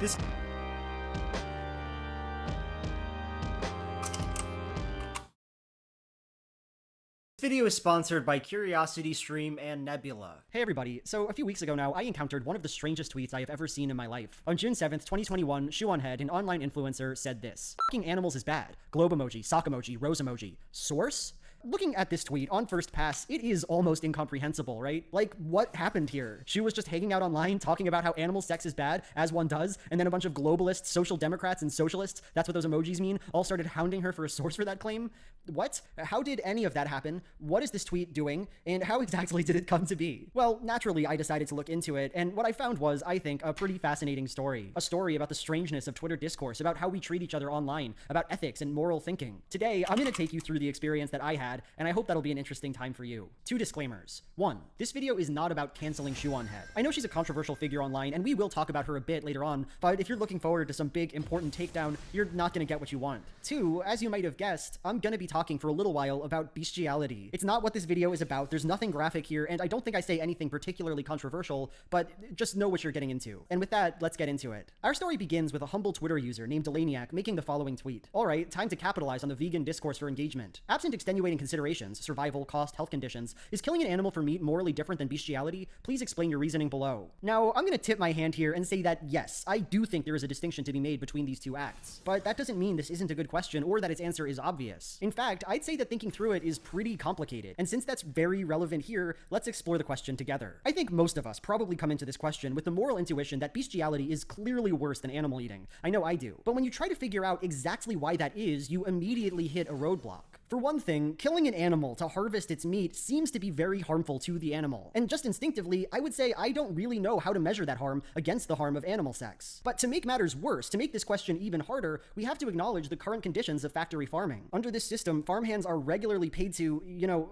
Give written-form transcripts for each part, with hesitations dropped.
This video is sponsored by CuriosityStream and Nebula. Hey everybody, so a few weeks ago now, I encountered one of the strangest tweets I have ever seen in my life. On June 7th, 2021, Shoeonhead, an online influencer, said this: "F***ing animals is bad. Globe emoji, sock emoji, rose emoji. Source?" Looking at this tweet on first pass, it is almost incomprehensible, right? Like, what happened here? She was just hanging out online talking about how animal sex is bad, as one does, and then a bunch of globalists, social democrats, and socialists, that's what those emojis mean, all started hounding her for a source for that claim? What? How did any of that happen? What is this tweet doing? And how exactly did it come to be? Well, naturally, I decided to look into it, and what I found was, I think, a pretty fascinating story. A story about the strangeness of Twitter discourse, about how we treat each other online, about ethics and moral thinking. Today, I'm gonna take you through the experience that I had, and I hope that'll be an interesting time for you. Two disclaimers. One, this video is not about canceling Shoeonhead. I know she's a controversial figure online, and we will talk about her a bit later on, but if you're looking forward to some big, important takedown, you're not gonna get what you want. Two, as you might have guessed, I'm gonna be talking for a little while about bestiality. It's not what this video is about, there's nothing graphic here, and I don't think I say anything particularly controversial, but just know what you're getting into. And with that, let's get into it. Our story begins with a humble Twitter user named Delaniac making the following tweet. Alright, time to capitalize on the vegan discourse for engagement. Absent extenuating considerations, survival, cost, health conditions, is killing an animal for meat morally different than bestiality? Please explain your reasoning below. Now, I'm gonna tip my hand here and say that yes, I do think there is a distinction to be made between these two acts. But that doesn't mean this isn't a good question or that its answer is obvious. In fact, I'd say that thinking through it is pretty complicated. And since that's very relevant here, let's explore the question together. I think most of us probably come into this question with the moral intuition that bestiality is clearly worse than animal eating. I know I do. But when you try to figure out exactly why that is, you immediately hit a roadblock. For one thing, killing an animal to harvest its meat seems to be very harmful to the animal. And just instinctively, I would say I don't really know how to measure that harm against the harm of animal sex. But to make matters worse, to make this question even harder, we have to acknowledge the current conditions of factory farming. Under this system, farmhands are regularly paid to,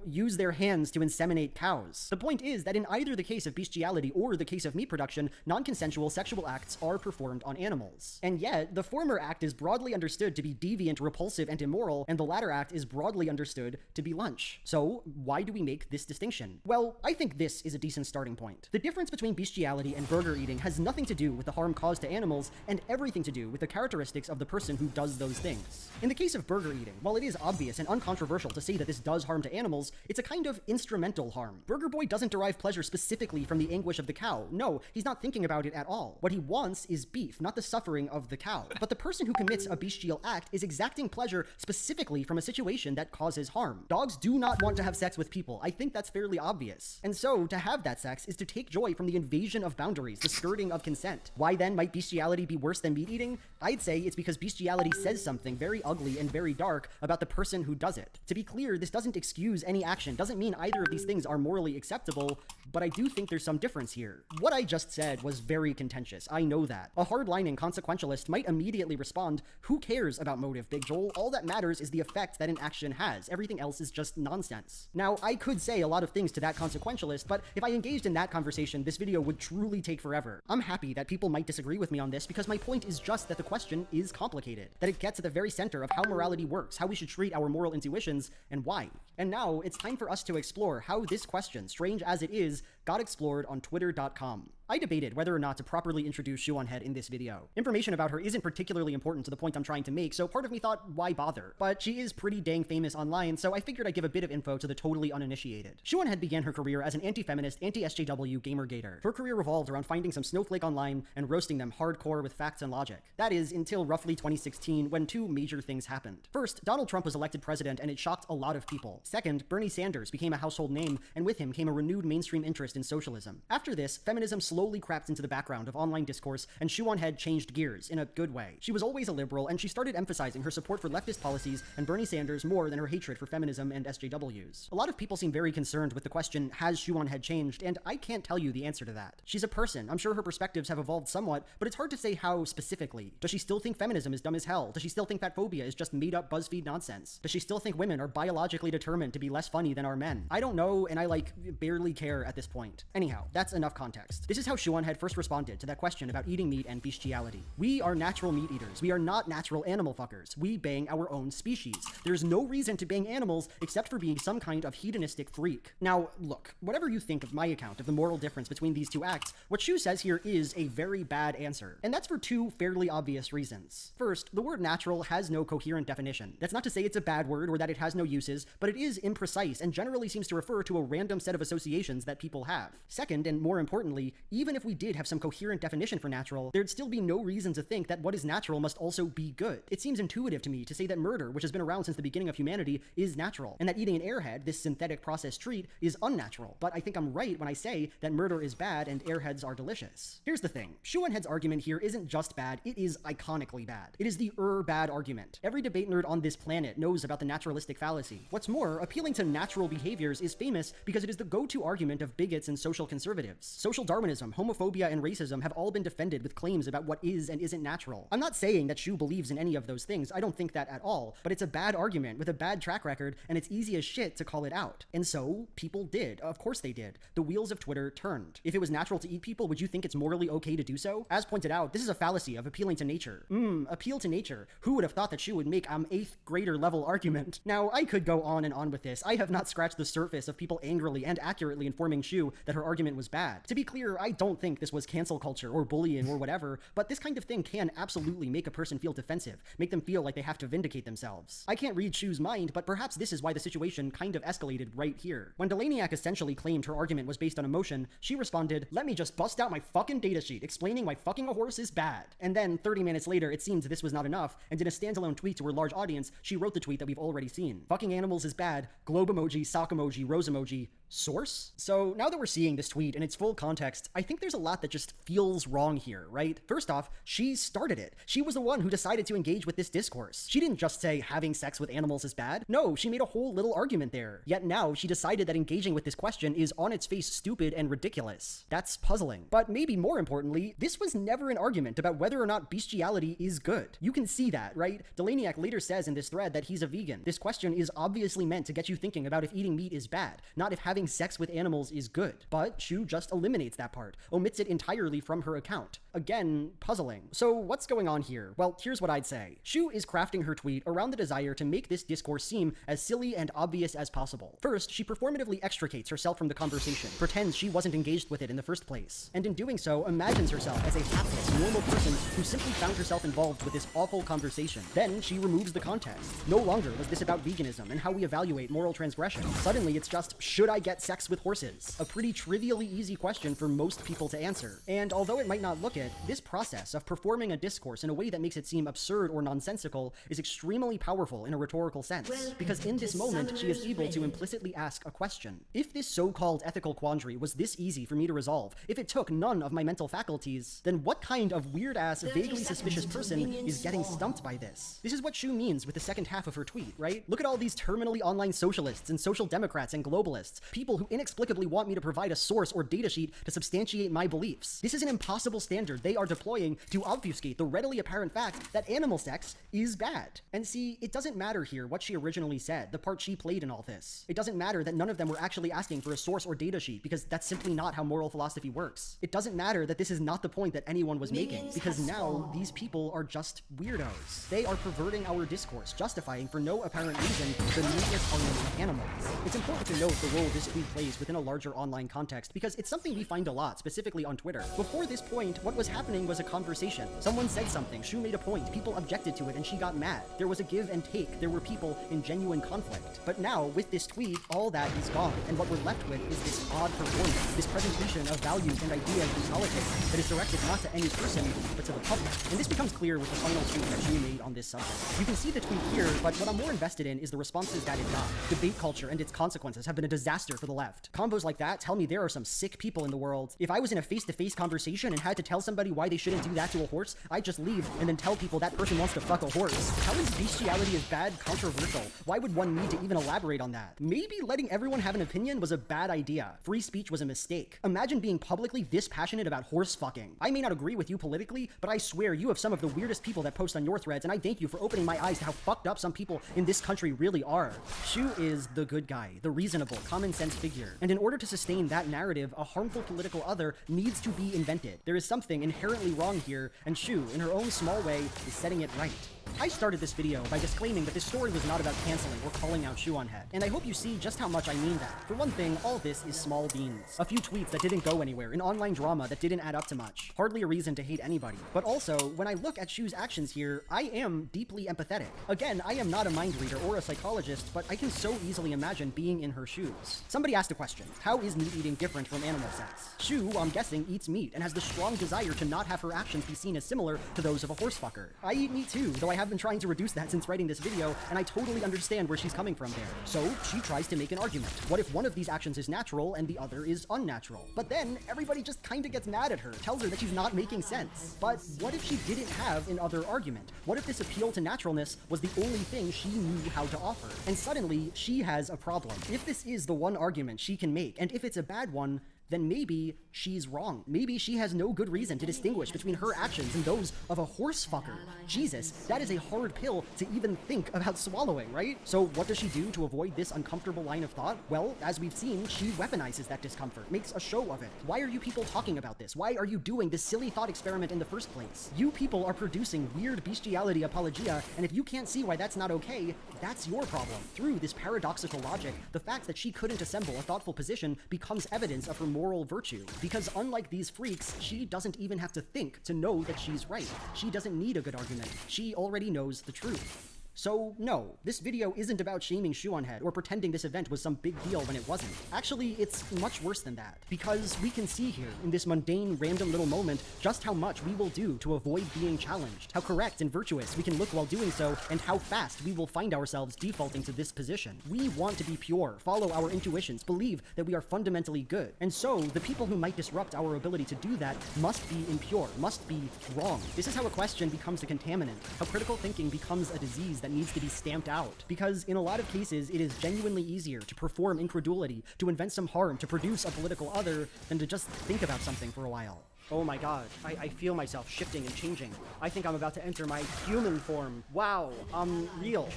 use their hands to inseminate cows. The point is that in either the case of bestiality or the case of meat production, non-consensual sexual acts are performed on animals. And yet, the former act is broadly understood to be deviant, repulsive, and immoral, and the latter act is broadly understood to be lunch. So, why do we make this distinction? Well, I think this is a decent starting point. The difference between bestiality and burger eating has nothing to do with the harm caused to animals and everything to do with the characteristics of the person who does those things. In the case of burger eating, while it is obvious and uncontroversial to say that this does harm to animals, it's a kind of instrumental harm. Burger Boy doesn't derive pleasure specifically from the anguish of the cow. No, he's not thinking about it at all. What he wants is beef, not the suffering of the cow. But the person who commits a bestial act is exacting pleasure specifically from a situation that causes harm. Dogs do not want to have sex with people. I think that's fairly obvious. And so, to have that sex is to take joy from the invasion of boundaries, the skirting of consent. Why then might bestiality be worse than meat eating? I'd say it's because bestiality says something very ugly and very dark about the person who does it. To be clear, this doesn't excuse any action, doesn't mean either of these things are morally acceptable, but I do think there's some difference here. What I just said was very contentious, I know that. A hardlining consequentialist might immediately respond, who cares about motive, Big Joel? All that matters is the effect that an action has. Everything else is just nonsense. Now, I could say a lot of things to that consequentialist, but if I engaged in that conversation, this video would truly take forever. I'm happy that people might disagree with me on this because my point is just that the question is complicated, that it gets at the very center of how morality works, how we should treat our moral intuitions, and why. And now, it's time for us to explore how this question, strange as it is, got explored on twitter.com. I debated whether or not to properly introduce Shoeonhead in this video. Information about her isn't particularly important to the point I'm trying to make, so part of me thought, why bother? But she is pretty dang famous online, so I figured I'd give a bit of info to the totally uninitiated. Shoeonhead began her career as an anti-feminist, anti-SJW gamer-gator. Her career revolved around finding some snowflake online and roasting them hardcore with facts and logic. That is, until roughly 2016, when two major things happened. First, Donald Trump was elected president, and it shocked a lot of people. Second, Bernie Sanders became a household name, and with him came a renewed mainstream interest in socialism. After this, feminism slowly crept into the background of online discourse, and Shoeonhead changed gears in a good way. She was always a liberal, and she started emphasizing her support for leftist policies and Bernie Sanders more than her hatred for feminism and SJWs. A lot of people seem very concerned with the question, has Shoeonhead changed? And I can't tell you the answer to that. She's a person. I'm sure her perspectives have evolved somewhat, but it's hard to say how specifically. Does she still think feminism is dumb as hell? Does she still think fatphobia is just made up BuzzFeed nonsense? Does she still think women are biologically determined to be less funny than our men? I don't know, and I barely care at this point. point. Anyhow, that's enough context. This is how Shuonhead first responded to that question about eating meat and bestiality. We are natural meat eaters. We are not natural animal fuckers. We bang our own species. There's no reason to bang animals except for being some kind of hedonistic freak. Now, look, whatever you think of my account of the moral difference between these two acts, what Shu says here is a very bad answer. And that's for two fairly obvious reasons. First, the word natural has no coherent definition. That's not to say it's a bad word or that it has no uses, but it is imprecise and generally seems to refer to a random set of associations that people have. Second, and more importantly, even if we did have some coherent definition for natural, there'd still be no reason to think that what is natural must also be good. It seems intuitive to me to say that murder, which has been around since the beginning of humanity, is natural, and that eating an airhead, this synthetic processed treat, is unnatural. But I think I'm right when I say that murder is bad and airheads are delicious. Here's the thing. Shuonhead's argument here isn't just bad, it is iconically bad. It is the bad argument. Every debate nerd on this planet knows about the naturalistic fallacy. What's more, appealing to natural behaviors is famous because it is the go-to argument of bigots and social conservatives. Social Darwinism, homophobia, and racism have all been defended with claims about what is and isn't natural. I'm not saying that Shu believes in any of those things, I don't think that at all, but it's a bad argument with a bad track record, and it's easy as shit to call it out. And so, people did. Of course they did. The wheels of Twitter turned. If it was natural to eat people, would you think it's morally okay to do so? As pointed out, this is a fallacy of appealing to nature. Appeal to nature. Who would have thought that Shu would make 8th grader level argument? Now, I could go on and on with this. I have not scratched the surface of people angrily and accurately informing Shu that her argument was bad. To be clear, I don't think this was cancel culture or bullying or whatever, but this kind of thing can absolutely make a person feel defensive, make them feel like they have to vindicate themselves. I can't read Shu's mind, but perhaps this is why the situation kind of escalated right here. When Delaniac essentially claimed her argument was based on emotion, she responded, "Let me just bust out my fucking datasheet explaining why fucking a horse is bad." And then 30 minutes later, it seemed this was not enough, and in a standalone tweet to her large audience, she wrote the tweet that we've already seen. Fucking animals is bad, globe emoji, sock emoji, rose emoji, source? So now that we're seeing this tweet in its full context, I think there's a lot that just feels wrong here, right? First off, she started it. She was the one who decided to engage with this discourse. She didn't just say having sex with animals is bad. No, she made a whole little argument there. Yet now she decided that engaging with this question is on its face stupid and ridiculous. That's puzzling. But maybe more importantly, this was never an argument about whether or not bestiality is good. You can see that, right? Delaniac later says in this thread that he's a vegan. This question is obviously meant to get you thinking about if eating meat is bad, not if having sex with animals is good. But Shu just eliminates that part, omits it entirely from her account. Again, puzzling. So what's going on here? Well, here's what I'd say. Shu is crafting her tweet around the desire to make this discourse seem as silly and obvious as possible. First, she performatively extricates herself from the conversation, pretends she wasn't engaged with it in the first place, and in doing so, imagines herself as a hapless, normal person who simply found herself involved with this awful conversation. Then she removes the context. No longer was this about veganism and how we evaluate moral transgression. Suddenly, it's just, should I get sex with horses? A pretty trivially easy question for most people to answer. And although it might not look it, this process of performing a discourse in a way that makes it seem absurd or nonsensical is extremely powerful in a rhetorical sense, because in this moment, she is able to implicitly ask a question. If this so-called ethical quandary was this easy for me to resolve, if it took none of my mental faculties, then what kind of weird-ass, vaguely suspicious person is getting stumped by this? This is what Shu means with the second half of her tweet, right? Look at all these terminally online socialists and social democrats and globalists, people who inexplicably want me to provide a source or datasheet to substantiate my beliefs. This is an impossible standard they are deploying to obfuscate the readily apparent fact that animal sex is bad. And see, it doesn't matter here what she originally said, the part she played in all this. It doesn't matter that none of them were actually asking for a source or datasheet, because that's simply not how moral philosophy works. It doesn't matter that this is not the point that anyone was making, because now these people are just weirdos. They are perverting our discourse, justifying for no apparent reason the needless harming of animals. It's important to note the role this tweet plays within a larger online context, because it's something we find a lot, specifically on Twitter. Before this point, what was happening was a conversation. Someone said something, Shu made a point, people objected to it, and she got mad. There was a give and take, there were people in genuine conflict. But now, with this tweet, all that is gone, and what we're left with is this odd performance, this presentation of values and ideas in politics that is directed not to any person, but to the public. And this becomes clear with the final tweet that Shu made on this subject. You can see the tweet here, but what I'm more invested in is the responses that it got. Debate culture and its consequences have been a disaster for the left. Combos like that tell me there are some sick people in the world. If I was in a face-to-face conversation and had to tell somebody why they shouldn't do that to a horse, I'd just leave and then tell people that person wants to fuck a horse. How is bestiality as bad controversial? Why would one need to even elaborate on that? Maybe letting everyone have an opinion was a bad idea. Free speech was a mistake. Imagine being publicly this passionate about horse fucking. I may not agree with you politically, but I swear you have some of the weirdest people that post on your threads, and I thank you for opening my eyes to how fucked up some people in this country really are. Shu is the good guy, the reasonable, common sense sense figure. And in order to sustain that narrative, a harmful political other needs to be invented. There is something inherently wrong here, and Shu, in her own small way, is setting it right. I started this video by disclaiming that this story was not about canceling or calling out Shuonhead, and I hope you see just how much I mean that. For one thing, all this is small beans. A few tweets that didn't go anywhere, an online drama that didn't add up to much. Hardly a reason to hate anybody. But also, when I look at Shu's actions here, I am deeply empathetic. Again, I am not a mind reader or a psychologist, but I can so easily imagine being in her shoes. Somebody asked a question: how is meat eating different from animal sex? Shu, I'm guessing, eats meat and has the strong desire to not have her actions be seen as similar to those of a horse fucker. I eat meat too, though I have been trying to reduce that since writing this video, and I totally understand where she's coming from there. So she tries to make an argument. What if one of these actions is natural and the other is unnatural? But then everybody just kinda gets mad at her, tells her that she's not making sense. But what if she didn't have an other argument? What if this appeal to naturalness was the only thing she knew how to offer? And suddenly, she has a problem. If this is the one argument she can make, and if it's a bad one, then maybe she's wrong. Maybe she has no good reason to distinguish between her actions and those of a horse fucker. Jesus, that is a hard pill to even think about swallowing, right? So what does she do to avoid this uncomfortable line of thought? Well, as we've seen, she weaponizes that discomfort, makes a show of it. Why are you people talking about this? Why are you doing this silly thought experiment in the first place? You people are producing weird bestiality apologia, and if you can't see why that's not okay, that's your problem. Through this paradoxical logic, the fact that she couldn't assemble a thoughtful position becomes evidence of her moral virtue. Because unlike these freaks, she doesn't even have to think to know that she's right. She doesn't need a good argument. She already knows the truth. So, no, this video isn't about shaming Shuonhead or pretending this event was some big deal when it wasn't. Actually, it's much worse than that. Because we can see here, in this mundane, random little moment, just how much we will do to avoid being challenged, how correct and virtuous we can look while doing so, and how fast we will find ourselves defaulting to this position. We want to be pure, follow our intuitions, believe that we are fundamentally good. And so, the people who might disrupt our ability to do that must be impure, must be wrong. This is how a question becomes a contaminant, how critical thinking becomes a disease that needs to be stamped out. Because in a lot of cases, it is genuinely easier to perform incredulity, to invent some harm, to produce a political other, than to just think about something for a while. Oh my god, I feel myself shifting and changing. I think I'm about to enter my human form. Wow, I'm real.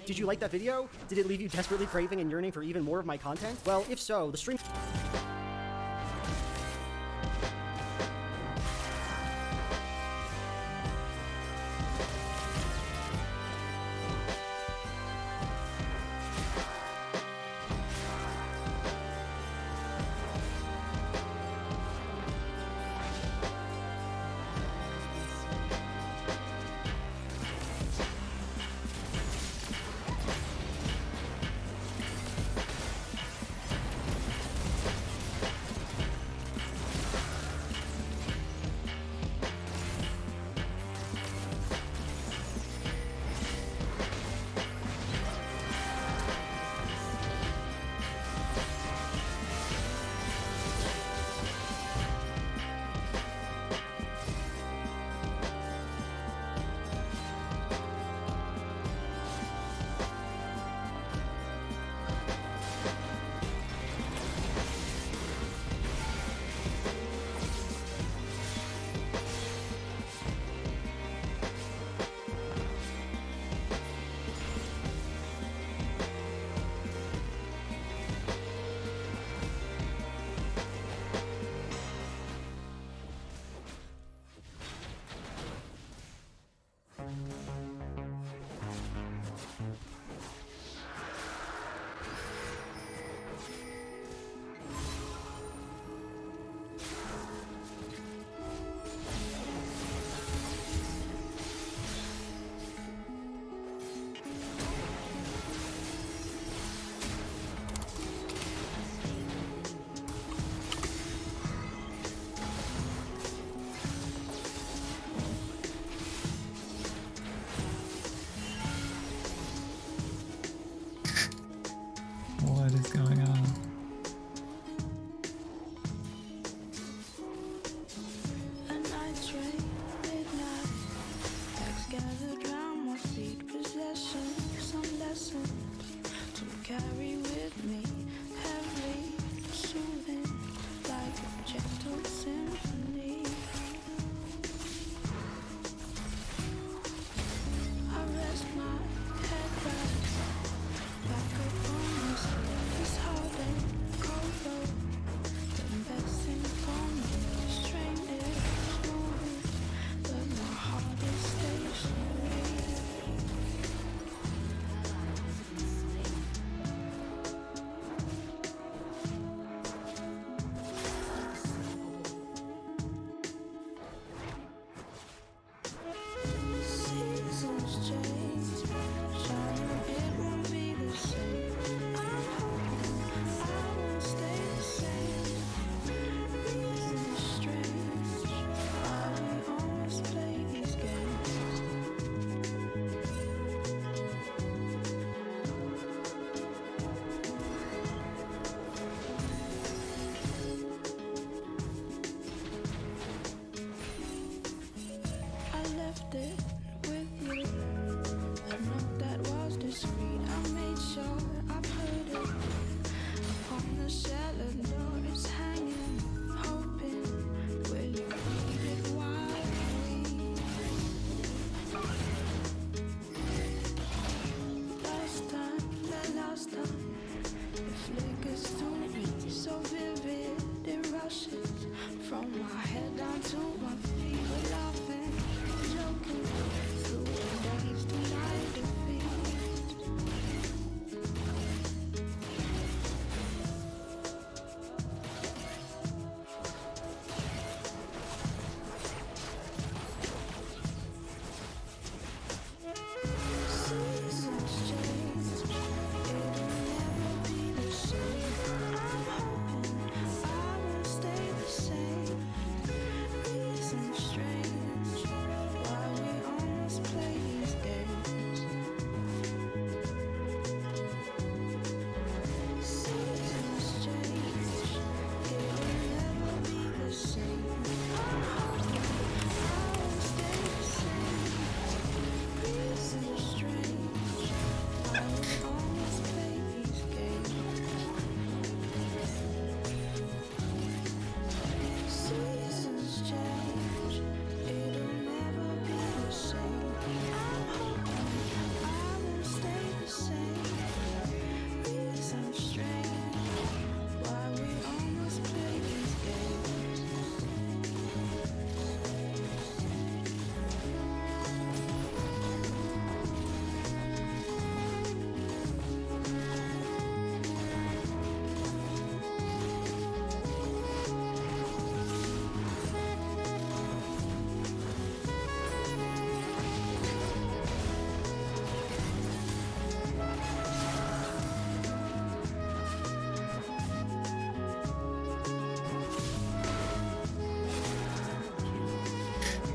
Did you like that video? Did it leave you desperately craving and yearning for even more of my content? Well, if so, the stream...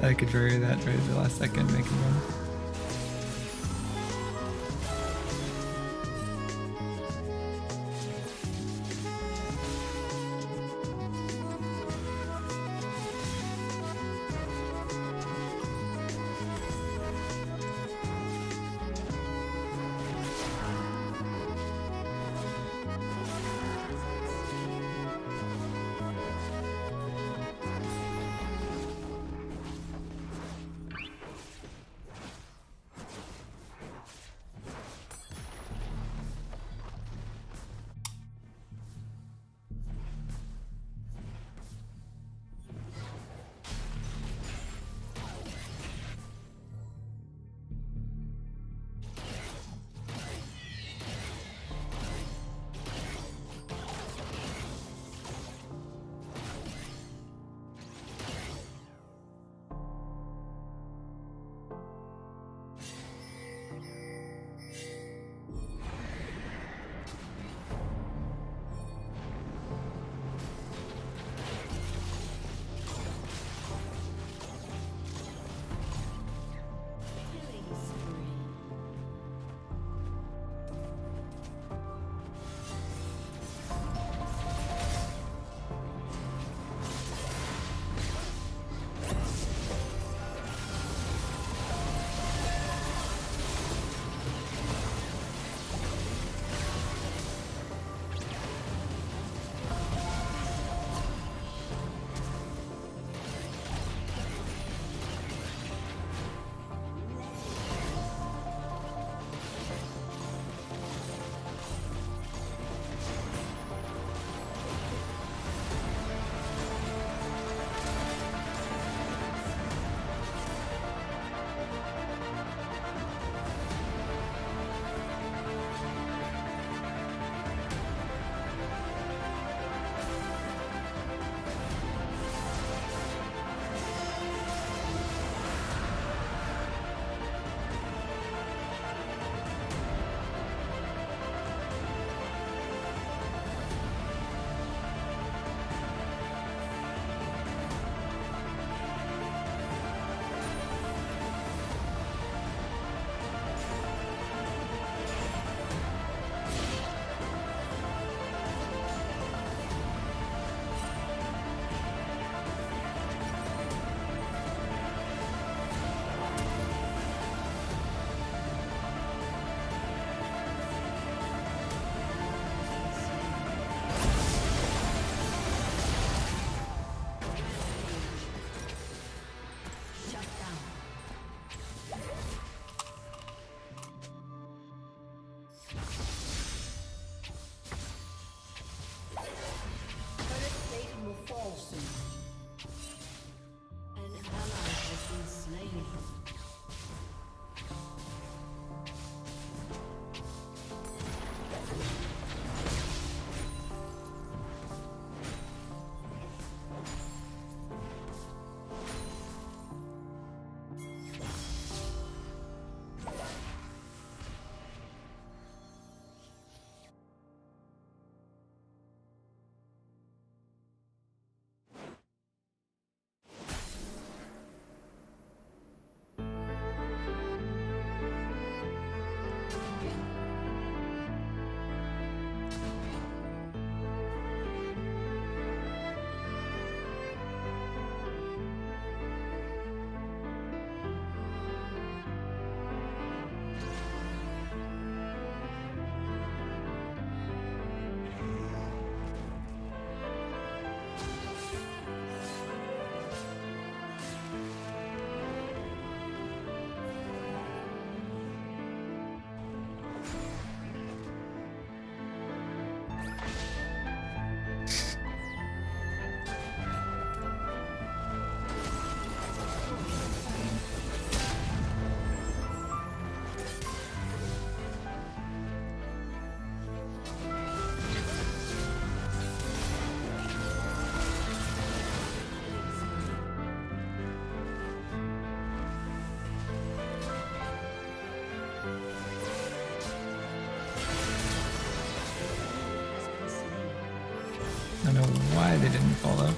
I could bury that right at the last second, make him run. I don't know why they didn't follow.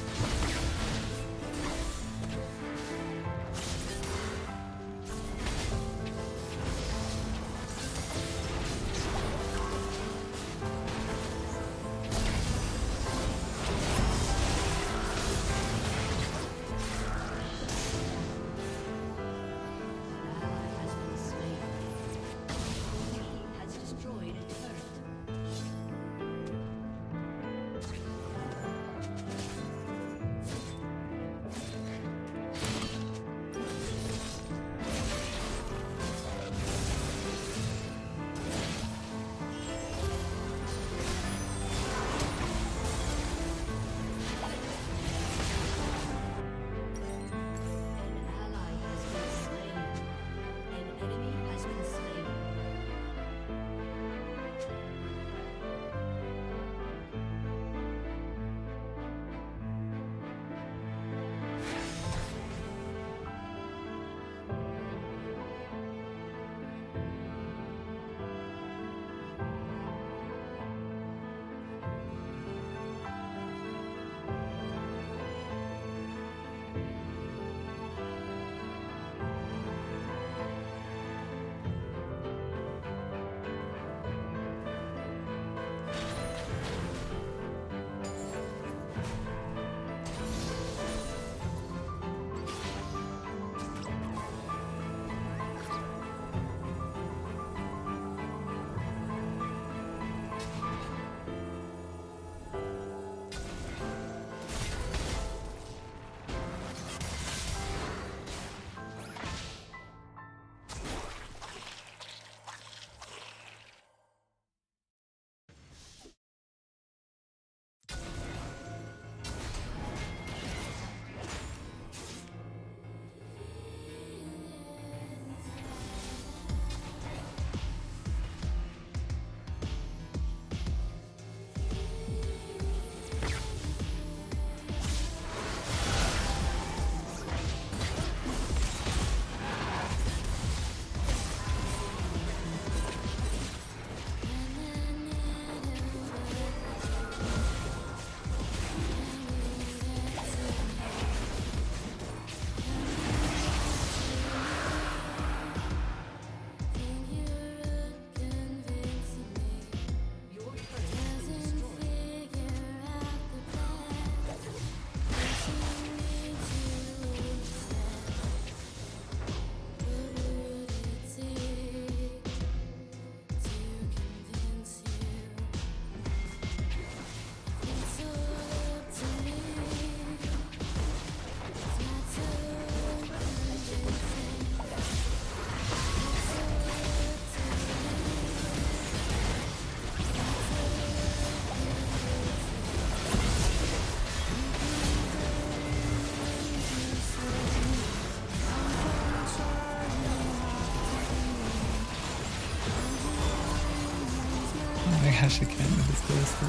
gosh, I can't with this Callisto.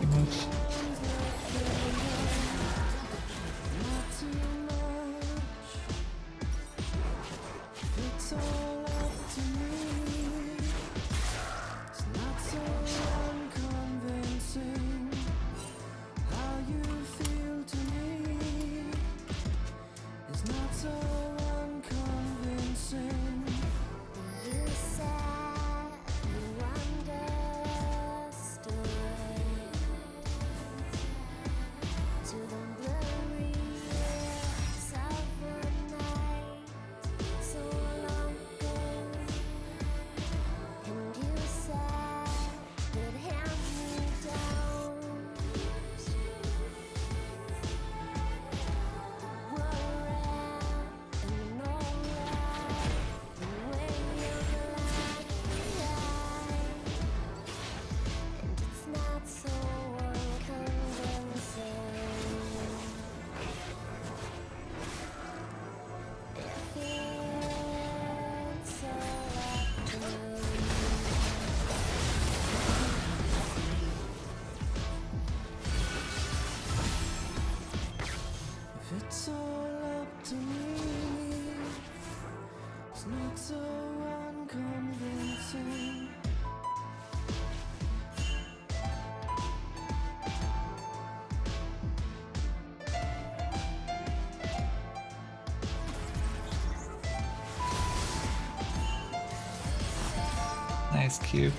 Too much. It's all up to me. It's not so unconvincing. Nice cube.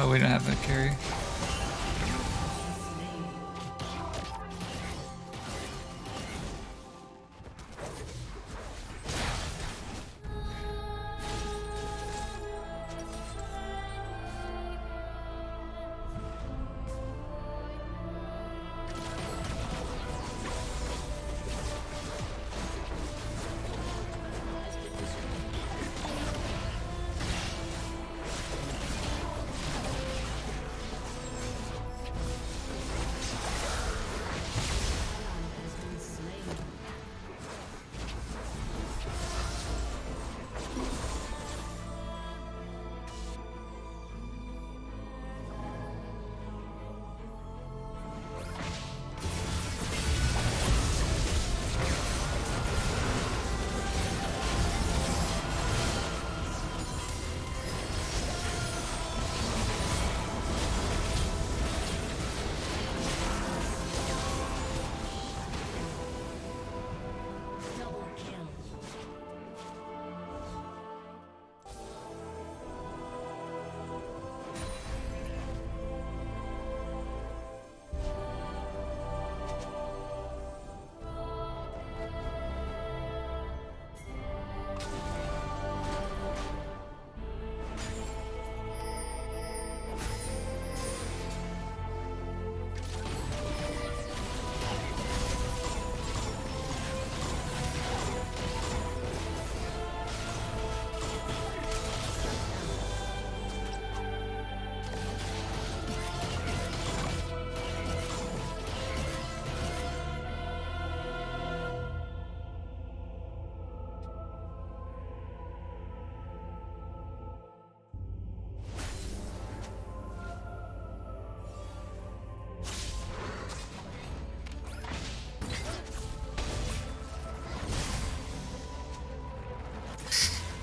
Oh, we don't have a carry.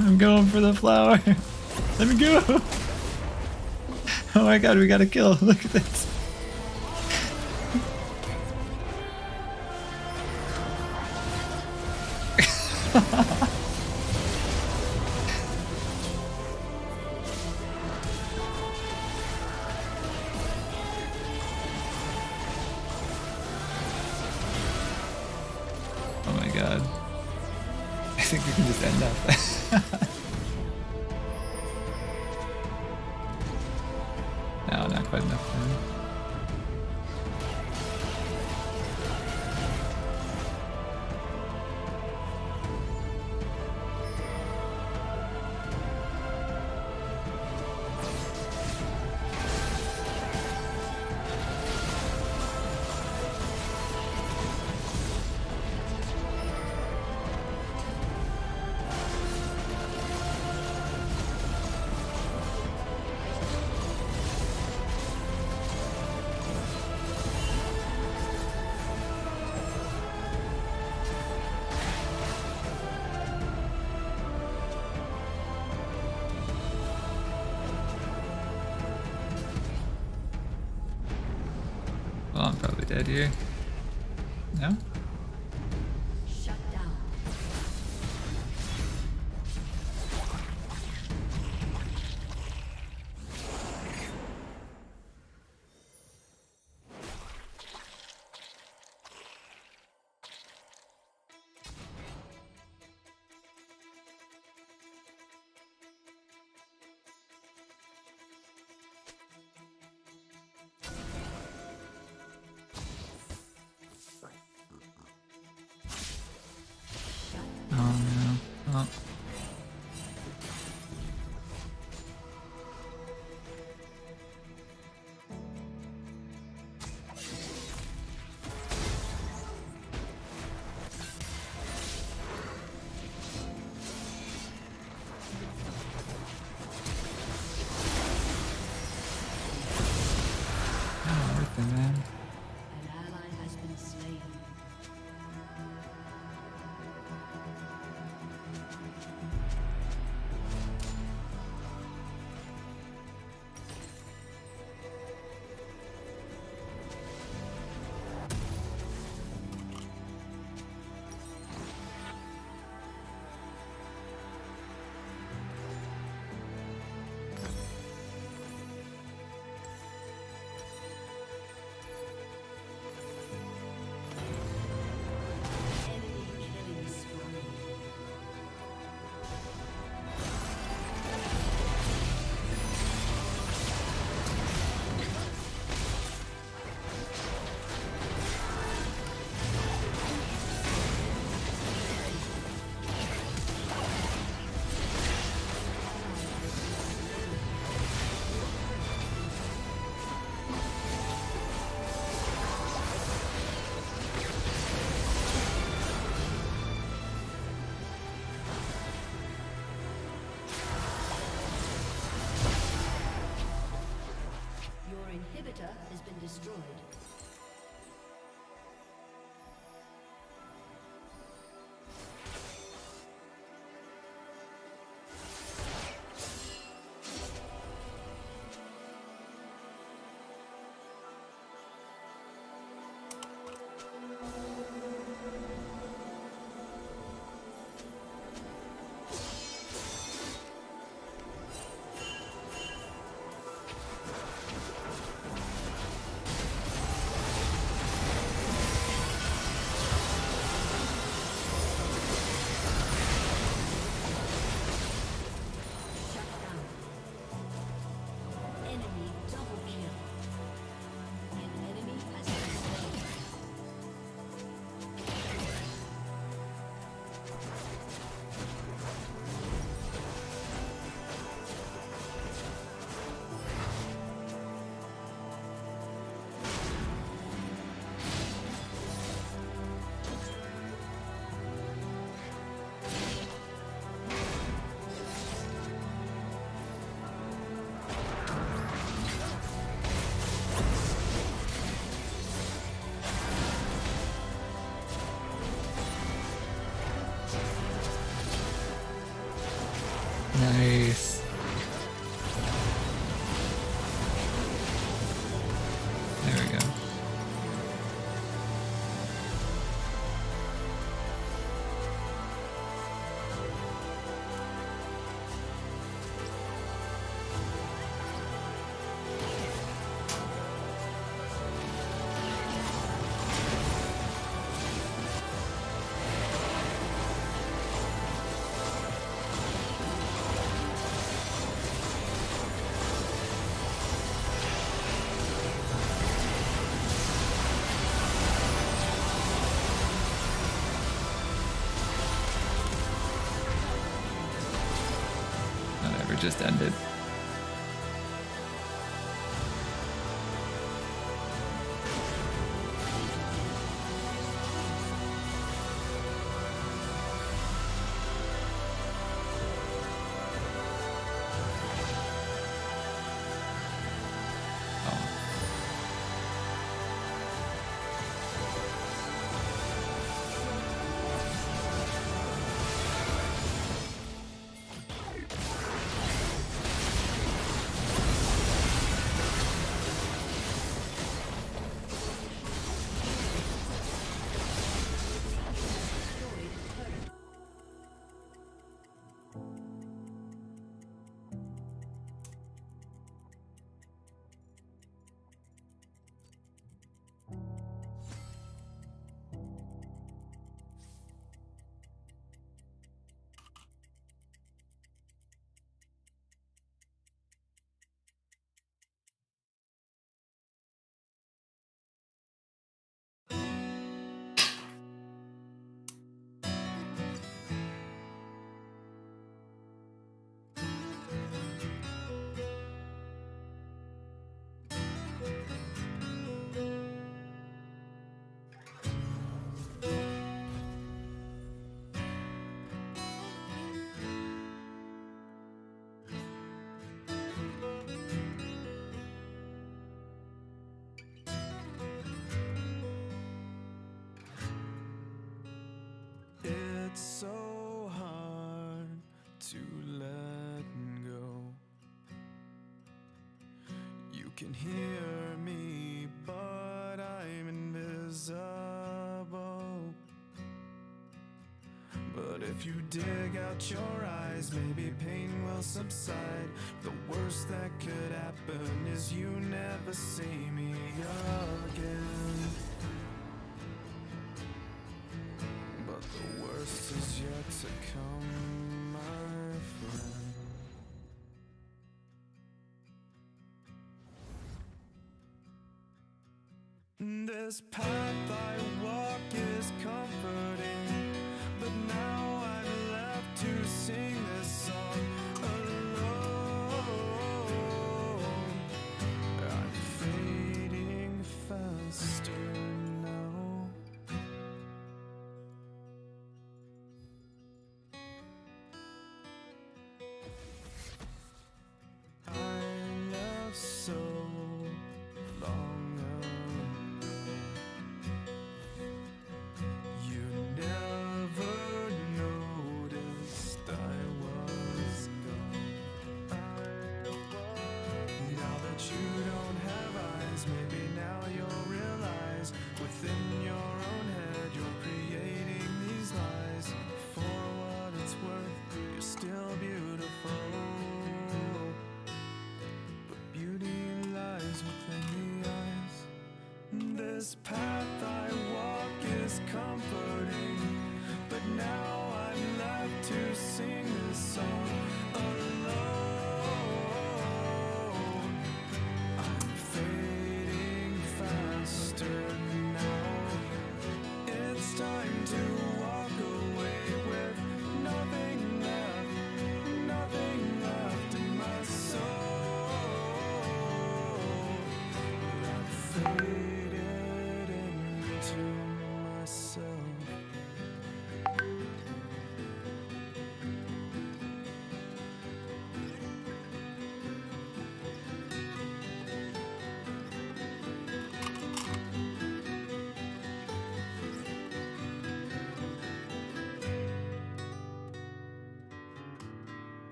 I'm going for the flower. Let me go. Oh my god, we got a kill. Look at this. Oh my god. I think we can just end up. No, not quite enough time. Well, I'm probably dead here. No? Shut down. Oh no. Oh. Oh, worth it, man. An ally has been slain. inhibitor has been destroyed. Nice. There we go. Whatever just ended. It's so hard to let go. You can hear me, but I'm invisible. But if you dig out your eyes, maybe pain will subside. The worst that could happen is you never see me again. But the worst is yet to come, my friend. This path I walk is comforting, but now I'm left to sing this song alone. I'm fading faster now. I love so This path I walk is comforting, but now I'm left to sing this song alone. I'm fading faster now. It's time to walk away with nothing left in my soul. I've faded into myself.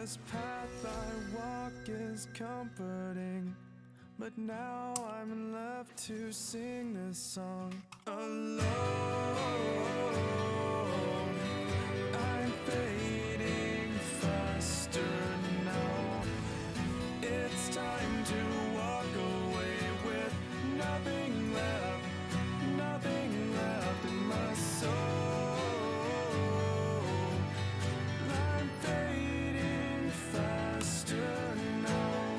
This path I walk is comforting, but now I'm left to sing this song alone. I'm fading faster now. It's time to walk away with nothing left in my soul. I'm fading faster now.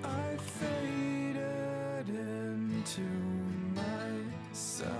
I faded into myself.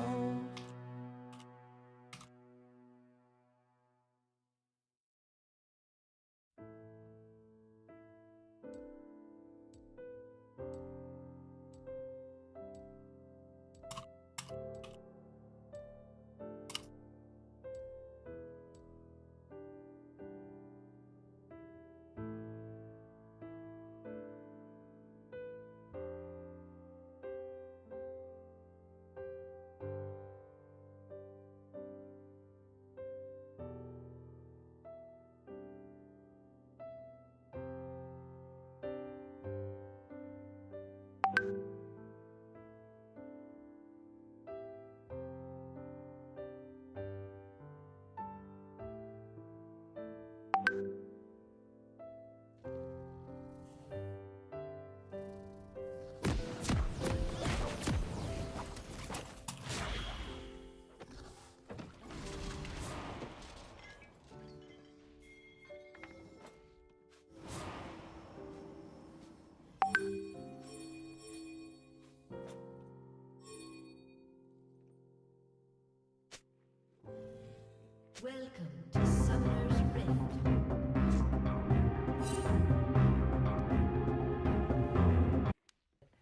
Welcome to Summoner's Rift.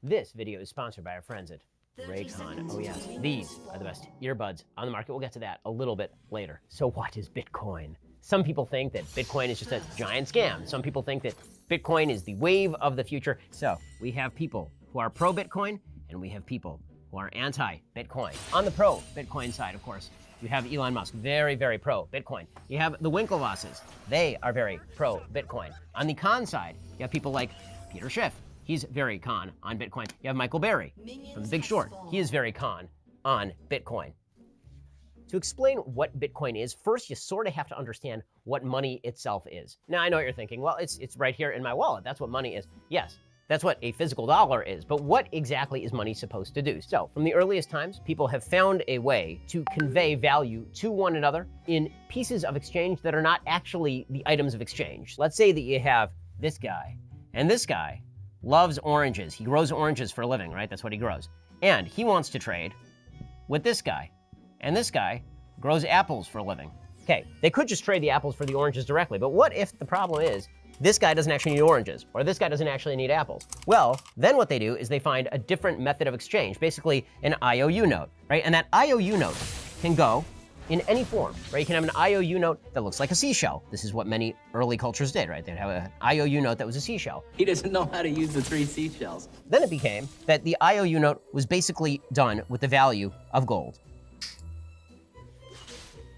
This video is sponsored by our friends at 30 Raycon. seconds Oh yes, until these we are the best earbuds on the market. We'll get to that a little bit later. So what is Bitcoin? Some people think that Bitcoin is just a giant scam. Some people think that Bitcoin is the wave of the future. So we have people who are pro-Bitcoin and we have people who are anti-Bitcoin. On the pro-Bitcoin side, of course, you have Elon Musk, very, very pro-Bitcoin. You have the Winklevosses. They are very pro-Bitcoin. On the con side, you have people like Peter Schiff. He's very con on Bitcoin. You have Michael Berry from The Big Short. He is very con on Bitcoin. To explain what Bitcoin is, first you sort of have to understand what money itself is. Now I know what you're thinking, well, it's right here in my wallet. That's what money is. Yes, that's what a physical dollar is, but what exactly is money supposed to do? So from the earliest times, people have found a way to convey value to one another in pieces of exchange that are not actually the items of exchange. Let's say that you have this guy, and this guy loves oranges. He grows oranges for a living, right? That's what he grows. And he wants to trade with this guy. And this guy grows apples for a living. Okay, they could just trade the apples for the oranges directly, but what if the problem is this guy doesn't actually need oranges, or this guy doesn't actually need apples? Well, then what they do is they find a different method of exchange, basically an IOU note, right? And that IOU note can go in any form, right? You can have an IOU note that looks like a seashell. This is what many early cultures did, right? They'd have an IOU note that was a seashell. He doesn't know how to use the 3 seashells. Then it became that the IOU note was basically done with the value of gold.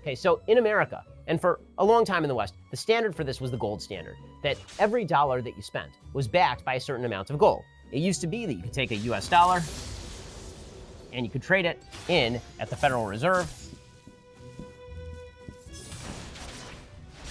Okay, so in America, and for a long time in the West, the standard for this was the gold standard, that every dollar that you spent was backed by a certain amount of gold. It used to be that you could take a US dollar and you could trade it in at the Federal Reserve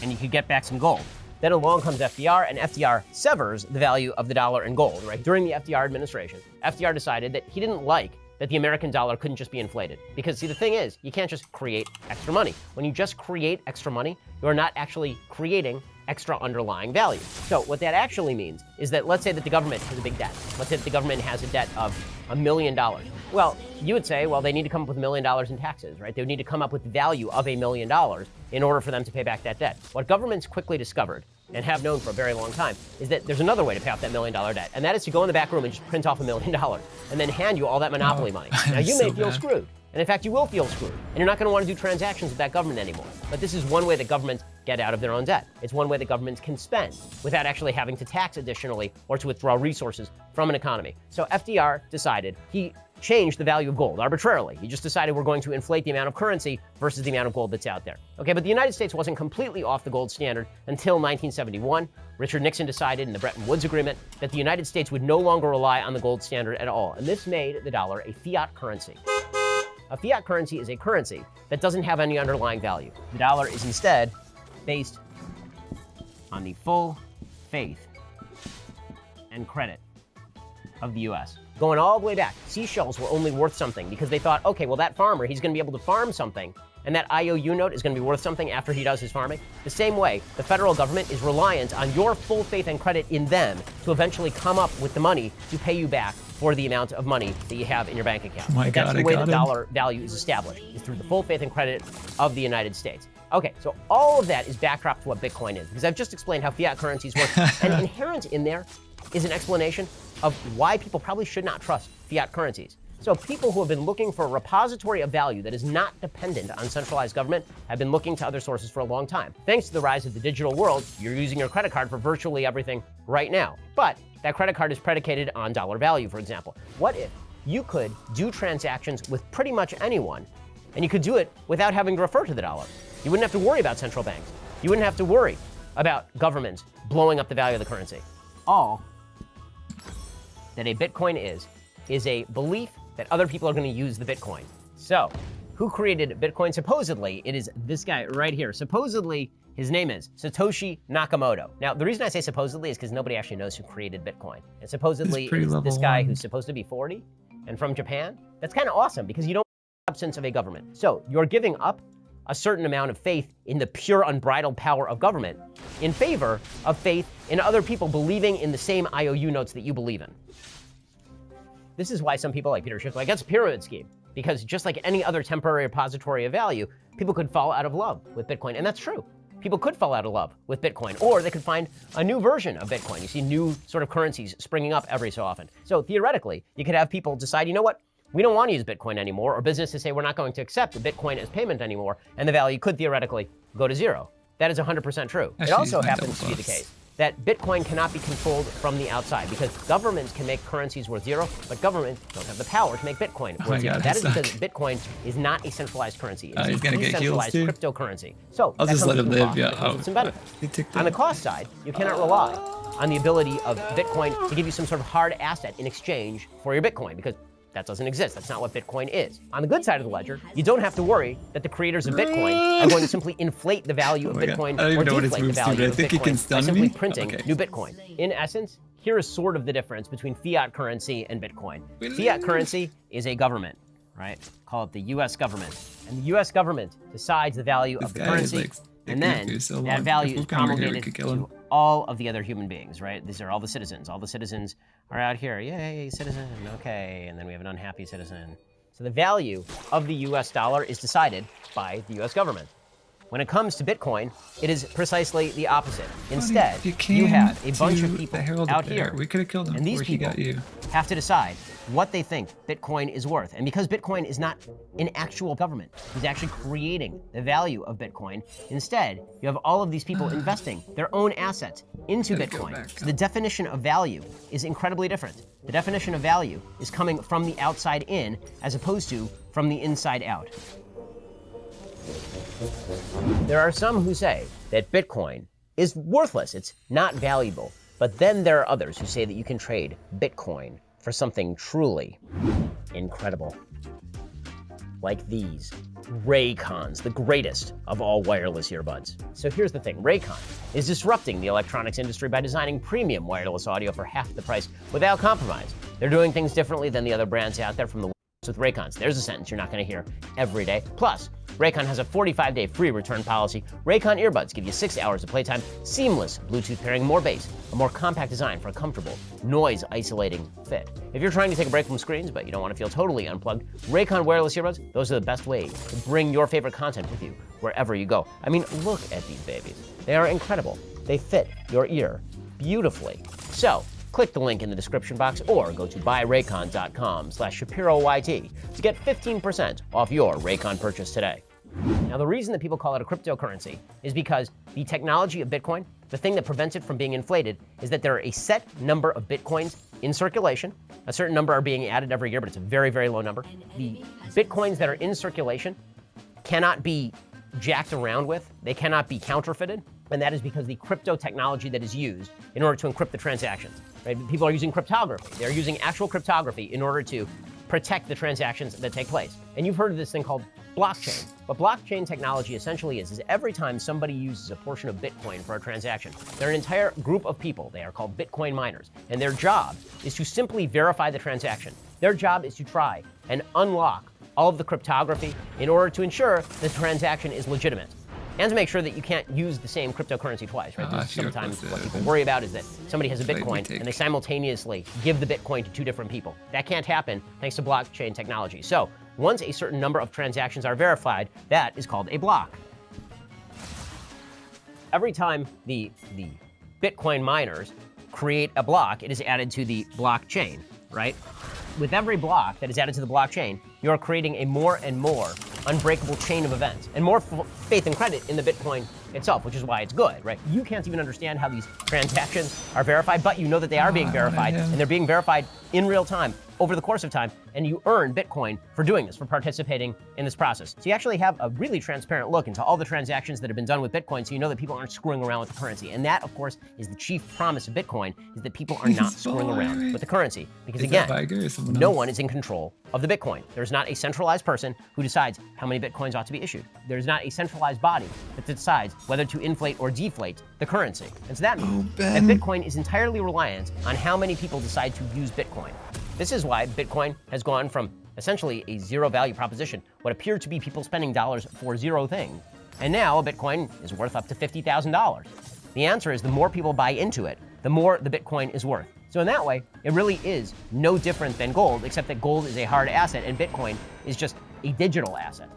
and you could get back some gold. Then along comes FDR, and FDR severs the value of the dollar and gold, right? During the FDR administration, FDR decided that he didn't like that the American dollar couldn't just be inflated. Because see, the thing is, you can't just create extra money. When you just create extra money, you are not actually creating extra underlying value. So what that actually means is that let's say that the government has a big debt. Let's say that the government has a debt of $1 million. Well, you would say, well, they need to come up with $1 million in taxes, right? They would need to come up with the value of $1 million in order for them to pay back that debt. What governments quickly discovered, and have known for a very long time, is that there's another way to pay off that $1 million debt, and that is to go in the back room and just print off $1 million and then hand you all that monopoly money. Now, you may feel screwed, and in fact, you will feel screwed, and you're not going to want to do transactions with that government anymore. But this is one way that governments get out of their own debt. It's one way that governments can spend without actually having to tax additionally or to withdraw resources from an economy. So FDR decided he changed the value of gold arbitrarily. He just decided we're going to inflate the amount of currency versus the amount of gold that's out there. Okay, but the United States wasn't completely off the gold standard until 1971. Richard Nixon decided in the Bretton Woods Agreement that the United States would no longer rely on the gold standard at all, and this made the dollar a fiat currency. A fiat currency is a currency that doesn't have any underlying value. The dollar is instead based on the full faith and credit of the U.S. Going all the way back, seashells were only worth something because they thought, okay, well, that farmer, he's going to be able to farm something, and that IOU note is going to be worth something after he does his farming. The same way, the federal government is reliant on your full faith and credit in them to eventually come up with the money to pay you back for the amount of money that you have in your bank account. Oh my That's God, the way I the got dollar value is established, is through the full faith and credit of the United States. Okay, so all of that is backdrop to what Bitcoin is, because I've just explained how fiat currencies work, and inherent in there is an explanation of why people probably should not trust fiat currencies. So people who have been looking for a repository of value that is not dependent on centralized government have been looking to other sources for a long time. Thanks to the rise of the digital world, you're using your credit card for virtually everything right now. But that credit card is predicated on dollar value, for example. What if you could do transactions with pretty much anyone, and you could do it without having to refer to the dollar? You wouldn't have to worry about central banks. You wouldn't have to worry about governments blowing up the value of the currency. All that a Bitcoin is a belief that other people are going to use the Bitcoin. So, who created Bitcoin? Supposedly, it is this guy right here. Supposedly, his name is Satoshi Nakamoto. Now, the reason I say supposedly is because nobody actually knows who created Bitcoin. And supposedly, it's this guy who's supposed to be 40 and from Japan. That's kind of awesome because you don't have the absence of a government. So, you're giving up a certain amount of faith in the pure unbridled power of government in favor of faith in other people believing in the same IOU notes that you believe in. This is why some people like Peter Schiff, like, that's a pyramid scheme, because just like any other temporary repository of value, people could fall out of love with Bitcoin, and that's true. People could fall out of love with Bitcoin, or they could find a new version of Bitcoin. You see new sort of currencies springing up every so often. So theoretically, you could have people decide, you know what, we don't want to use Bitcoin anymore, or businesses say we're not going to accept Bitcoin as payment anymore, and the value could theoretically go to zero. That is 100% true. It also happens to be the case that Bitcoin cannot be controlled from the outside because governments can make currencies worth zero, but governments don't have the power to make Bitcoin worth zero. That is because Bitcoin is not a centralized currency. It is a decentralized cryptocurrency. So I'll just let him live, yeah. Some benefits. On the cost side, you cannot rely on the ability of Bitcoin to give you some sort of hard asset in exchange for your Bitcoin because that doesn't exist. That's not what Bitcoin is. On the good side of the ledger, you don't have to worry that the creators of Bitcoin are going to simply inflate the value of Bitcoin or deflate the value of Bitcoin by simply printing new Bitcoin. In essence, here is sort of the difference between fiat currency and Bitcoin. Fiat currency is a government, right? Call it the U.S. government. And the U.S. government decides the value of the currency, and then that value is promulgated to all of the other human beings, right? These are all the citizens. All the citizens are out here. Yay, citizen, okay. And then we have an unhappy citizen. So the value of the US dollar is decided by the US government. When it comes to Bitcoin, it is precisely the opposite. Instead, you have a bunch of people out here, we could have killed him, and these people have to decide what they think Bitcoin is worth. And because Bitcoin is not an actual government who's actually creating the value of Bitcoin, instead, you have all of these people investing their own assets into Bitcoin. So the definition of value is incredibly different. The definition of value is coming from the outside in as opposed to from the inside out. There are some who say that Bitcoin is worthless, it's not valuable, but then there are others who say that you can trade Bitcoin for something truly incredible. like these. Raycons, the greatest of all wireless earbuds. So here's the thing, Raycon is disrupting the electronics industry by designing premium wireless audio for half the price without compromise. They're doing things differently than the other brands out there from the with Raycons. There's a sentence you're not going to hear every day. Plus, Raycon has a 45-day free return policy. Raycon earbuds give you 6 hours of playtime, seamless Bluetooth pairing, more bass, a more compact design for a comfortable, noise-isolating fit. If you're trying to take a break from screens, but you don't want to feel totally unplugged, Raycon wireless earbuds, those are the best way to bring your favorite content with you wherever you go. I mean, look at these babies. They are incredible. They fit your ear beautifully. So, click the link in the description box or go to buyraycon.com/ShapiroYT to get 15% off your Raycon purchase today. Now, the reason that people call it a cryptocurrency is because the technology of Bitcoin, the thing that prevents it from being inflated, is that there are a set number of Bitcoins in circulation. A certain number are being added every year, but it's a very, very low number. The Bitcoins that are in circulation cannot be jacked around with. They cannot be counterfeited. And that is because the crypto technology that is used in order to encrypt the transactions. Right? People are using cryptography. They're using actual cryptography in order to protect the transactions that take place. And you've heard of this thing called blockchain. What blockchain technology essentially is every time somebody uses a portion of Bitcoin for a transaction, they're an entire group of people. They are called Bitcoin miners. And their job is to simply verify the transaction. Their job is to try and unlock all of the cryptography in order to ensure the transaction is legitimate. And to make sure that you can't use the same cryptocurrency twice, right? Sometimes what people worry about is that somebody has a Bitcoin and they simultaneously give the Bitcoin to two different people. That can't happen thanks to blockchain technology. So once a certain number of transactions are verified, that is called a block. Every time the Bitcoin miners create a block, it is added to the blockchain, right? With every block that is added to the blockchain, you're creating a more and more unbreakable chain of events and more faith and credit in the Bitcoin itself, which is why it's good, right? You can't even understand how these transactions are verified, but you know that they are being verified, and they're being verified in real time over the course of time, and you earn Bitcoin for doing this, for participating in this process. So you actually have a really transparent look into all the transactions that have been done with Bitcoin, so you know that people aren't screwing around with the currency. And that, of course, is the chief promise of Bitcoin, is that people are not screwing around with the currency. Because again, no one is in control of the Bitcoin. There's not a centralized person who decides how many Bitcoins ought to be issued. There's not a centralized body that decides whether to inflate or deflate the currency. And so that means that Bitcoin is entirely reliant on how many people decide to use Bitcoin. This is why Bitcoin has gone from essentially a zero value proposition, what appeared to be people spending dollars for zero things, and now a Bitcoin is worth up to $50,000. The answer is the more people buy into it, the more the Bitcoin is worth. So in that way, it really is no different than gold, except that gold is a hard asset and Bitcoin is just a digital asset.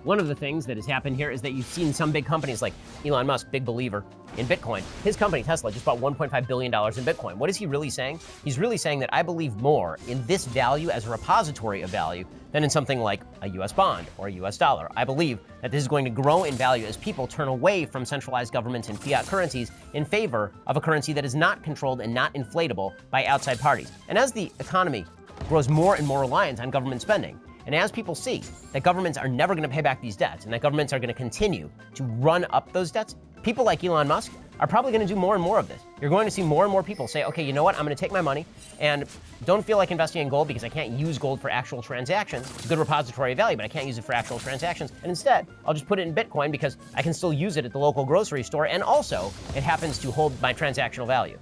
One of the things that has happened here is that you've seen some big companies like Elon Musk, big believer in Bitcoin. His company, Tesla, just bought $1.5 billion in Bitcoin. What is he really saying? He's really saying that I believe more in this value as a repository of value than in something like a US bond or a US dollar. I believe that this is going to grow in value as people turn away from centralized governments and fiat currencies in favor of a currency that is not controlled and not inflatable by outside parties. And as the economy grows more and more reliant on government spending, and as people see that governments are never going to pay back these debts and that governments are going to continue to run up those debts, people like Elon Musk are probably going to do more and more of this. You're going to see more and more people say, okay, you know what? I'm going to take my money and don't feel like investing in gold because I can't use gold for actual transactions. It's a good repository of value, but I can't use it for actual transactions. And instead, I'll just put it in Bitcoin because I can still use it at the local grocery store. And also, it happens to hold my transactional value.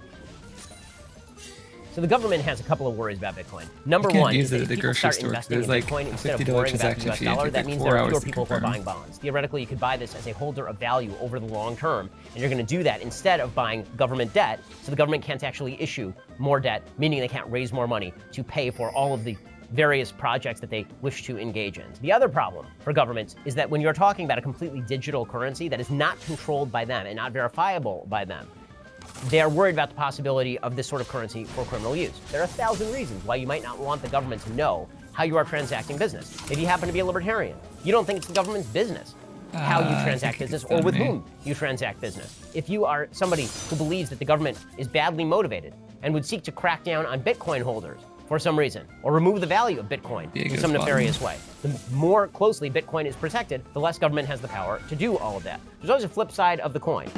So the government has a couple of worries about Bitcoin. Number one is that if people start investing in Bitcoin instead of worrying about the US dollar, that means there are fewer people who are buying bonds. Theoretically, you could buy this as a holder of value over the long term, and you're going to do that instead of buying government debt, so the government can't actually issue more debt, meaning they can't raise more money to pay for all of the various projects that they wish to engage in. The other problem for governments is that when you're talking about a completely digital currency that is not controlled by them and not verifiable by them, they are worried about the possibility of this sort of currency for criminal use. There are 1,000 reasons why you might not want the government to know how you are transacting business. If you happen to be a libertarian, you don't think it's the government's business how you transact business or with whom you transact business. If you are somebody who believes that the government is badly motivated and would seek to crack down on Bitcoin holders for some reason, or remove the value of Bitcoin in some nefarious way. The more closely Bitcoin is protected, the less government has the power to do all of that. There's always a flip side of the coin.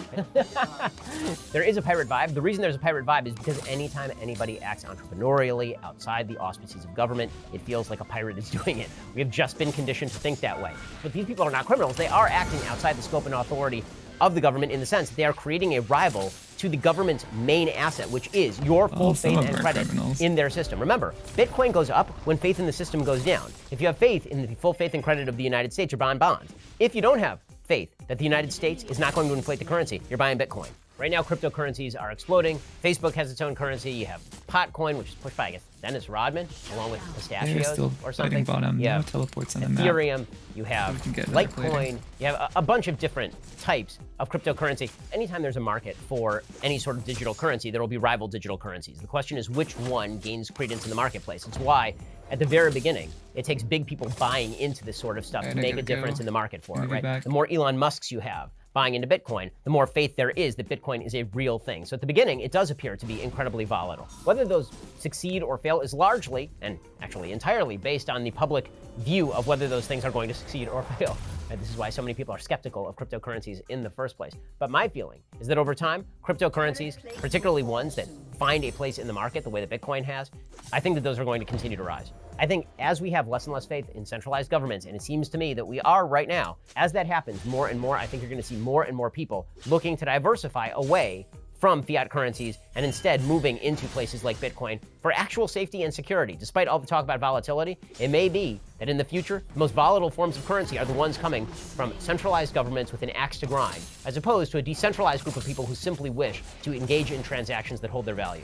There is a pirate vibe. The reason there's a pirate vibe is because anytime anybody acts entrepreneurially outside the auspices of government, it feels like a pirate is doing it. We have just been conditioned to think that way. But these people are not criminals. They are acting outside the scope and authority of the government in the sense that they are creating a rival to the government's main asset, which is your full faith and credit in their system. Remember, Bitcoin goes up when faith in the system goes down. If you have faith in the full faith and credit of the United States, you're buying bonds. If you don't have faith that the United States is not going to inflate the currency, you're buying Bitcoin. Right now, cryptocurrencies are exploding. Facebook has its own currency. You have Potcoin, which is pushed by, I guess, Dennis Rodman, along with Pistachios or something. Bottom, you have teleports on Ethereum. The map. You have Litecoin. You have a bunch of different types of cryptocurrency. Anytime there's a market for any sort of digital currency, there will be rival digital currencies. The question is which one gains credence in the marketplace. It's why, at the very beginning, it takes big people buying into this sort of stuff to make a difference in the market for it, right? The more Elon Musks you have buying into Bitcoin, the more faith there is that Bitcoin is a real thing. So at the beginning, it does appear to be incredibly volatile. Whether those succeed or fail is largely, and actually entirely, based on the public view of whether those things are going to succeed or fail. And this is why so many people are skeptical of cryptocurrencies in the first place. But my feeling is that over time, cryptocurrencies, particularly ones that find a place in the market the way that Bitcoin has, I think that those are going to continue to rise. I think as we have less and less faith in centralized governments, and it seems to me that we are right now, as that happens more and more, I think you're going to see more and more people looking to diversify away from fiat currencies and instead moving into places like Bitcoin for actual safety and security. Despite all the talk about volatility, it may be that in the future, the most volatile forms of currency are the ones coming from centralized governments with an axe to grind, as opposed to a decentralized group of people who simply wish to engage in transactions that hold their value.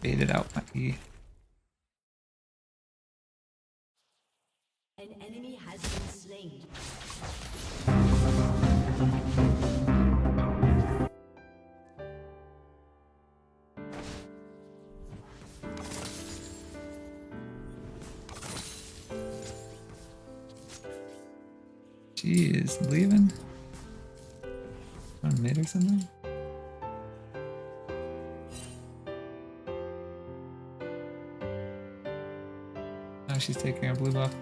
Baited out my E. An enemy has been slain. She is leaving. On mid or something? Oh, she's taking her blue buff.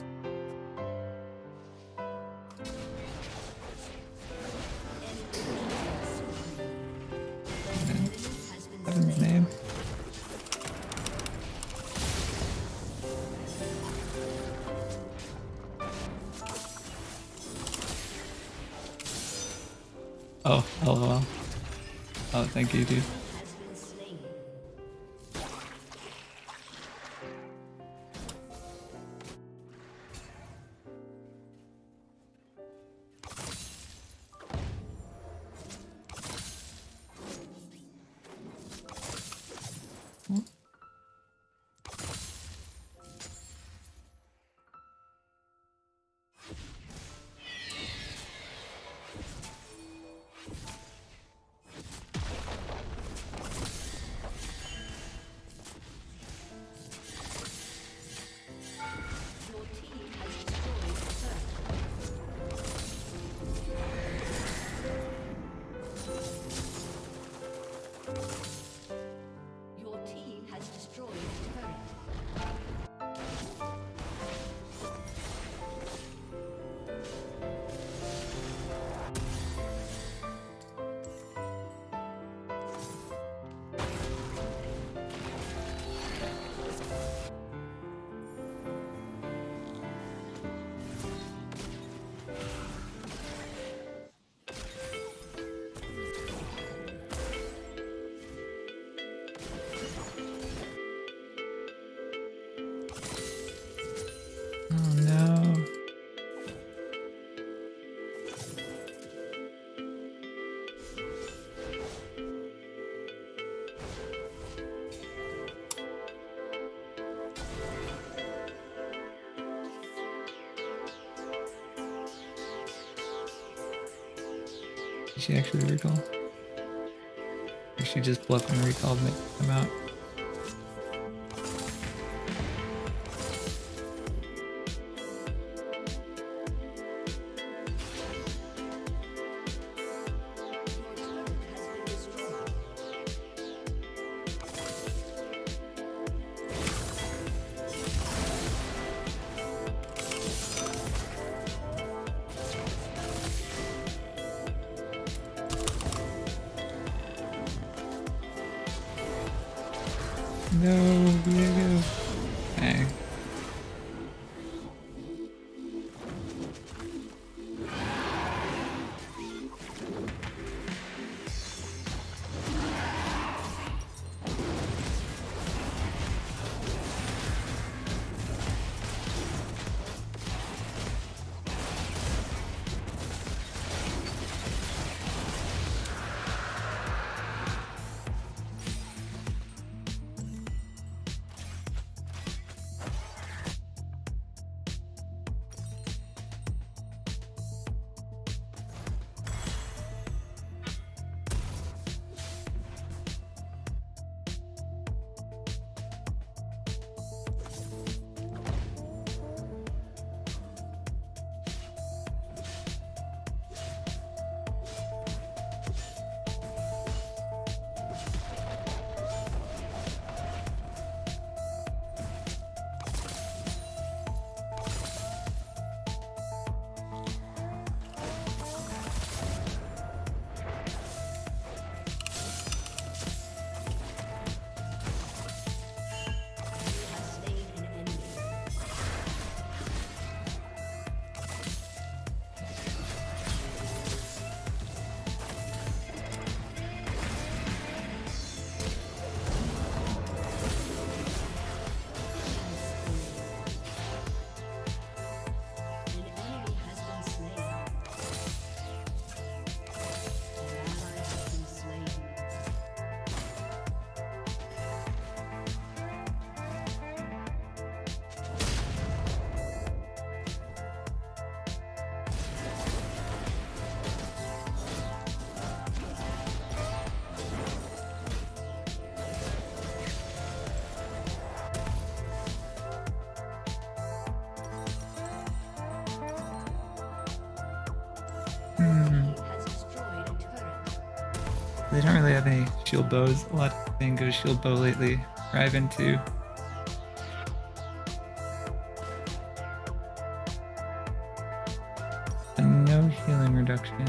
Heaven's name. Oh, LOL. Oh, thank you, dude. Your team has destroyed a turret. Oh no. Did she actually recall? Or she just bluffed and recalled them out? No, we gotta go. Okay. Has slain an enemy. An enemy has been slain. An ally has been slain. Has destroyed a turret. They don't really have any shield bows. A lot of things go shield bow lately. Riven too. And no healing reduction.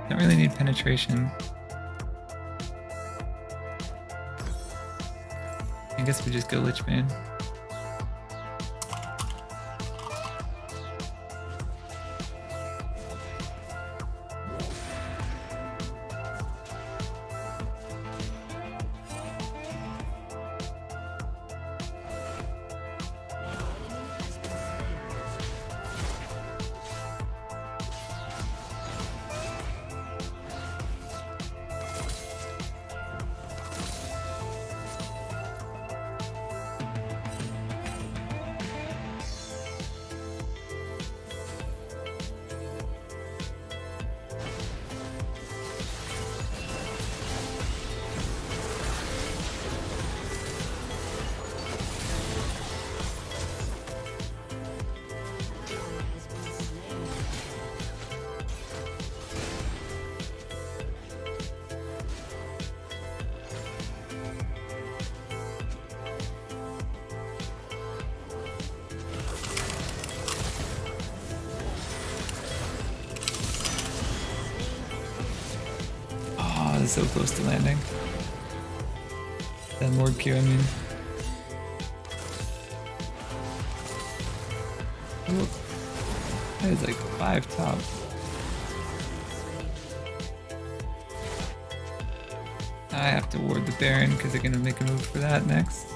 Don't really need penetration. I guess we just go Lichbane. Has been slain. Oh, that's so close to landing. That Lord Q, I mean. Ooh. That is like 5 top. I have to ward the Baron because they're gonna make a move for that next.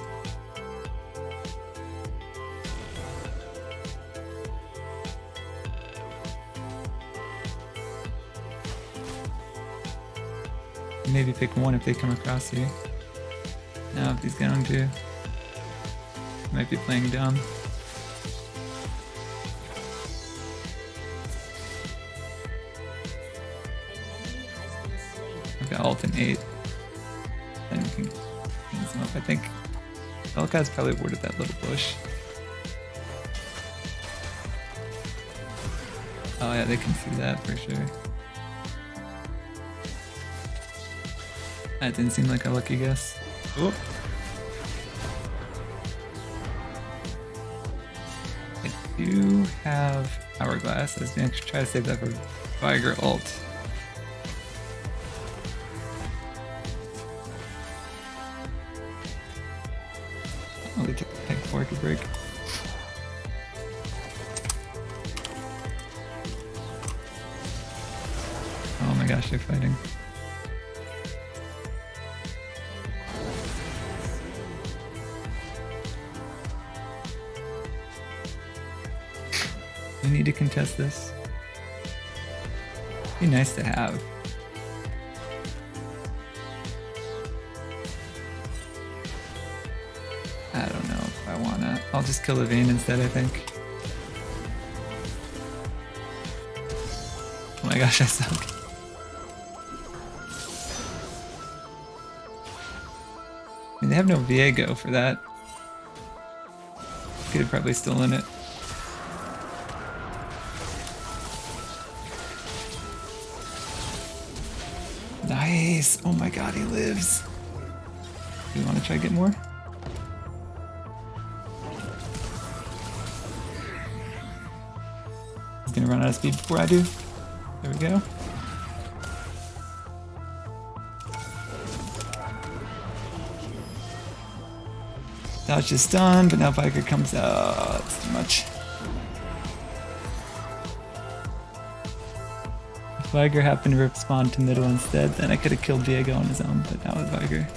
Maybe pick one if they come across here. Now if he's going to, might be playing dumb. I've got ult in 8. Then we can clean some up. I think Velka's probably warded that little bush. Oh yeah, they can see that for sure. That didn't seem like a lucky guess. Oh. I do have Hourglass. I was gonna try to save that for Viger ult. Only took the tank before I could break. Oh my gosh, they're fighting. We need to contest this. Be nice to have. I don't know if I wanna. I'll just kill the Vayne instead, I think. Oh my gosh, I suck. I mean, they have no Viego for that. Could have probably stolen it. Nice! Oh my god, he lives! Do you want to try to get more? He's gonna run out of speed before I do. There we go. Dodge is done, but now Viger comes out. That's too much. If Viger happened to respawn to middle instead, then I could have killed Viego on his own, but not with Viger.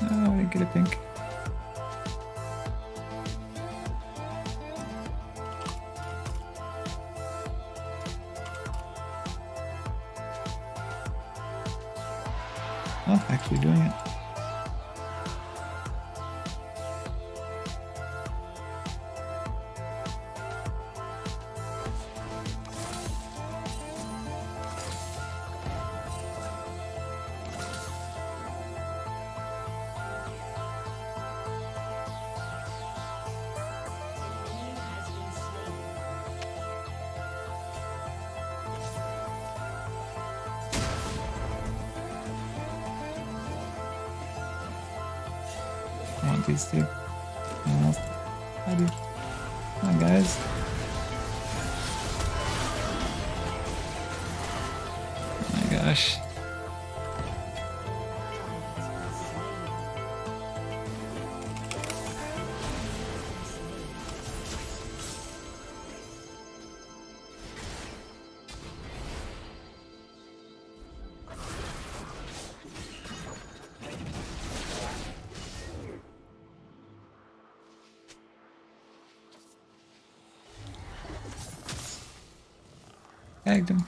Oh, I didn't get a pink. Oh, actually doing it. I want these two. Anyone else? I do. Come on, guys. Oh my gosh. Tagged him.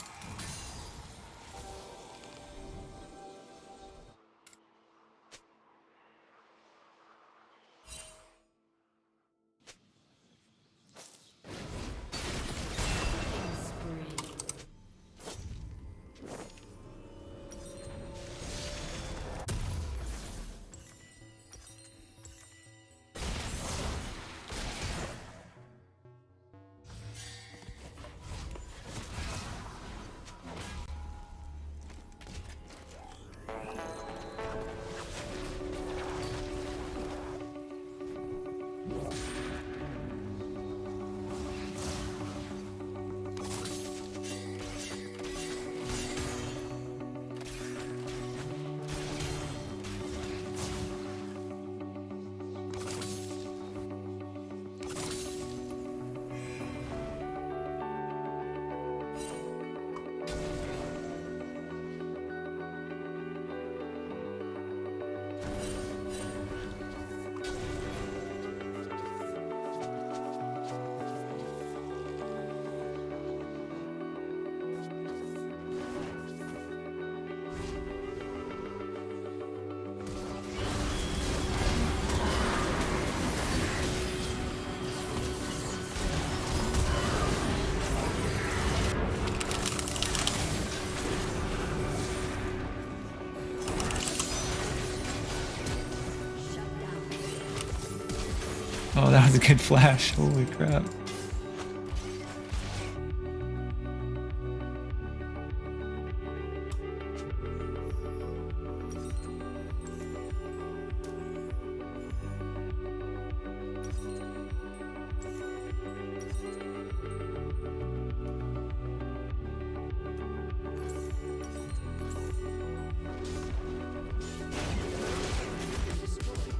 Oh, that was a good flash. Holy crap.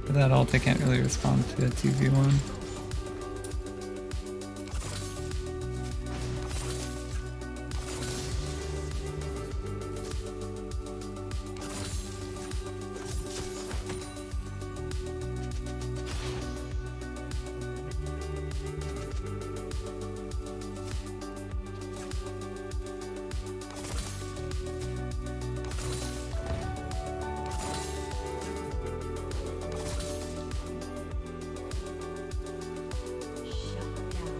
For that ult, I can't really respond to a 2v1. Shut down.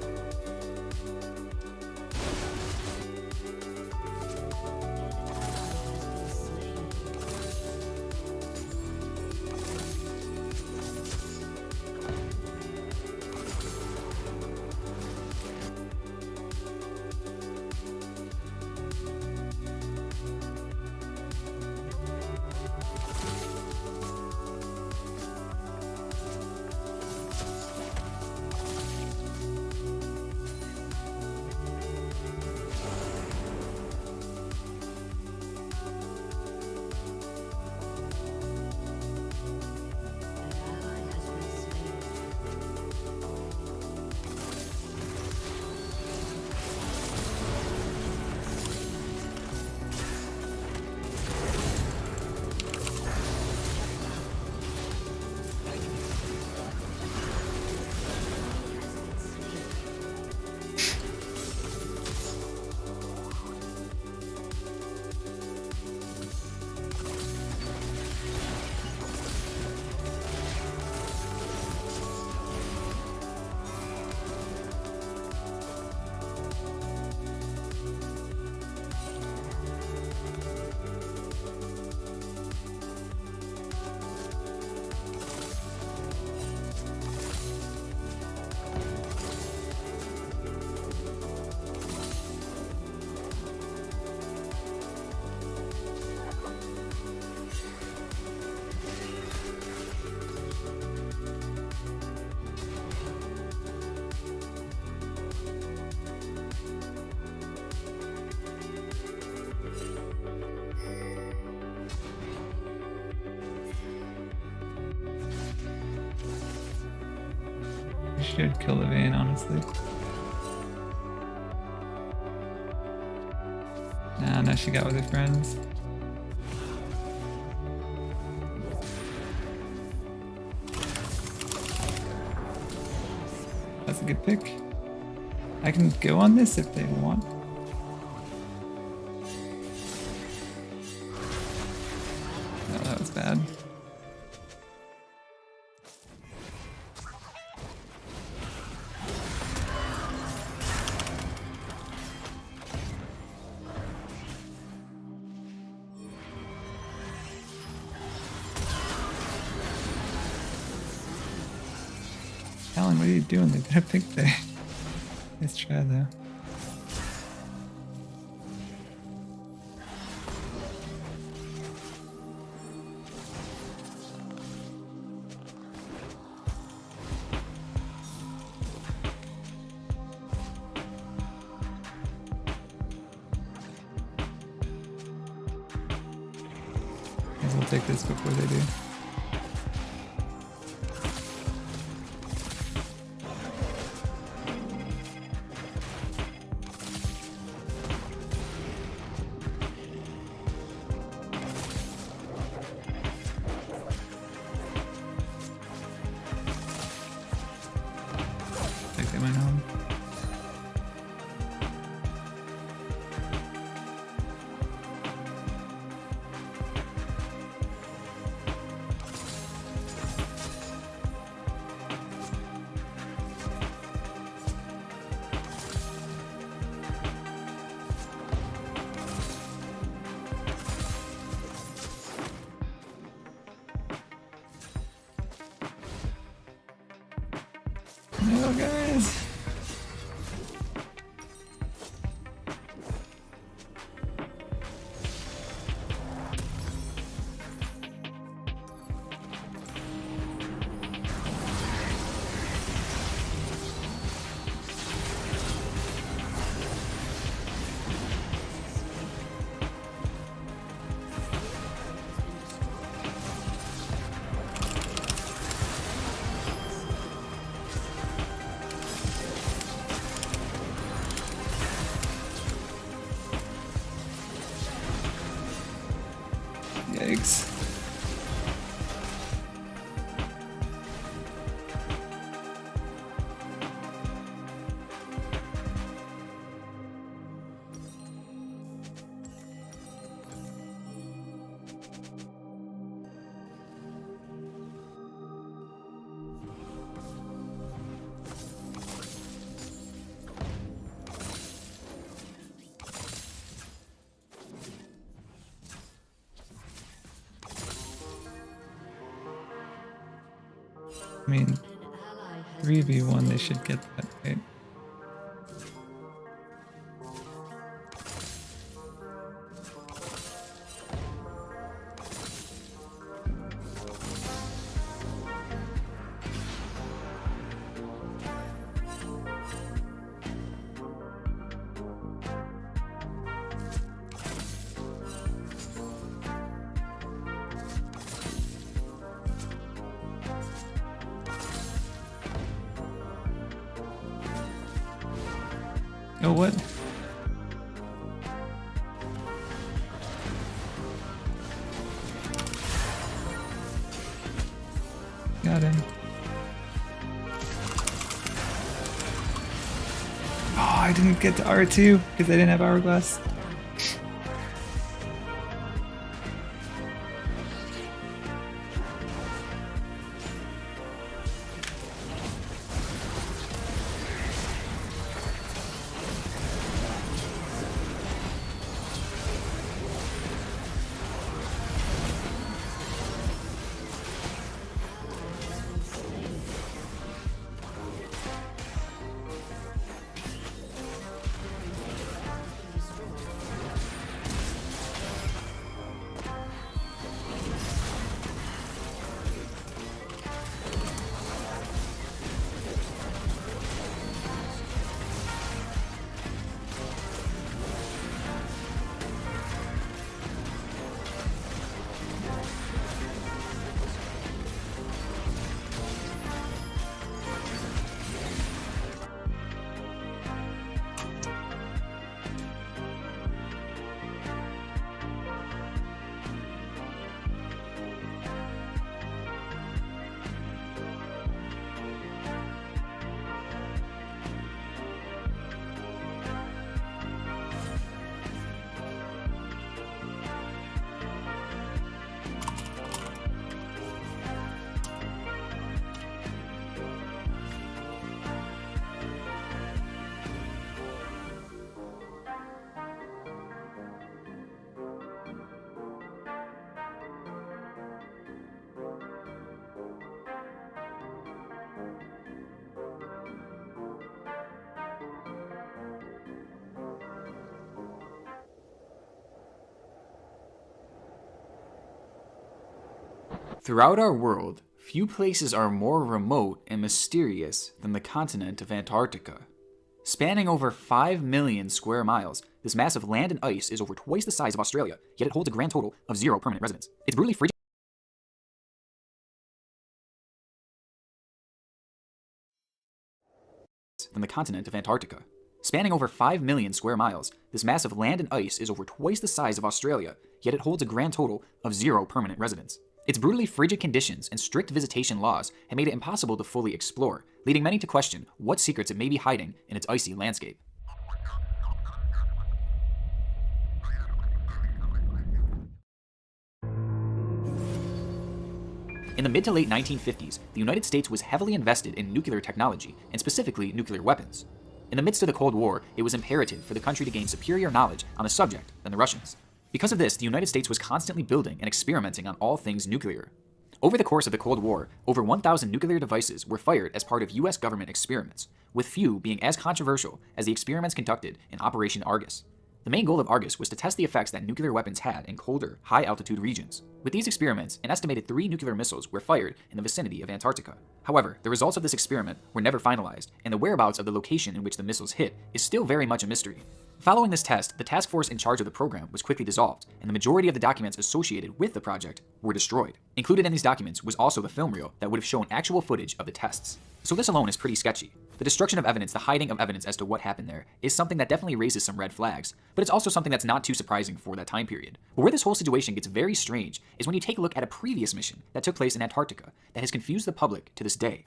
Should kill the Vayne, honestly. Nah, now she got with her friends. That's a good pick. I can go on this if they want. No, that was bad. Alan, what are you doing? They got a pick there. Nice try though. Guess we'll take this before they do. Like they went home. No, guys. Yikes. I mean, 3v1, they should get that, right? Oh, what? Got him. Oh, I didn't get to R2 because I didn't have Hourglass. Throughout our world, few places are more remote and mysterious than the continent of Antarctica. Spanning over 5 million square miles, this mass of land and ice is over twice the size of Australia, yet it holds a grand total of 0 permanent residents. It's brutally frigid than the continent of Antarctica. Spanning over 5 million square miles, this mass of land and ice is over twice the size of Australia, yet it holds a grand total of 0 permanent residents. Its brutally frigid conditions and strict visitation laws have made it impossible to fully explore, leading many to question what secrets it may be hiding in its icy landscape. In the mid to late 1950s, the United States was heavily invested in nuclear technology, and specifically nuclear weapons. In the midst of the Cold War, it was imperative for the country to gain superior knowledge on the subject than the Russians. Because of this, the United States was constantly building and experimenting on all things nuclear. Over the course of the Cold War, over 1,000 nuclear devices were fired as part of US government experiments, with few being as controversial as the experiments conducted in Operation Argus. The main goal of Argus was to test the effects that nuclear weapons had in colder, high-altitude regions. With these experiments, an estimated 3 nuclear missiles were fired in the vicinity of Antarctica. However, the results of this experiment were never finalized, and the whereabouts of the location in which the missiles hit is still very much a mystery. Following this test, the task force in charge of the program was quickly dissolved, and the majority of the documents associated with the project were destroyed. Included in these documents was also the film reel that would have shown actual footage of the tests. So this alone is pretty sketchy. The destruction of evidence, the hiding of evidence as to what happened there, is something that definitely raises some red flags, but it's also something that's not too surprising for that time period. But where this whole situation gets very strange is when you take a look at a previous mission that took place in Antarctica that has confused the public to this day.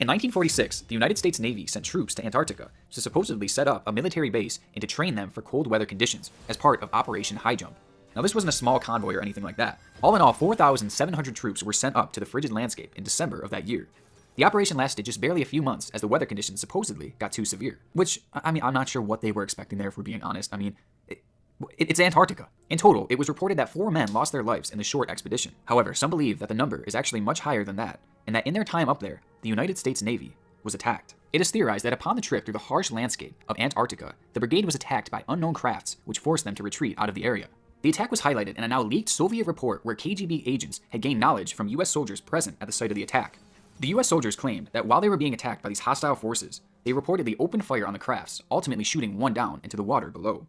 In 1946, the United States Navy sent troops to Antarctica to supposedly set up a military base and to train them for cold weather conditions as part of Operation High Jump. Now, this wasn't a small convoy or anything like that. All in all, 4,700 troops were sent up to the frigid landscape in December of that year. The operation lasted just barely a few months as the weather conditions supposedly got too severe. Which, I mean, I'm not sure what they were expecting there, if we're being honest. I mean, it's Antarctica. In total, it was reported that 4 men lost their lives in the short expedition. However, some believe that the number is actually much higher than that, and that in their time up there, the United States Navy was attacked. It is theorized that upon the trip through the harsh landscape of Antarctica, the brigade was attacked by unknown crafts, which forced them to retreat out of the area. The attack was highlighted in a now leaked Soviet report where KGB agents had gained knowledge from US soldiers present at the site of the attack. The US soldiers claimed that while they were being attacked by these hostile forces, they reportedly opened fire on the crafts, ultimately shooting one down into the water below.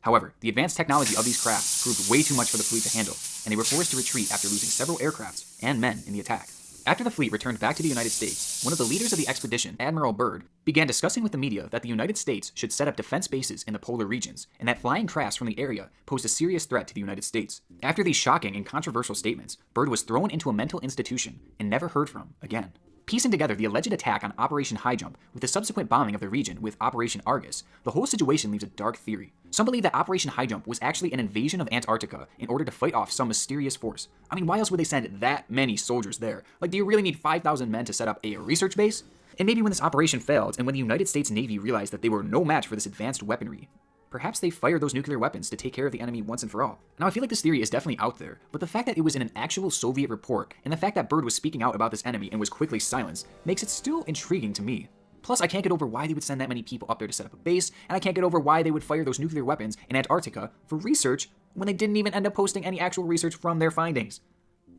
However, the advanced technology of these crafts proved way too much for the fleet to handle, and they were forced to retreat after losing several aircrafts and men in the attack. After the fleet returned back to the United States, one of the leaders of the expedition, Admiral Byrd, began discussing with the media that the United States should set up defense bases in the polar regions, and that flying crafts from the area posed a serious threat to the United States. After these shocking and controversial statements, Byrd was thrown into a mental institution and never heard from again. Piecing together the alleged attack on Operation High Jump with the subsequent bombing of the region with Operation Argus, the whole situation leaves a dark theory. Some believe that Operation High Jump was actually an invasion of Antarctica in order to fight off some mysterious force. I mean, why else would they send that many soldiers there? Like, do you really need 5,000 men to set up a research base? And maybe when this operation failed, and when the United States Navy realized that they were no match for this advanced weaponry, perhaps they fired those nuclear weapons to take care of the enemy once and for all. Now, I feel like this theory is definitely out there, but the fact that it was in an actual Soviet report, and the fact that Byrd was speaking out about this enemy and was quickly silenced, makes it still intriguing to me. Plus, I can't get over why they would send that many people up there to set up a base, and I can't get over why they would fire those nuclear weapons in Antarctica for research when they didn't even end up posting any actual research from their findings.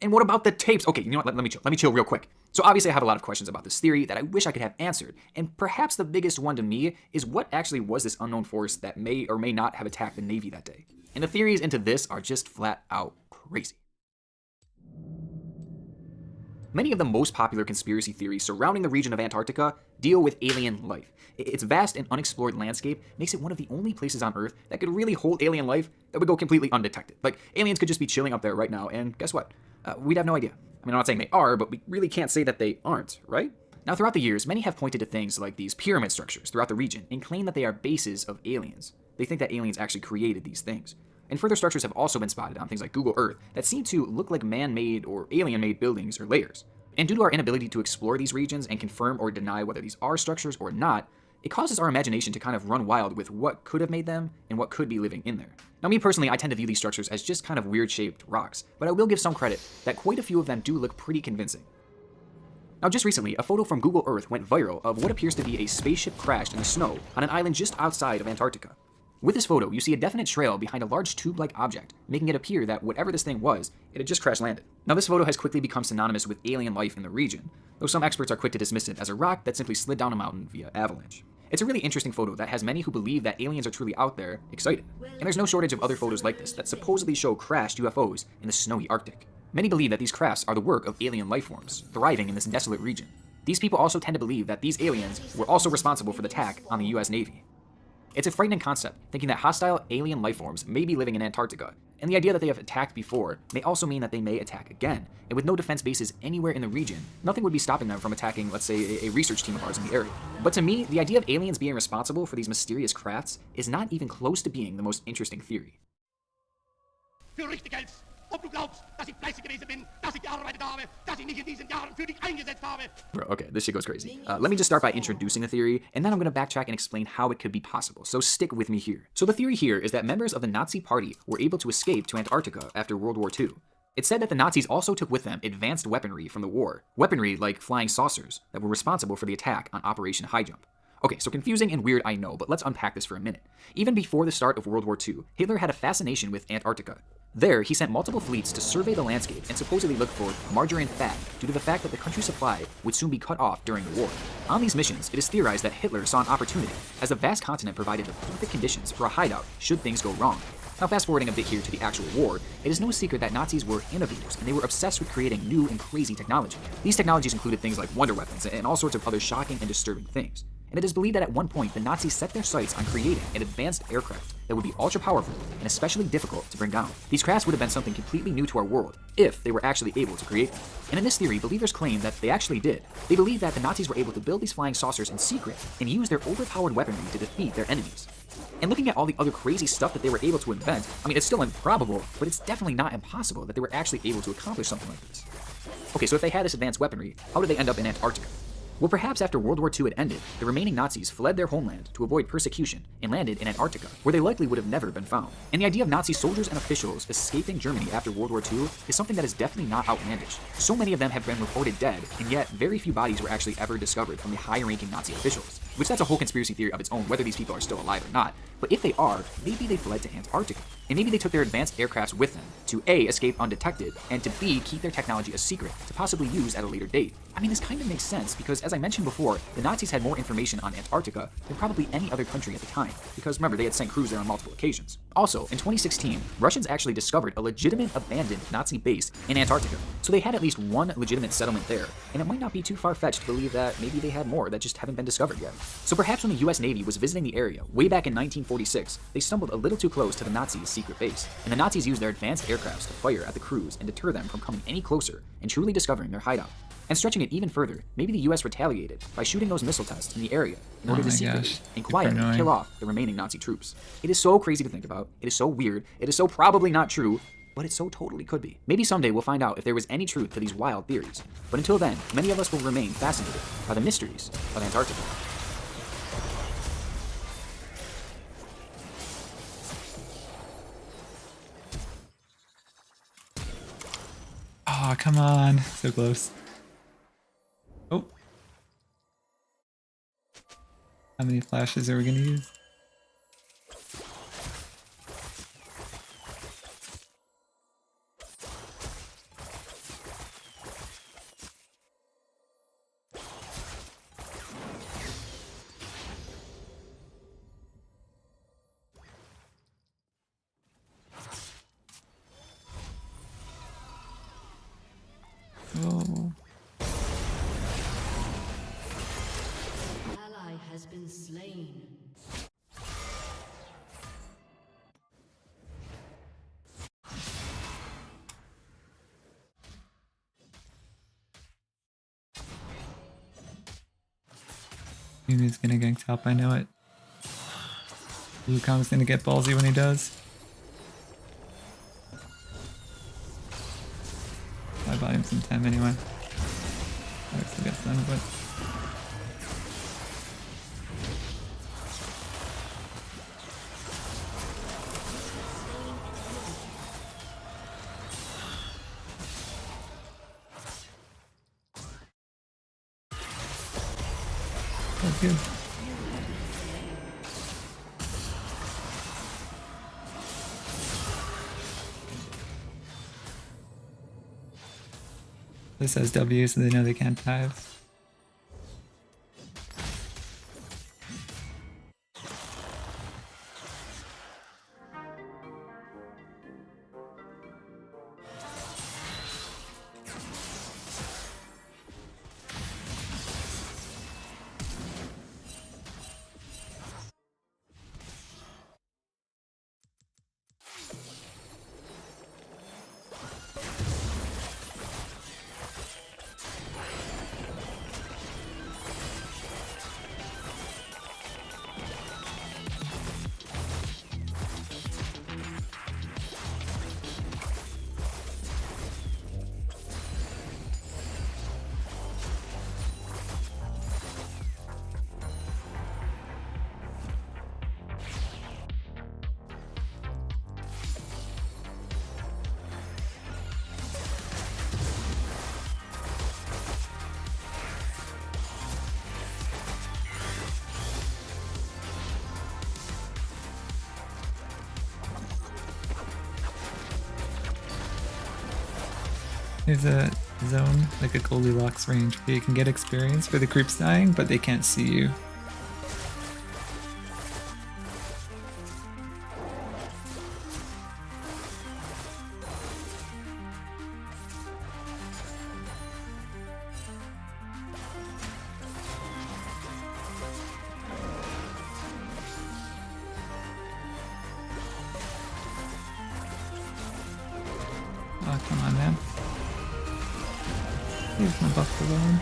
And what about the tapes? Okay, you know what, let me chill real quick. So obviously I have a lot of questions about this theory that I wish I could have answered, and perhaps the biggest one to me is what actually was this unknown force that may or may not have attacked the Navy that day. And the theories into this are just flat out crazy. Many of the most popular conspiracy theories surrounding the region of Antarctica deal with alien life. Its vast and unexplored landscape makes it one of the only places on Earth that could really hold alien life that would go completely undetected. Like, aliens could just be chilling up there right now, and guess what? We'd have no idea. I mean, I'm not saying they are, but we really can't say that they aren't, right? Now, throughout the years, many have pointed to things like these pyramid structures throughout the region and claim that they are bases of aliens. They think that aliens actually created these things. And further structures have also been spotted on things like Google Earth that seem to look like man-made or alien-made buildings or layers. And due to our inability to explore these regions and confirm or deny whether these are structures or not, it causes our imagination to kind of run wild with what could have made them and what could be living in there. Now, me personally, I tend to view these structures as just kind of weird-shaped rocks, but I will give some credit that quite a few of them do look pretty convincing. Now, just recently, a photo from Google Earth went viral of what appears to be a spaceship crashed in the snow on an island just outside of Antarctica. With this photo, you see a definite trail behind a large tube-like object, making it appear that whatever this thing was, it had just crash-landed. Now, this photo has quickly become synonymous with alien life in the region, though some experts are quick to dismiss it as a rock that simply slid down a mountain via avalanche. It's a really interesting photo that has many who believe that aliens are truly out there excited, and there's no shortage of other photos like this that supposedly show crashed UFOs in the snowy Arctic. Many believe that these crafts are the work of alien life forms, thriving in this desolate region. These people also tend to believe that these aliens were also responsible for the attack on the US Navy. It's a frightening concept, thinking that hostile alien life forms may be living in Antarctica, and the idea that they have attacked before may also mean that they may attack again, and with no defense bases anywhere in the region, nothing would be stopping them from attacking, let's say, a research team of ours in the area. But to me, the idea of aliens being responsible for these mysterious crafts is not even close to being the most interesting theory. Bro, okay, this shit goes crazy. Let me just start by introducing the theory, and then I'm going to backtrack and explain how it could be possible, so stick with me here. So the theory here is that members of the Nazi Party were able to escape to Antarctica after World War II. It's said that the Nazis also took with them advanced weaponry from the war, weaponry like flying saucers that were responsible for the attack on Operation High Jump. Okay, so confusing and weird I know, but let's unpack this for a minute. Even before the start of World War II, Hitler had a fascination with Antarctica. There, he sent multiple fleets to survey the landscape and supposedly look for margarine fat due to the fact that the country's supply would soon be cut off during the war. On these missions, it is theorized that Hitler saw an opportunity, as the vast continent provided the perfect conditions for a hideout should things go wrong. Now, fast forwarding a bit here to the actual war, it is no secret that Nazis were innovators and they were obsessed with creating new and crazy technology. These technologies included things like wonder weapons and all sorts of other shocking and disturbing things. And it is believed that at one point the Nazis set their sights on creating an advanced aircraft that would be ultra powerful and especially difficult to bring down. These crafts would have been something completely new to our world if they were actually able to create them. And in this theory, believers claim that they actually did. They believe that the Nazis were able to build these flying saucers in secret and use their overpowered weaponry to defeat their enemies. And looking at all the other crazy stuff that they were able to invent, I mean, it's still improbable, but it's definitely not impossible that they were actually able to accomplish something like this. Okay, so if they had this advanced weaponry, how did they end up in Antarctica? Well, perhaps after World War II had ended, the remaining Nazis fled their homeland to avoid persecution and landed in Antarctica, where they likely would have never been found. And the idea of Nazi soldiers and officials escaping Germany after World War II is something that is definitely not outlandish. So many of them have been reported dead, and yet very few bodies were actually ever discovered from the higher-ranking Nazi officials. Which that's a whole conspiracy theory of its own, whether these people are still alive or not. But if they are, maybe they fled to Antarctica. And maybe they took their advanced aircrafts with them to A, escape undetected, and to B, keep their technology a secret to possibly use at a later date. I mean, this kind of makes sense because, as I mentioned before, the Nazis had more information on Antarctica than probably any other country at the time, because remember, they had sent crews there on multiple occasions. Also, in 2016, Russians actually discovered a legitimate abandoned Nazi base in Antarctica, so they had at least one legitimate settlement there, and it might not be too far-fetched to believe that maybe they had more that just haven't been discovered yet. So perhaps when the US Navy was visiting the area way back in 1946, they stumbled a little too close to the Nazis' secret base, and the Nazis used their advanced aircrafts to fire at the crews and deter them from coming any closer and truly discovering their hideout. And stretching it even further, maybe the US retaliated by shooting those missile tests in the area in order to secretly and quietly kill off the remaining Nazi troops. It is so crazy to think about, it is so weird, it is so probably not true, but it so totally could be. Maybe someday we'll find out if there was any truth to these wild theories. But until then, many of us will remain fascinated by the mysteries of Antarctica. Oh, come on. So close. Oh. How many flashes are we gonna use? Oh. Ally has been slain. Yumi's gonna gank top, I know it. Wukong's gonna get ballsy when he does. I bought him some time anyway. I still got some, but... That's good. This has W, so they know they can't dive. There's a zone, like a Goldilocks range, where you can get experience for the creeps dying, but they can't see you. Oh, come on, man. Leave my buff alone.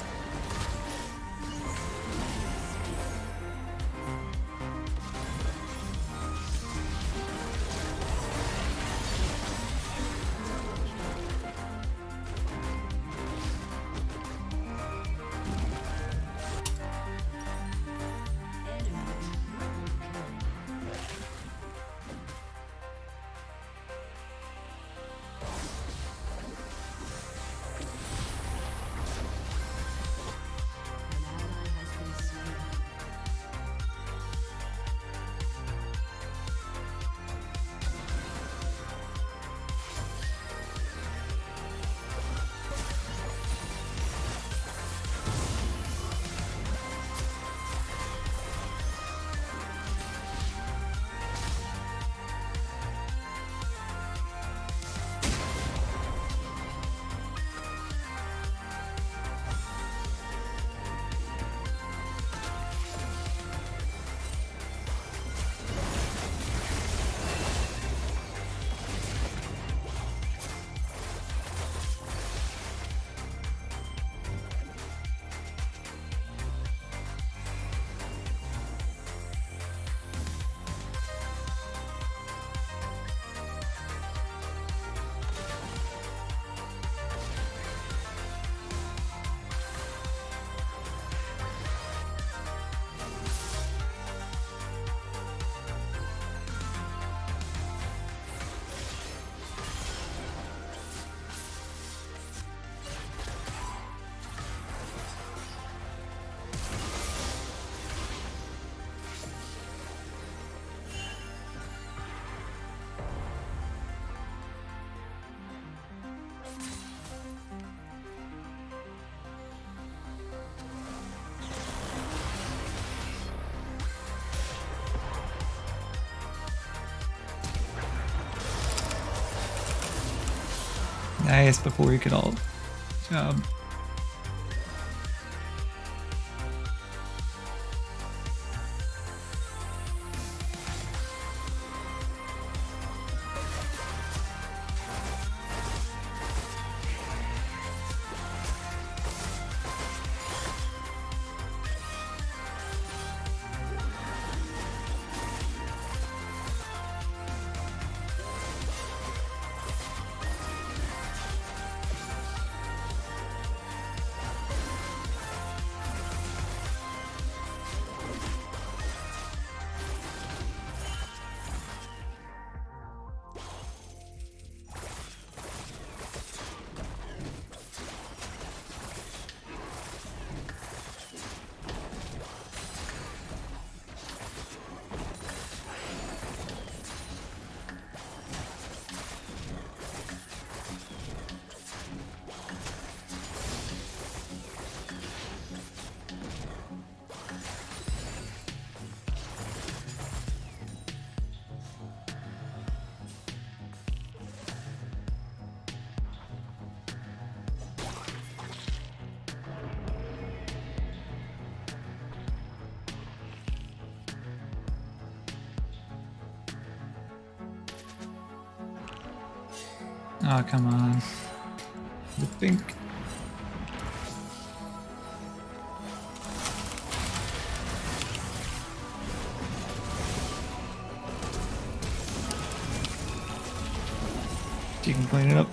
Nice, before we could all job. Oh, come on. The pink. You can clean it up.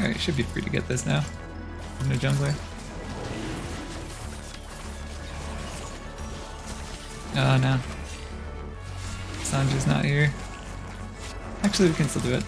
Alright, should be free to get this now. No jungler. Oh no. Sanji's not here. Actually, we can still do it.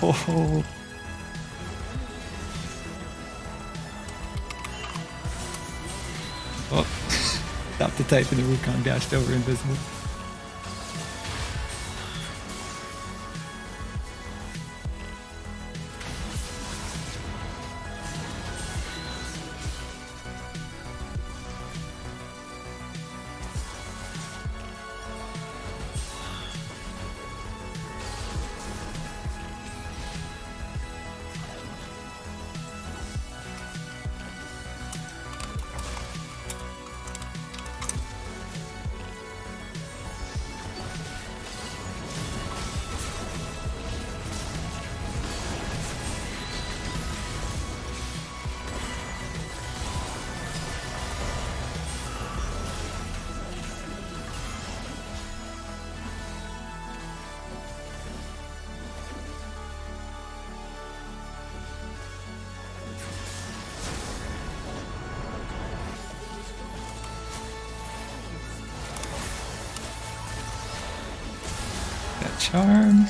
Oh. Oh. Stopped to type and the Wukong dashed over invisible. Got charm.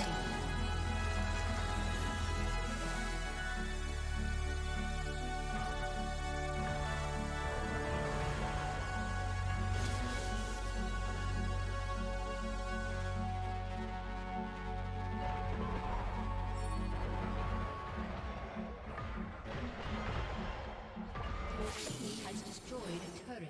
He has destroyed a turret.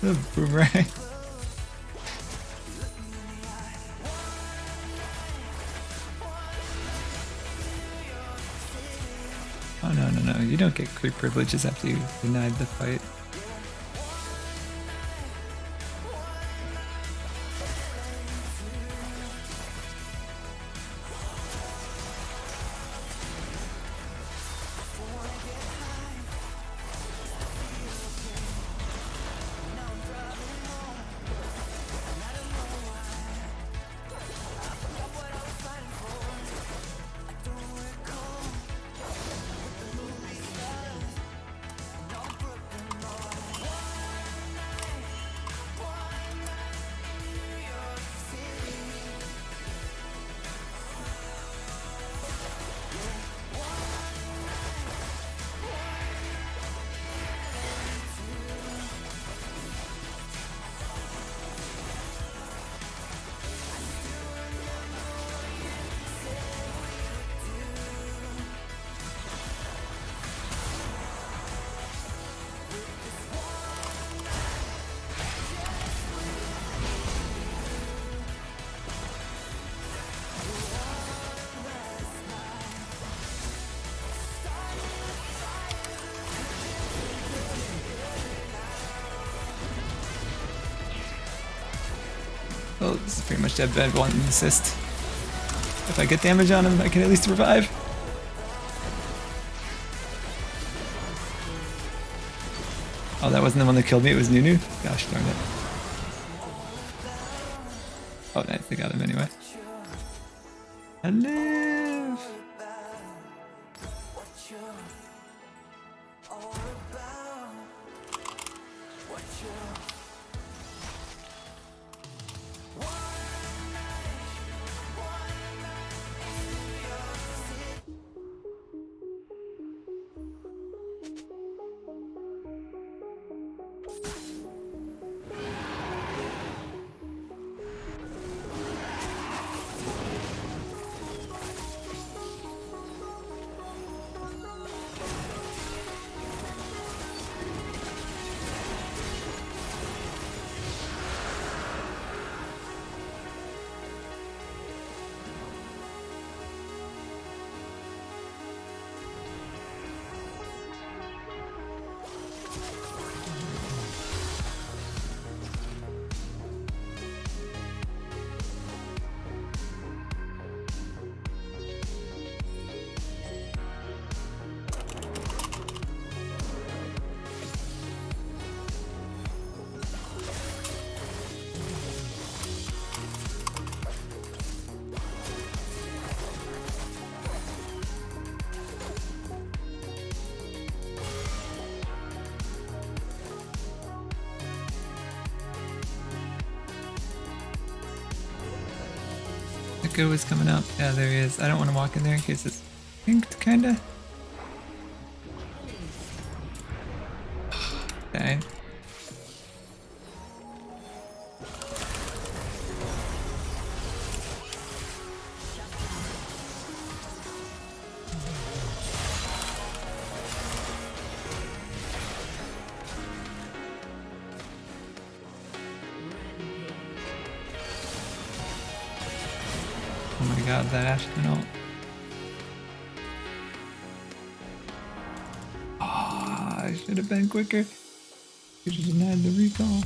The boomerang. Oh no, you don't get creep privileges after you denied the fight. Well, this is pretty much dead bed one assist. If I get damage on him, I can at least revive. Oh, that wasn't the one that killed me, it was Nunu? Gosh darn it. Oh, nice, they got him anyway. I live! Echo is coming up. Yeah, there he is. I don't want to walk in there in case it's pinked, kinda. Dang. Oh my god, that Ashton ult. Ah, I should have been quicker. Should have denied the recall.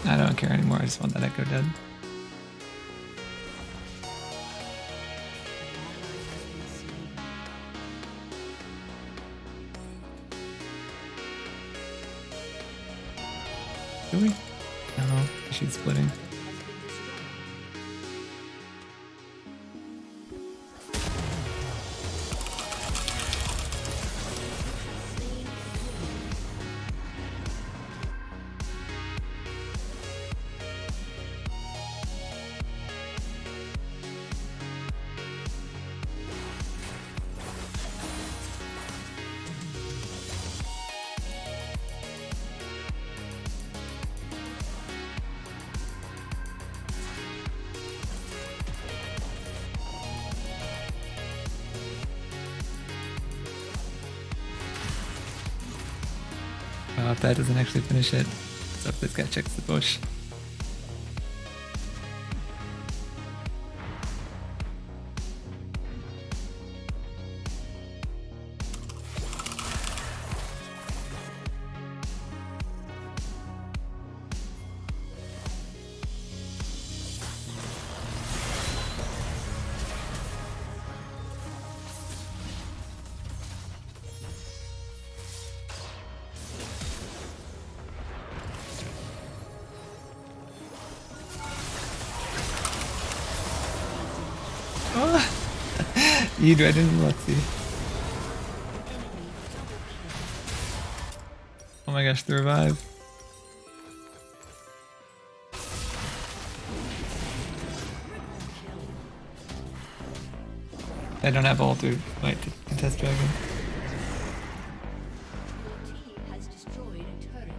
I don't care anymore, I just want that Echo dead. Do we? No, she's splitting. If that doesn't actually finish it, so if this guy checks the bush. Eid, I didn't look. See. Oh my gosh, the revive. I don't have ult to fight to contest dragon. Your team has destroyed a turret.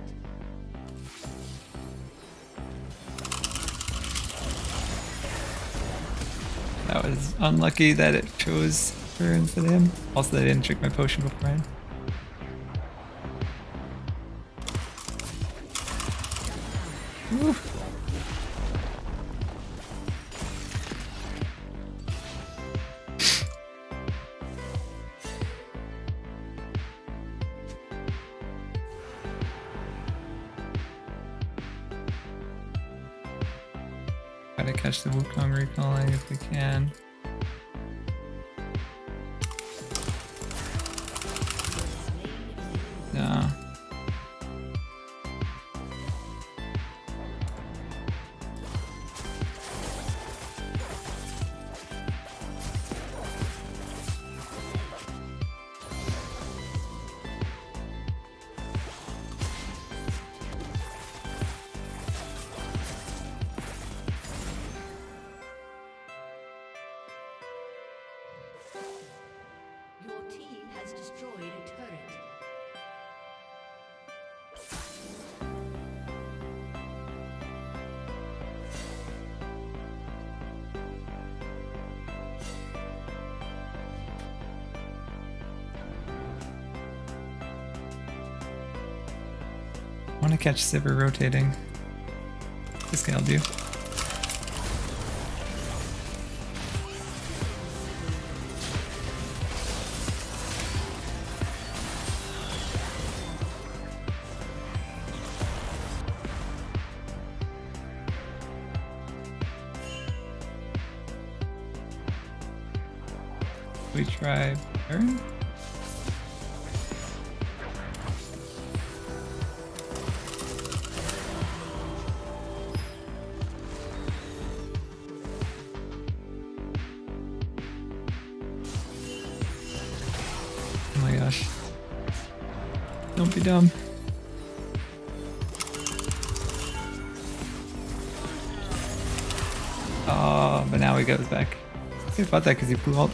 That was unlucky that it chose her instead of him. Also, that I didn't trick my potion beforehand. Woo. Gotta catch the Wukong recalling if we can. No. Your team has destroyed a turret. I want to catch Sivir rotating. This guy'll do. We try Baron? Oh my gosh. Don't be dumb. Oh, but now he goes back. I could have fought that because he blew ult.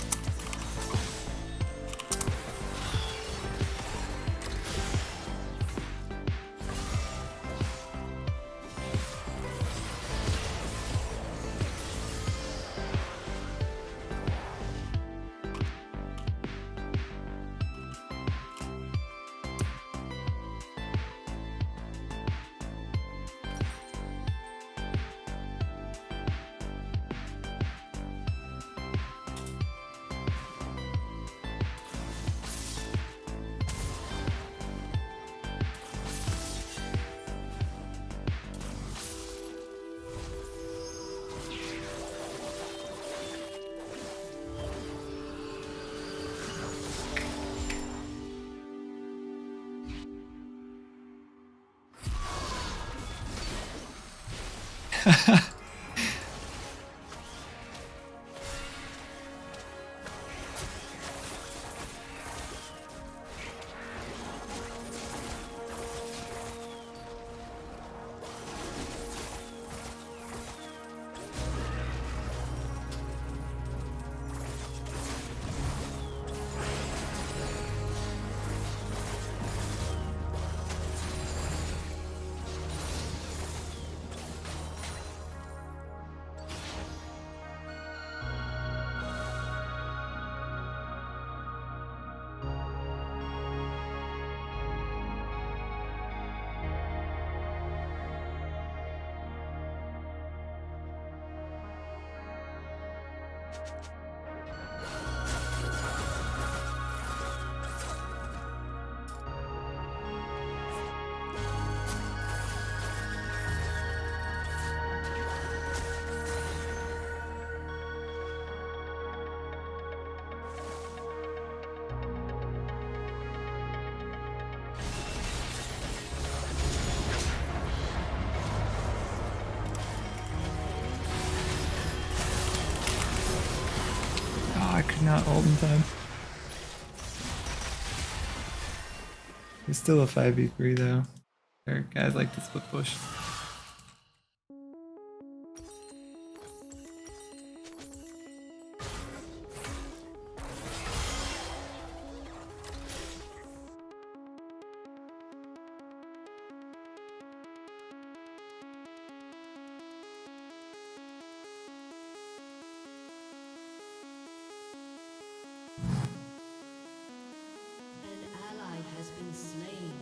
Could not hold in time. It's still a 5v3 though. Or guys like to split push. An ally has been slain.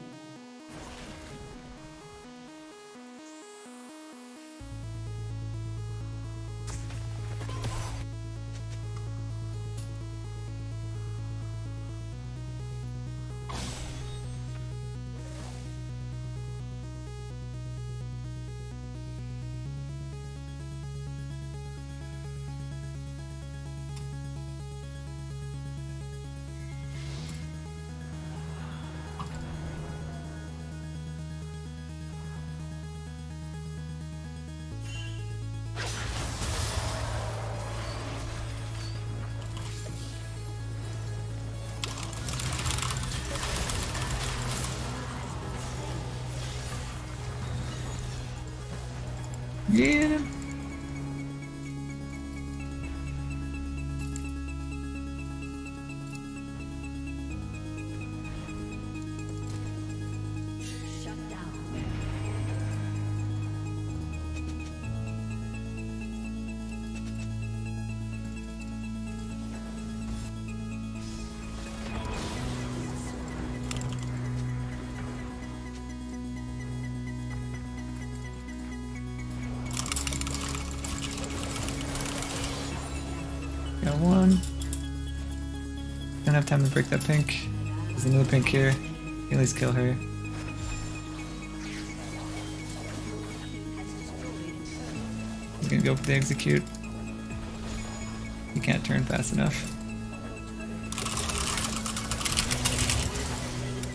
Get him! Shut down. Got one. Don't have time to break that pink. There's another pink here. At least kill her. He's gonna go for the execute. He can't turn fast enough.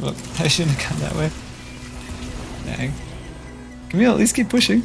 Well, I shouldn't have gone that way. Dang. Can we at least keep pushing?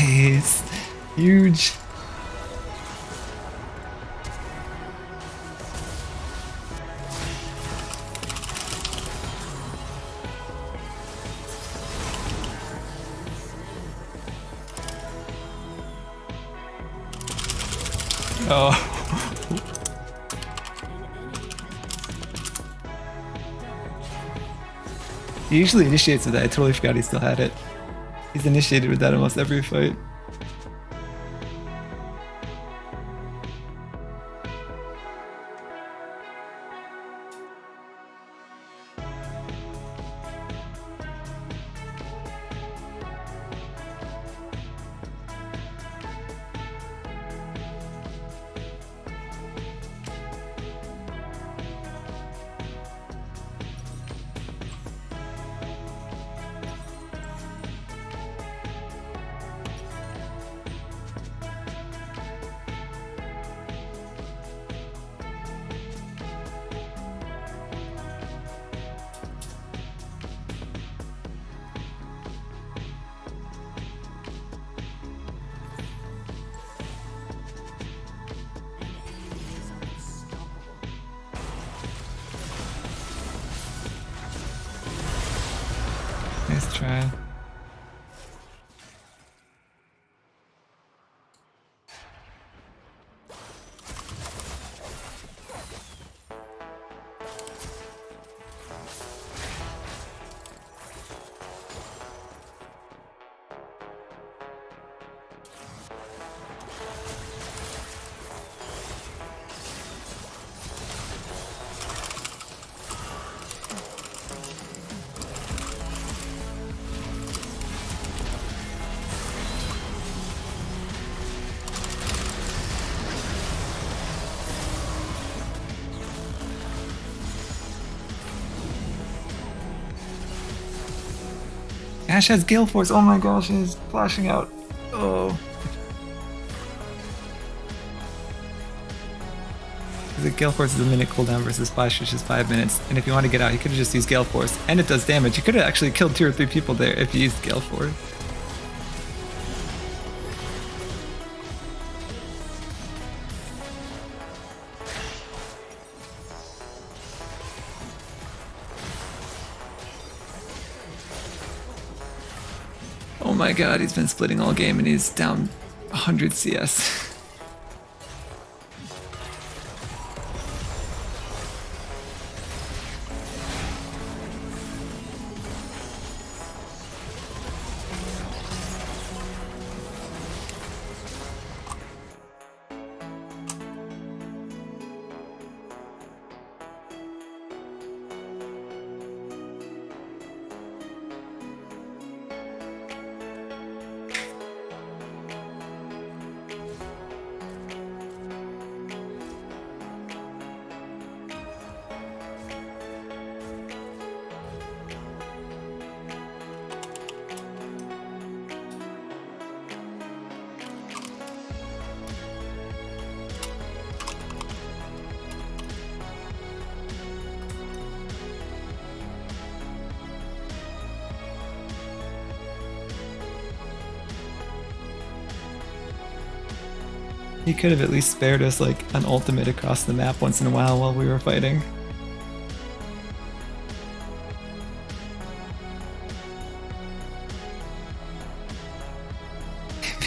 Nice. Huge. Oh. He usually initiates with that. I totally forgot he still had it. He's initiated with that almost every fight. Nice try. Ash has Gale Force. Oh my gosh, he's flashing out. Oh. The Gale Force is a minute cooldown versus Splash, which is 5 minutes. And if you want to get out, you could have just used Gale Force. And it does damage. You could have actually killed 2 or 3 people there if you used Gale Force. Oh my god, he's been splitting all game and he's down 100 CS. He could have at least spared us like an ultimate across the map once in a while we were fighting.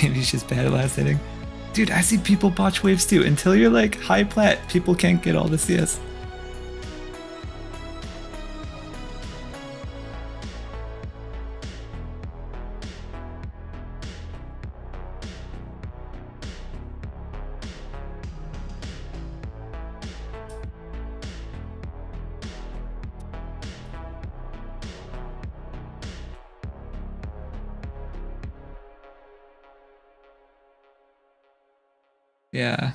Maybe he's just bad at last hitting. Dude, I see people botch waves too. Until you're like high plat, people can't get all the CS. Yeah.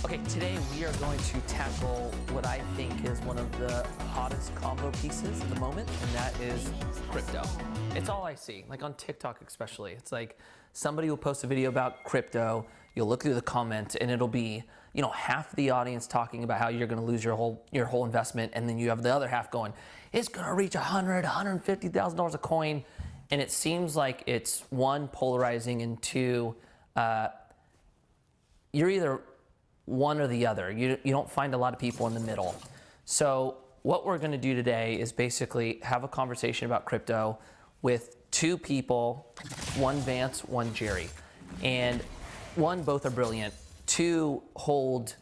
Okay, today we are going to tackle what I think is one of the hottest combo pieces at the moment, and that is crypto. It's all I see, like on TikTok especially. It's like somebody will post a video about crypto, you'll look through the comments, and it'll be, you know, half the audience talking about how you're gonna lose your whole investment, and then you have the other half going, it's gonna reach $150,000 a coin, and it seems like it's one, polarizing, and two, you're either one or the other. You don't find a lot of people in the middle. So what we're gonna do today is basically have a conversation about crypto with two people, one Vance, one Jerry. And one, both are brilliant. Two, hold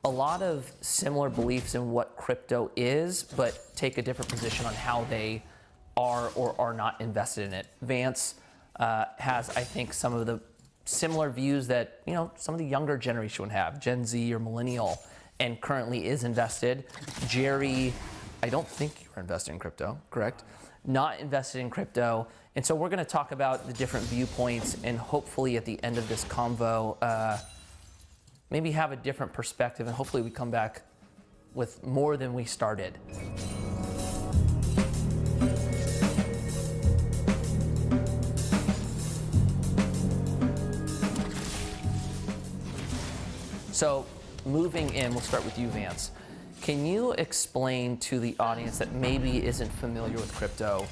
a lot of similar beliefs in what crypto is, but take a different position on how they are or are not invested in it. Vance has, I think, some of the similar views that, you know, some of the younger generation would have, Gen Z or millennial, and currently is invested. Jerry, I don't think you were invested in crypto, correct? Not invested in crypto. And so we're gonna talk about the different viewpoints, and hopefully at the end of this convo, maybe have a different perspective, and hopefully we come back with more than we started. So moving in, we'll start with you, Vance. Can you explain to the audience that maybe isn't familiar with crypto,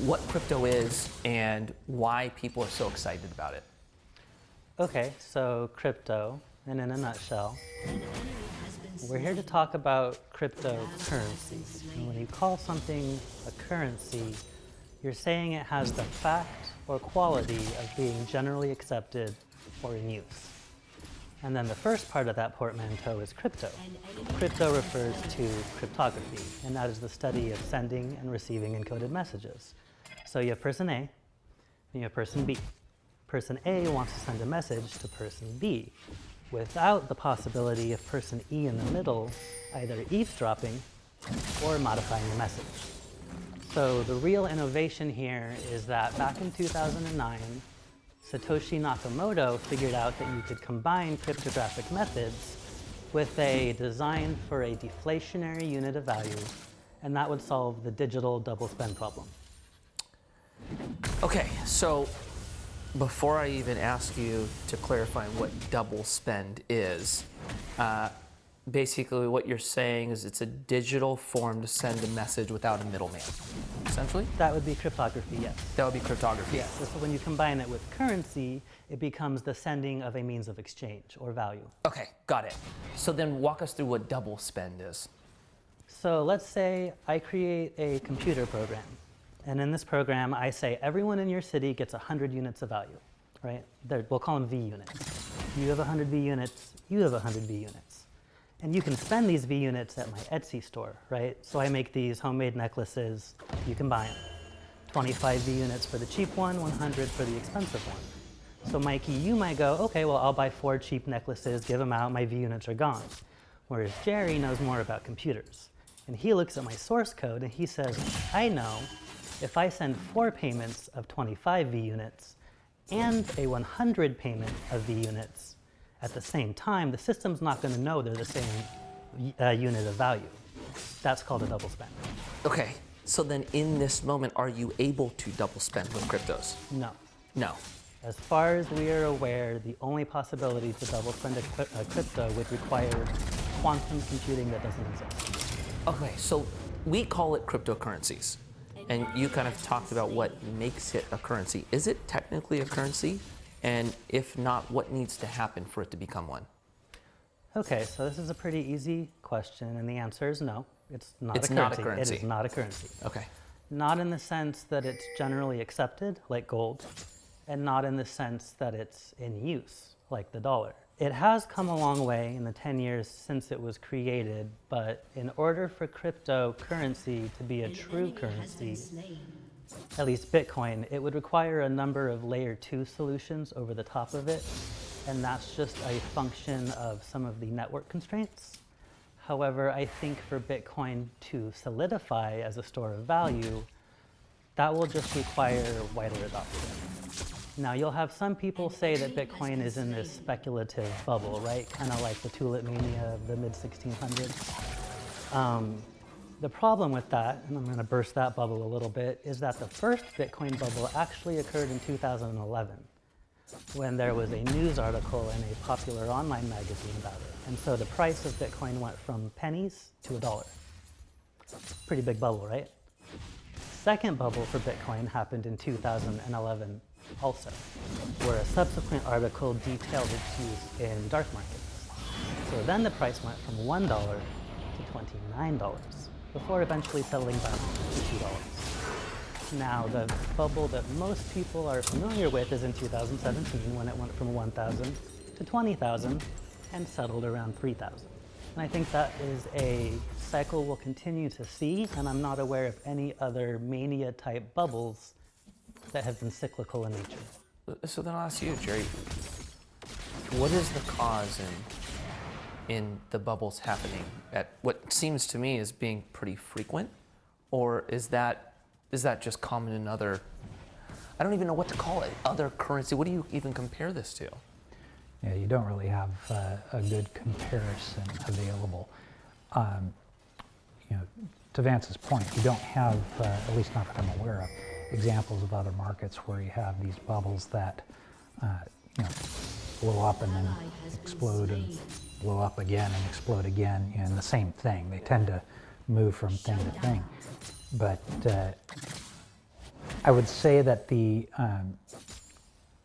what crypto is and why people are so excited about it? Okay, so crypto, and in a nutshell, we're here to talk about cryptocurrencies. And when you call something a currency, you're saying it has the fact or quality of being generally accepted or in use. And then the first part of that portmanteau is crypto. Crypto refers to cryptography, and that is the study of sending and receiving encoded messages. So you have person A, and you have person B. Person A wants to send a message to person B without the possibility of person E in the middle either eavesdropping or modifying the message. So the real innovation here is that back in 2009, Satoshi Nakamoto figured out that you could combine cryptographic methods with a design for a deflationary unit of value, and that would solve the digital double spend problem. Okay, so before I even ask you to clarify what double spend is, basically what you're saying is it's a digital form to send a message without a middleman, essentially? That would be cryptography, yes. That would be cryptography. Yes, so when you combine it with currency, it becomes the sending of a means of exchange or value. Okay, got it. So then walk us through what double spend is. So let's say I create a computer program. And in this program, I say everyone in your city gets 100 units of value, right? We'll call them V units. You have 100 V units, you have 100 V units. And you can spend these V units at my Etsy store, right? So I make these homemade necklaces, you can buy them. 25 V units for the cheap one, 100 for the expensive one. So Mikey, you might go, okay, well, I'll buy 4 cheap necklaces, give them out, my V units are gone. Whereas Jerry knows more about computers. And he looks at my source code and he says, I know if I send 4 payments of 25 V units and a 100 payment of V units at the same time, the system's not going to know they're the same unit of value. That's called a double spend. Okay, so then in this moment, are you able to double spend with cryptos? No. No. As far as we are aware, the only possibility to double spend a crypto would require quantum computing that doesn't exist. Okay, so we call it cryptocurrencies. And you kind of talked about what makes it a currency. Is it technically a currency? And if not, what needs to happen for it to become one? Okay, so this is a pretty easy question, and the answer is no. It's not a currency. Not a currency. It is not a currency. Okay. Not in the sense that it's generally accepted, like gold, and not in the sense that it's in use, like the dollar. It has come a long way in the 10 years since it was created, but in order for cryptocurrency to be a true currency, at least Bitcoin, it would require a number of layer 2 solutions over the top of it, and that's just a function of some of the network constraints. However, I think for Bitcoin to solidify as a store of value, that will just require wider adoption. Now, you'll have some people say that Bitcoin is in this speculative bubble, right? Kind of like the tulip mania of the mid-1600s. The problem with that, and I'm going to burst that bubble a little bit, is that the first Bitcoin bubble actually occurred in 2011, when there was a news article in a popular online magazine about it. And so the price of Bitcoin went from pennies to $1. Pretty big bubble, right? Second bubble for Bitcoin happened in 2011 also, where a subsequent article detailed its use in dark markets. So then the price went from $1 to $29, before eventually settling down to $2. Now, the bubble that most people are familiar with is in 2017, when it went from 1,000 to 20,000 and settled around 3,000. And I think that is a cycle we'll continue to see, and I'm not aware of any other mania-type bubbles that have been cyclical in nature. So then I'll ask you, Jerry, what is the cause in the bubbles happening at what seems to me as being pretty frequent? Or is that just common in other, I don't even know what to call it, other currency? What do you even compare this to? Yeah, you don't really have a good comparison available. To Vance's point, you don't have, at least not that I'm aware of, examples of other markets where you have these bubbles that blow up and then explode and blow up again and explode again, and the same thing. They tend to move from thing to thing. But I would say that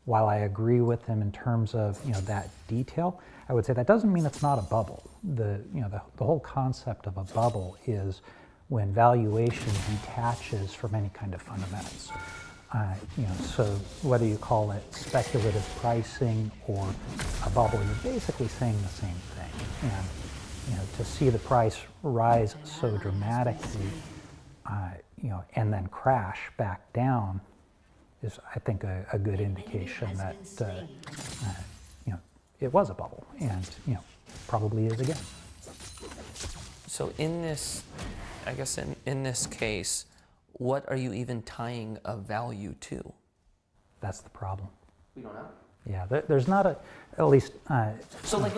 while I agree with him in terms of that detail, I would say that doesn't mean it's not a bubble. The whole concept of a bubble is when valuation detaches from any kind of fundamentals. So whether you call it speculative pricing or a bubble, you're basically saying the same thing. And to see the price rise so dramatically, and then crash back down is, I think, a good indication that it was a bubble, and probably is again. So in this, I guess in this case, what are you even tying a value to? That's the problem. We don't know. Yeah, there's not at least. So like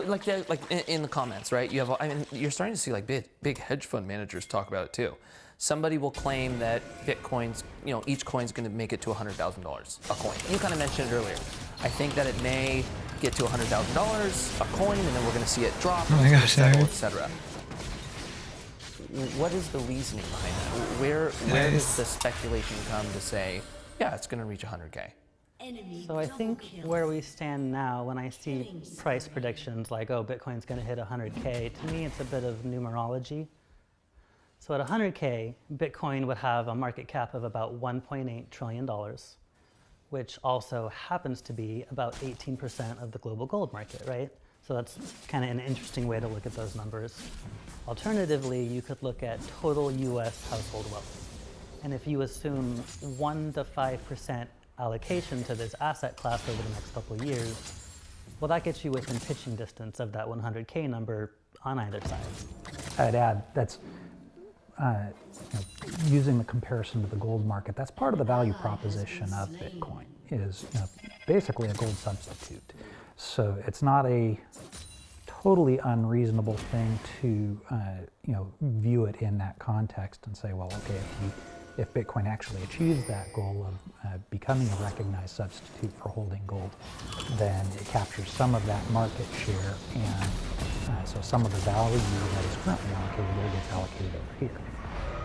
in the comments, right? You have, I mean, you're starting to see like big hedge fund managers talk about it too. Somebody will claim that Bitcoin's, each coin's going to make it to $100,000 a coin. You kind of mentioned it earlier. I think that it may get to $100,000 a coin, and then we're going to see it drop, Oh my gosh, settle, etc. What is the reasoning behind that? Where does the speculation come to say, yeah, it's going to reach 100K? So I think where we stand now, when I see price predictions like, oh, Bitcoin's going to hit 100K, to me it's a bit of numerology. So at 100K, Bitcoin would have a market cap of about $1.8 trillion, which also happens to be about 18% of the global gold market, right? So that's kind of an interesting way to look at those numbers. Alternatively, you could look at total US household wealth. And if you assume 1 to 5% allocation to this asset class over the next couple of years, well, that gets you within pitching distance of that 100K number on either side. I'd add that's using the comparison to the gold market. That's part of the value proposition of Bitcoin. Is basically a gold substitute. So it's not a totally unreasonable thing to view it in that context and say, well, okay, if Bitcoin actually achieves that goal of becoming a recognized substitute for holding gold, then it captures some of that market share, and so some of the value that is currently allocated there gets allocated over here.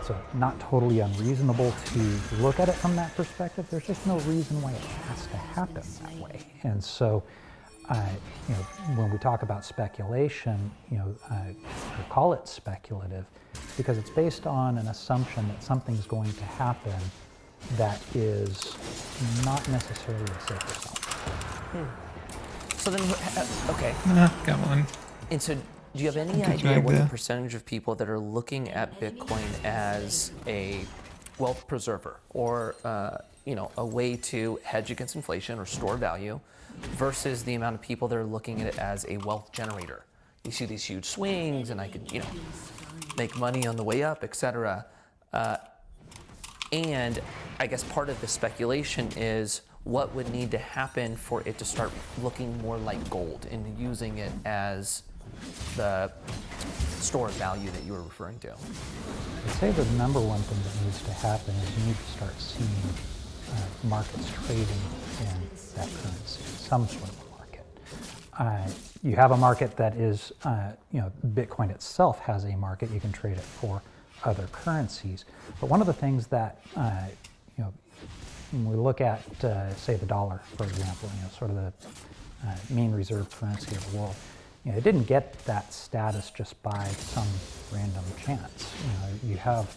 So not totally unreasonable to look at it from that perspective. There's just no reason why it has to happen that way. And so, when we talk about speculation, we call it speculative because it's based on an assumption that something's going to happen that is not necessarily a safe assumption. So then, okay. Got one. And so, do you have any idea what the percentage of people that are looking at Bitcoin as a wealth preserver or a way to hedge against inflation or store value versus the amount of people that are looking at it as a wealth generator? You see these huge swings, and I could make money on the way up, etc. And I guess part of the speculation is, what would need to happen for it to start looking more like gold and using it as the store of value that you were referring to? I'd say the number one thing that needs to happen is you need to start seeing markets trading in that currency, some sort of a market. You have a market that is, Bitcoin itself has a market. You can trade it for other currencies. But one of the things that, when we look at, say, the dollar, for example, sort of the main reserve currency of the world, it didn't get that status just by some random chance. You have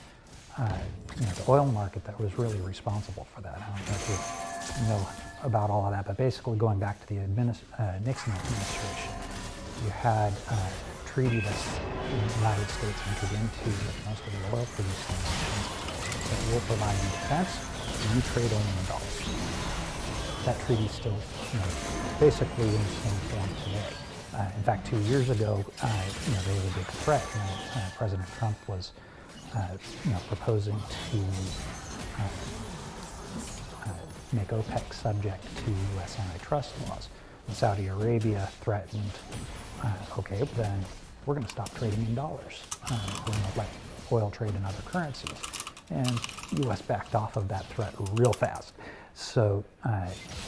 the oil market that was really responsible for that. I don't know if you know about all of that, but basically going back to the Nixon administration, you had a treaty that the United States entered into with most of the oil producing nations that will provide you defense, and you trade only in dollars. That treaty is still basically in the same form today. In fact, 2 years ago, there was a big threat when President Trump was, proposing to make OPEC subject to U.S. antitrust laws. And Saudi Arabia threatened, okay, then we're going to stop trading in dollars. We're going to let oil trade in other currencies. And U.S. backed off of that threat real fast. So,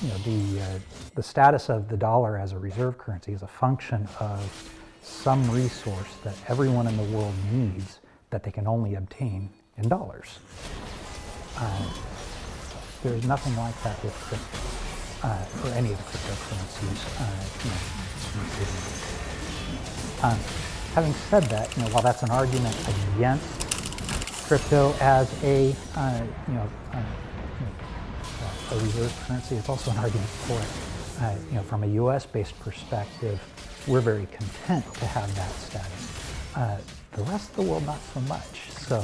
the status of the dollar as a reserve currency is a function of some resource that everyone in the world needs that they can only obtain in dollars. There's nothing like that with for any of the cryptocurrencies. Having said that, while that's an argument against crypto as a reserve currency, it's also an argument for it. From a U.S.-based perspective, we're very content to have that status. The rest of the world, not so much. So,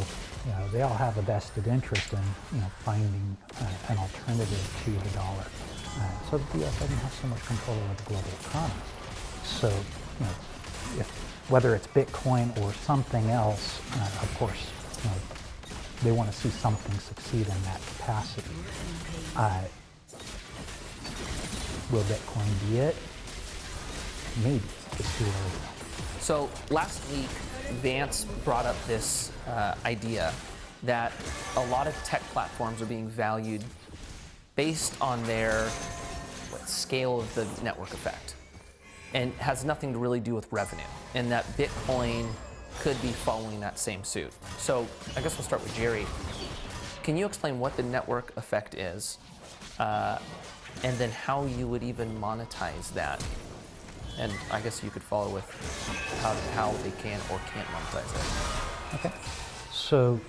they all have a vested interest in, finding an alternative to the dollar, so that the U.S. doesn't have so much control over the global economy. So, whether it's Bitcoin or something else, of course, they want to see something succeed in that capacity. Will Bitcoin be it? Maybe. It's too early. So last week, Vance brought up this idea that a lot of tech platforms are being valued based on their scale of the network effect, and has nothing to really do with revenue, and that Bitcoin could be following that same suit. So I guess we'll start with Jerry. Can you explain what the network effect is, and then how you would even monetize that? And I guess you could follow with how they can or can't monetize it. Okay. So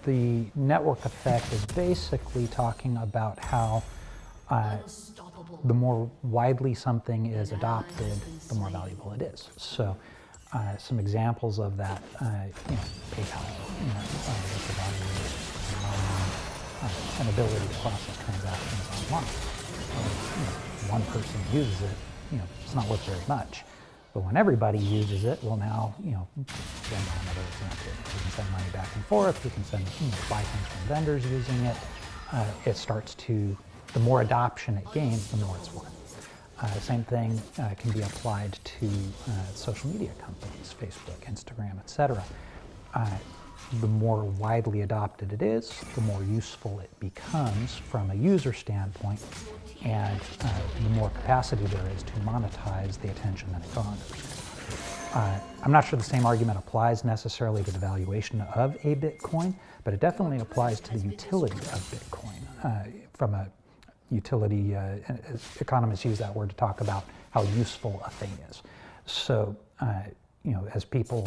the network effect is basically talking about how the more widely something is adopted, the more valuable it is. So some examples of that, PayPal, providing an ability to process transactions online. One person uses it, it's not worth very much. But when everybody uses it, well now, send on another example. We can send money back and forth, we can send, buy things from vendors using it. It starts to, the more adoption it gains, the more it's worth. Same thing can be applied to social media companies, Facebook, Instagram, etc. The more widely adopted it is, the more useful it becomes from a user standpoint, and the more capacity there is to monetize the attention that it garners. I'm not sure the same argument applies necessarily to the valuation of a Bitcoin, but it definitely applies to the utility of Bitcoin. From a utility, economists use that word to talk about how useful a thing is. So, as people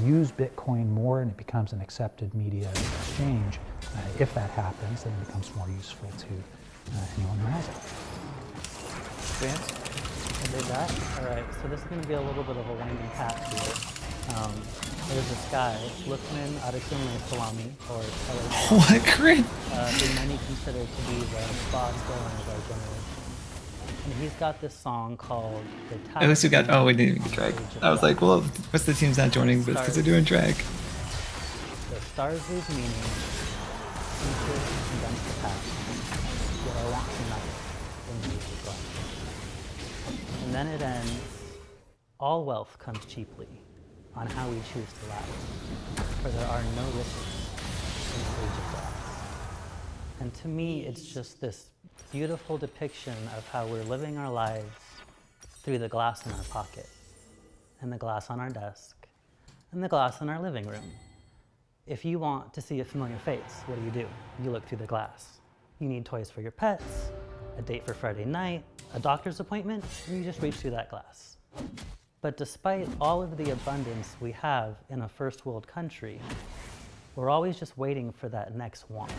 use Bitcoin more and it becomes an accepted media exchange, if that happens, then it becomes more useful to anyone who has it. Vance? I did that. All right, so this is going to be a little bit of a winding path here. There's this guy, Lukman Adekunle Salami, or What great! who many consider to be the boss villain of our generation. And he's got this song called The At least we got, Tapestry we didn't even get drag. I was like, well, what's the team's not joining this because they're doing drag? The stars lose meaning, future condense the past. Yet I want tonight in the age of glass. And then it ends, all wealth comes cheaply on how we choose to laugh, for there are no riches in the age of glass. And to me, it's just this beautiful depiction of how we're living our lives through the glass in our pocket, and the glass on our desk, and the glass in our living room. If you want to see a familiar face, what do? You look through the glass. You need toys for your pets, a date for Friday night, a doctor's appointment, and you just reach through that glass. But despite all of the abundance we have in a first world country, we're always just waiting for that next want.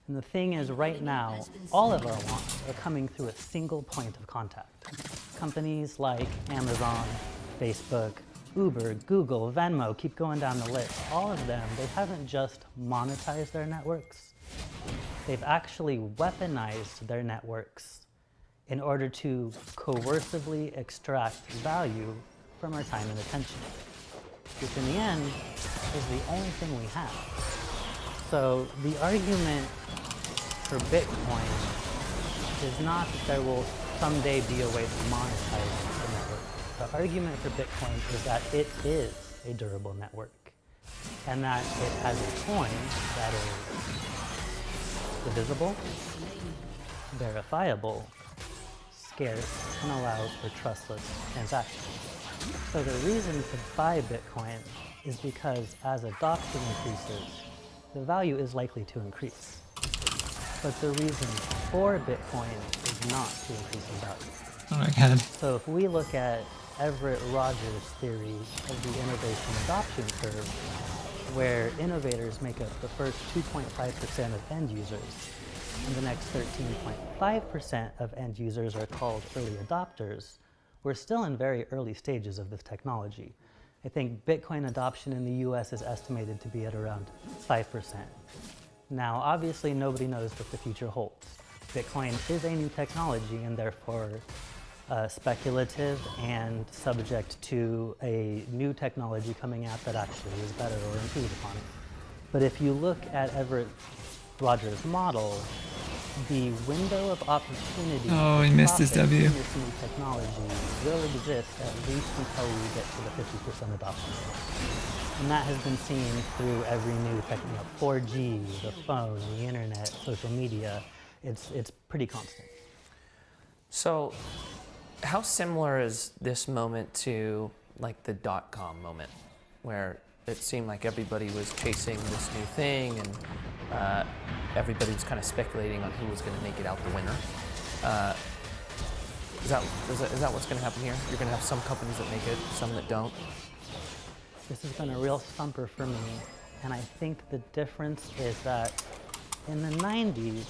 And the thing is, right now, all of our wants are coming through a single point of contact. Companies like Amazon, Facebook, Uber, Google, Venmo, keep going down the list. All of them, they haven't just monetized their networks. They've actually weaponized their networks in order to coercively extract value from our time and attention, which in the end is the only thing we have. So the argument for Bitcoin is not that there will someday be a way to monetize the network. The argument for Bitcoin is that it is a durable network, and that it has a coin that is divisible, verifiable, scarce, and allows for trustless transactions. So the reason to buy Bitcoin is because as adoption increases, the value is likely to increase. But the reason for Bitcoin is not to increase in value. Oh my god. So if we look at Everett Rogers' theory of the innovation adoption curve, where innovators make up the first 2.5% of end users, and the next 13.5% of end users are called early adopters, we're still in very early stages of this technology. I think Bitcoin adoption in the US is estimated to be at around 5%. Now, obviously, nobody knows what the future holds. Bitcoin is a new technology and therefore speculative and subject to a new technology coming out that actually is better or improves upon it. But if you look at Everett Rogers' model, the window of opportunity Oh, he missed his profit W. in this new technology will exist at least until we get to the 50% adoption rate. And that has been seen through every new technology, 4G, the phone, the internet, social media. It's pretty constant. So, how similar is this moment to like the dot-com moment, where it seemed like everybody was chasing this new thing and everybody was kind of speculating on who was going to make it out the winner? Is that what's going to happen here? You're going to have some companies that make it, some that don't? This has been a real stumper for me, and I think the difference is that in the 90s,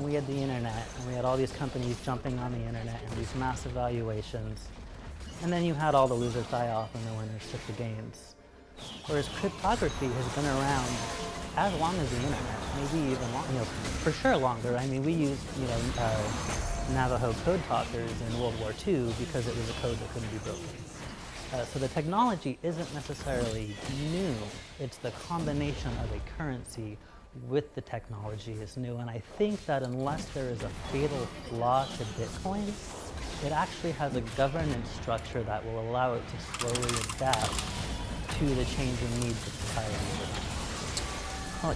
we had the internet, and we had all these companies jumping on the internet and these massive valuations, and then you had all the losers die off and the winners took the gains. Whereas cryptography has been around as long as the internet, maybe even longer, for sure longer. I mean, we used, Navajo code talkers in World War II because it was a code that couldn't be broken. So the technology isn't necessarily new. It's the combination of a currency with the technology is new. And I think that unless there is a fatal flaw to Bitcoin, it actually has a governance structure that will allow it to slowly adapt to the changing needs of society.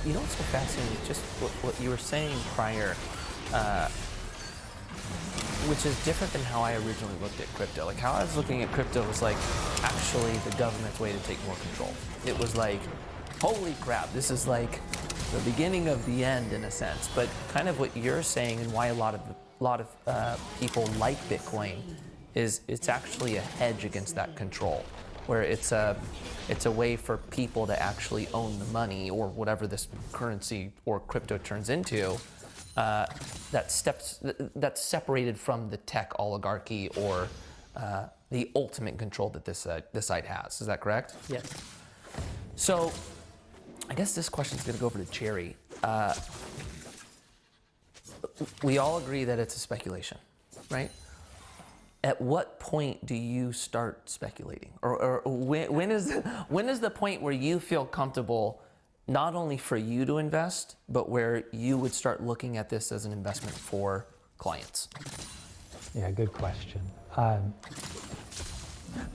You know what's so fascinating? Just what you were saying prior, which is different than how I originally looked at crypto. Like how I was looking at crypto was like actually the government's way to take more control. It was like, holy crap, this is like the beginning of the end in a sense. But kind of what you're saying and why a lot of people like Bitcoin is it's actually a hedge against that control, where it's a way for people to actually own the money or whatever this currency or crypto turns into. That's separated from the tech oligarchy or the ultimate control that this site has. Is that correct? Yes. So I guess this question is going to go over to Cherry. We all agree that it's a speculation, right? At what point do you start speculating, or when is the point where you feel comfortable not only for you to invest, but where you would start looking at this as an investment for clients? Yeah, good question.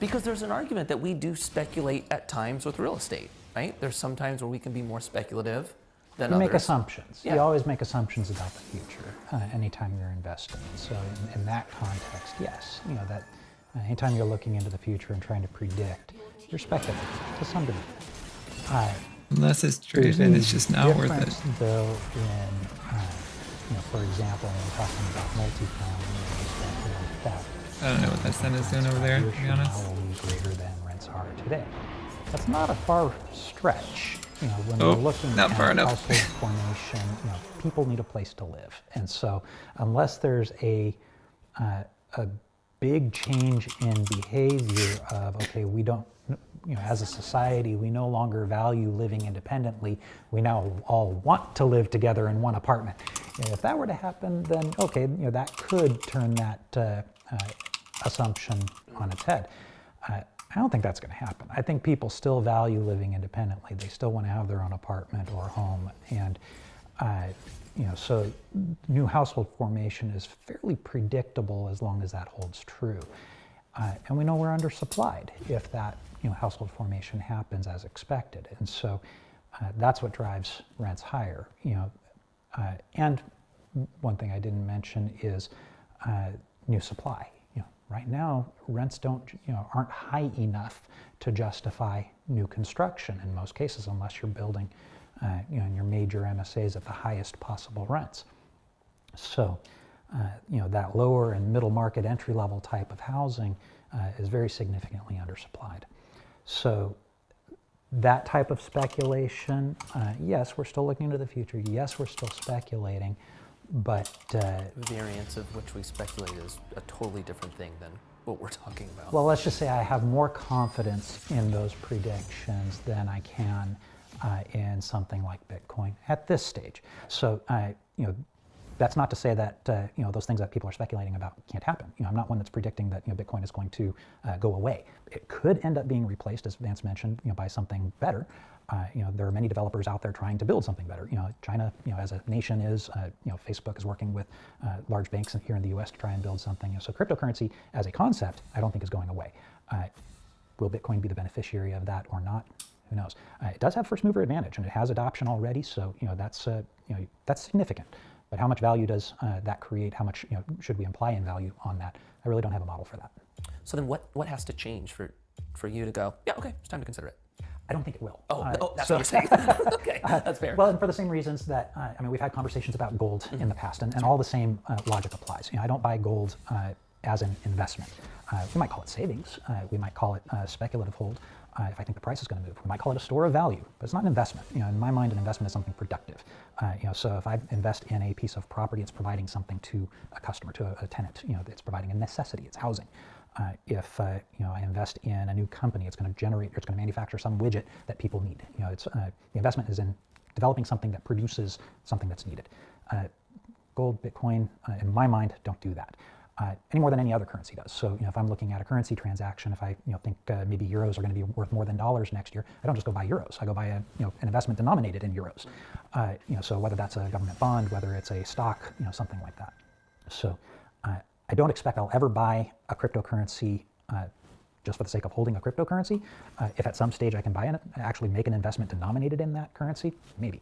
Because there's an argument that we do speculate at times with real estate, right? There's some times where we can be more speculative than You others. make assumptions. Yeah. You always make assumptions about the future anytime you're investing. So in that context, yes, that anytime you're looking into the future and trying to predict, you're speculating to some degree. Unless it's true, There's then a it's just not worth it. difference, though, in, for example, when we're talking about multifamily and stuff like that. I don't know what that sun is doing over there, to be honest. Will be greater than rents are today. That's not a far stretch. When Oh, we're looking not at far enough. household formation, people need a place to live, and so unless there's a big change in behavior of okay, we don't. As a society, we no longer value living independently. We now all want to live together in one apartment. If that were to happen, then okay, that could turn that assumption on its head. I don't think that's going to happen. I think people still value living independently. They still want to have their own apartment or home, and so new household formation is fairly predictable as long as that holds true. And we know we're undersupplied if that household formation happens as expected, and so that's what drives rents higher. And one thing I didn't mention is new supply. Right now, rents aren't high enough to justify new construction in most cases, unless you're building in your major MSAs at the highest possible rents. So, that lower and middle market entry level type of housing is very significantly undersupplied. So that type of speculation, yes, we're still looking into the future. Yes, we're still speculating, but Variance of which we speculate is a totally different thing than what we're talking about. well, let's just say I have more confidence in those predictions than I can in something like Bitcoin at this stage. So, that's not to say that those things that people are speculating about can't happen. I'm not one that's predicting that Bitcoin is going to go away. It could end up being replaced, as Vance mentioned, by something better. There are many developers out there trying to build something better. China, as a nation is, Facebook is working with large banks here in the U.S. to try and build something. So cryptocurrency as a concept, I don't think is going away. Will Bitcoin be the beneficiary of that or not? Who knows? It does have first mover advantage, and it has adoption already. So that's significant. But how much value does that create? How much should we imply in value on that? I really don't have a model for that. So then what has to change for you to go, yeah, okay, it's time to consider it? I don't think it will. That's what you're saying. Okay, that's fair. Well, and for the same reasons that, we've had conversations about gold in the past, and all the same logic applies. I don't buy gold as an investment. We might call it savings. We might call it speculative hold. If I think the price is going to move, we might call it a store of value, but it's not an investment. In my mind, an investment is something productive. So if I invest in a piece of property, it's providing something to a customer, to a tenant. It's providing a necessity. It's housing. If I invest in a new company, it's going to manufacture some widget that people need. The investment is in developing something that produces something that's needed. Gold, Bitcoin, in my mind, don't do that. Any more than any other currency does. So, if I'm looking at a currency transaction, if I think maybe euros are going to be worth more than dollars next year, I don't just go buy euros. I go buy an investment denominated in euros. So whether that's a government bond, whether it's a stock, something like that. So I don't expect I'll ever buy a cryptocurrency just for the sake of holding a cryptocurrency. If at some stage I can buy it, actually make an investment denominated in that currency, maybe.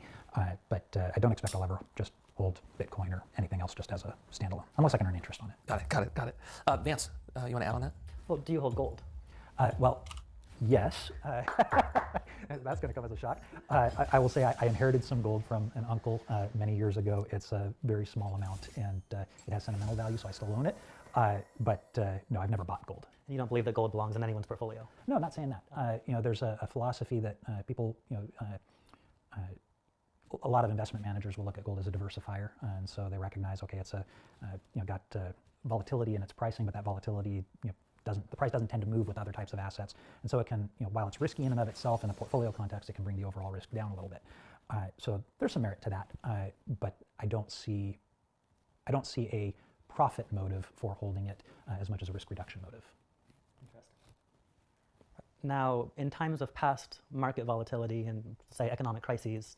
But I don't expect I'll ever just hold Bitcoin or anything else just as a standalone, unless I can earn interest on it. Got it. Vance, you want to add on that? Well, do you hold gold? Well, yes. That's going to come as a shock. I will say I inherited some gold from an uncle many years ago. It's a very small amount, and it has sentimental value, so I still own it. But no, I've never bought gold. You don't believe that gold belongs in anyone's portfolio? No, I'm not saying that. There's a philosophy that people, a lot of investment managers will look at gold as a diversifier, and so they recognize, okay, it's got volatility in its pricing, but that volatility, the price doesn't tend to move with other types of assets, and so it can, while it's risky in and of itself in a portfolio context, it can bring the overall risk down a little bit. So there's some merit to that, but I don't see a profit motive for holding it as much as a risk reduction motive. Now, in times of past market volatility and, say, economic crises,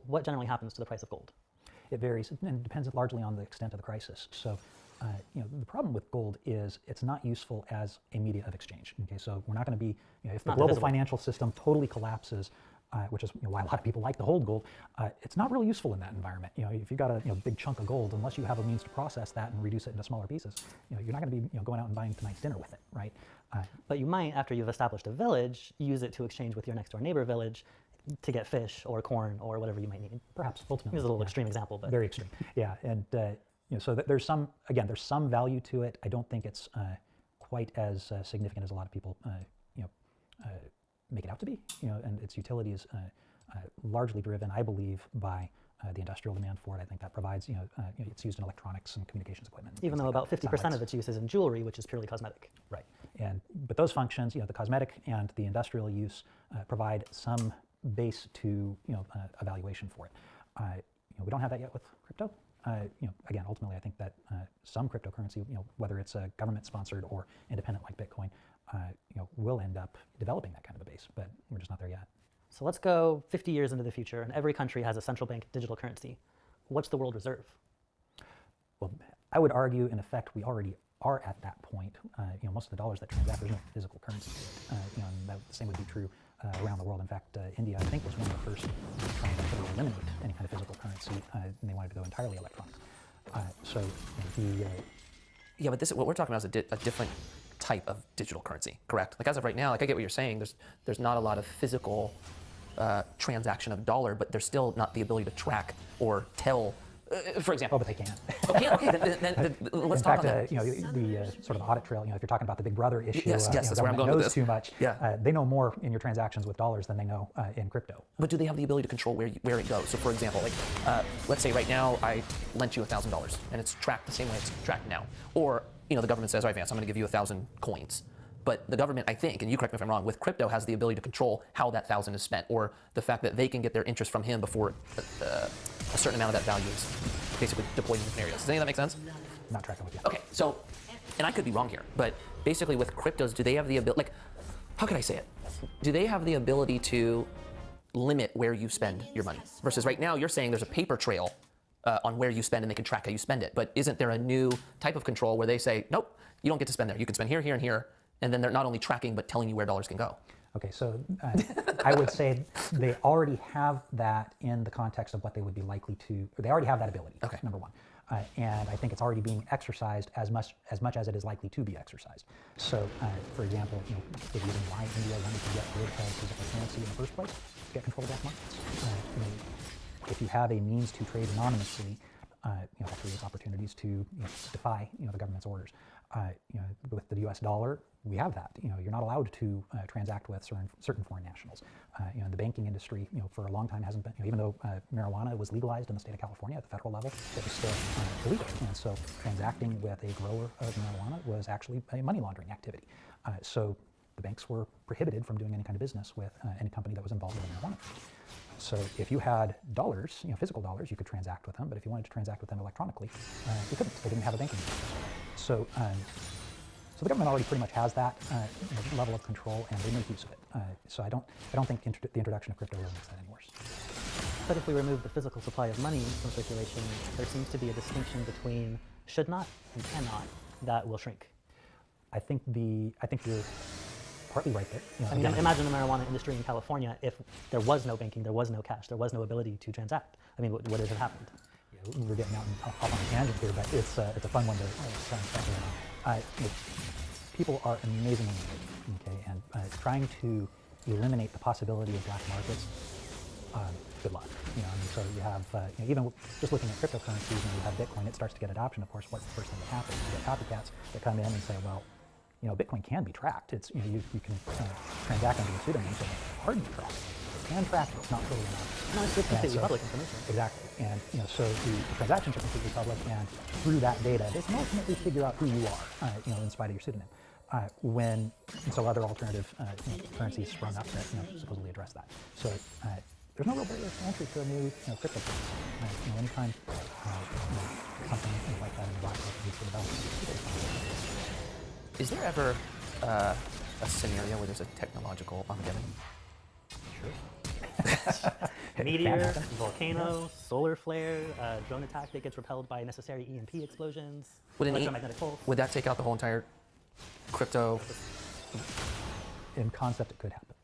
what generally happens to the price of gold? It varies and depends largely on the extent of the crisis. So, the problem with gold is it's not useful as a media of exchange. Okay, so we're not going to be, if the global financial system totally collapses, which is why a lot of people like to hold gold, it's not really useful in that environment. If you've got a big chunk of gold, unless you have a means to process that and reduce it into smaller pieces, you're not going to be going out and buying tonight's dinner with it, right? But you might, after you've established a village, use it to exchange with your next door neighbor village to get fish or corn or whatever you might need. Perhaps, ultimately. This is a little extreme example, but very extreme. Yeah, and so there's some value to it. I don't think it's quite as significant as a lot of people make it out to be. And its utility is largely driven, I believe, by the industrial demand for it. I think that provides, it's used in electronics and communications equipment. Even though about 50% of its use is in jewelry, which is purely cosmetic. Right, but those functions, the cosmetic and the industrial use, provide some base to a valuation for it. We don't have that yet with crypto. Again, ultimately, I think that some cryptocurrency, whether it's a government-sponsored or independent like Bitcoin, will end up developing that kind of a base, but we're just not there yet. So let's go 50 years into the future, and every country has a central bank digital currency. What's the world reserve? Well, I would argue, in effect, we already are at that point. Most of the dollars that transact, there's no physical currency. And the same would be true around the world. In fact, India, I think, was one of the first trying to eliminate any kind of physical currency, and they wanted to go entirely electronic. Yeah, but what we're talking about is a different type of digital currency, correct? Like as of right now, like I get what you're saying. There's not a lot of physical transaction of dollar, but there's still not the ability to track or tell. For example. Oh, but they can. Okay, then let's talk on that. The sort of audit trail, if you're talking about the Big Brother issue, yes, that's where I'm going knows with this. Too much. Yeah. They know more in your transactions with dollars than they know in crypto. But do they have the ability to control where it goes? So, for example, like let's say right now I lent you $1,000 and it's tracked the same way it's tracked now, or the government says, all right, Vance, I'm going to give you 1,000 coins. But the government, I think, and you correct me if I'm wrong, with crypto has the ability to control how that 1,000 is spent, or the fact that they can get their interest from him before a certain amount of that value is basically deployed in different areas. Does any of that make sense? Not tracking with you. Okay, so, and I could be wrong here, but basically with cryptos, do they have the ability, how can I say it? Do they have the ability to limit where you spend your money? Versus right now, you're saying there's a paper trail on where you spend and they can track how you spend it. But isn't there a new type of control where they say, nope, you don't get to spend there. You can spend here, here, and here. And then they're not only tracking, but telling you where dollars can go. Okay, so I would say they already have that in the context of what they would be likely to, or they already have that ability, okay. Number one. And I think it's already being exercised as much as it is likely to be exercised. So, for example, the reason why India wanted to get rid of physical currency in the first place, to get control of black markets. If you have a means to trade anonymously, that creates opportunities to defy the government's orders. With the U.S. dollar, we have that. You're not allowed to transact with certain foreign nationals. The banking industry, for a long time hasn't been. Even though marijuana was legalized in the state of California at the federal level, it was still illegal. And so, transacting with a grower of marijuana was actually a money laundering activity. So, the banks were prohibited from doing any kind of business with any company that was involved with marijuana. So if you had dollars, physical dollars, you could transact with them. But if you wanted to transact with them electronically, you couldn't. They didn't have a banking system. So, so the government already pretty much has that level of control, and they make use of it. So I don't think the introduction of crypto really makes that any worse. But if we remove the physical supply of money from circulation, there seems to be a distinction between should not and cannot that will shrink. I think you're partly right there. I mean, imagine the marijuana industry in California. If there was no banking, there was no cash, there was no ability to transact. I mean, what would have happened? Yeah, we're getting off on a tangent here, but it's a fun one to try and people are amazingly innovative, okay, and trying to eliminate the possibility of black markets. Good luck. So you have even just looking at cryptocurrencies, and you have Bitcoin. It starts to get adoption. Of course, what's the first thing that happens? You get copycats that come in and say, well, Bitcoin can be tracked. It's you can transact under a pseudonym, so it's hard to track. It can track it. It's not totally anonymous. No, it's completely public information. Exactly, and so the transactions are completely public, and through that data, they can ultimately figure out who you are. In spite of your pseudonym. And so other alternative currencies sprung up that supposedly address that. So there's no real barrier to entry to a new cryptocurrency. Anytime something like that in the black market needs to develop. Is there ever a scenario where there's a technological Armageddon? Meteor, volcano, solar flare, drone attack that gets repelled by necessary EMP explosions, Would, electromagnetic pulse. would that take out the whole entire crypto? In concept, it could happen.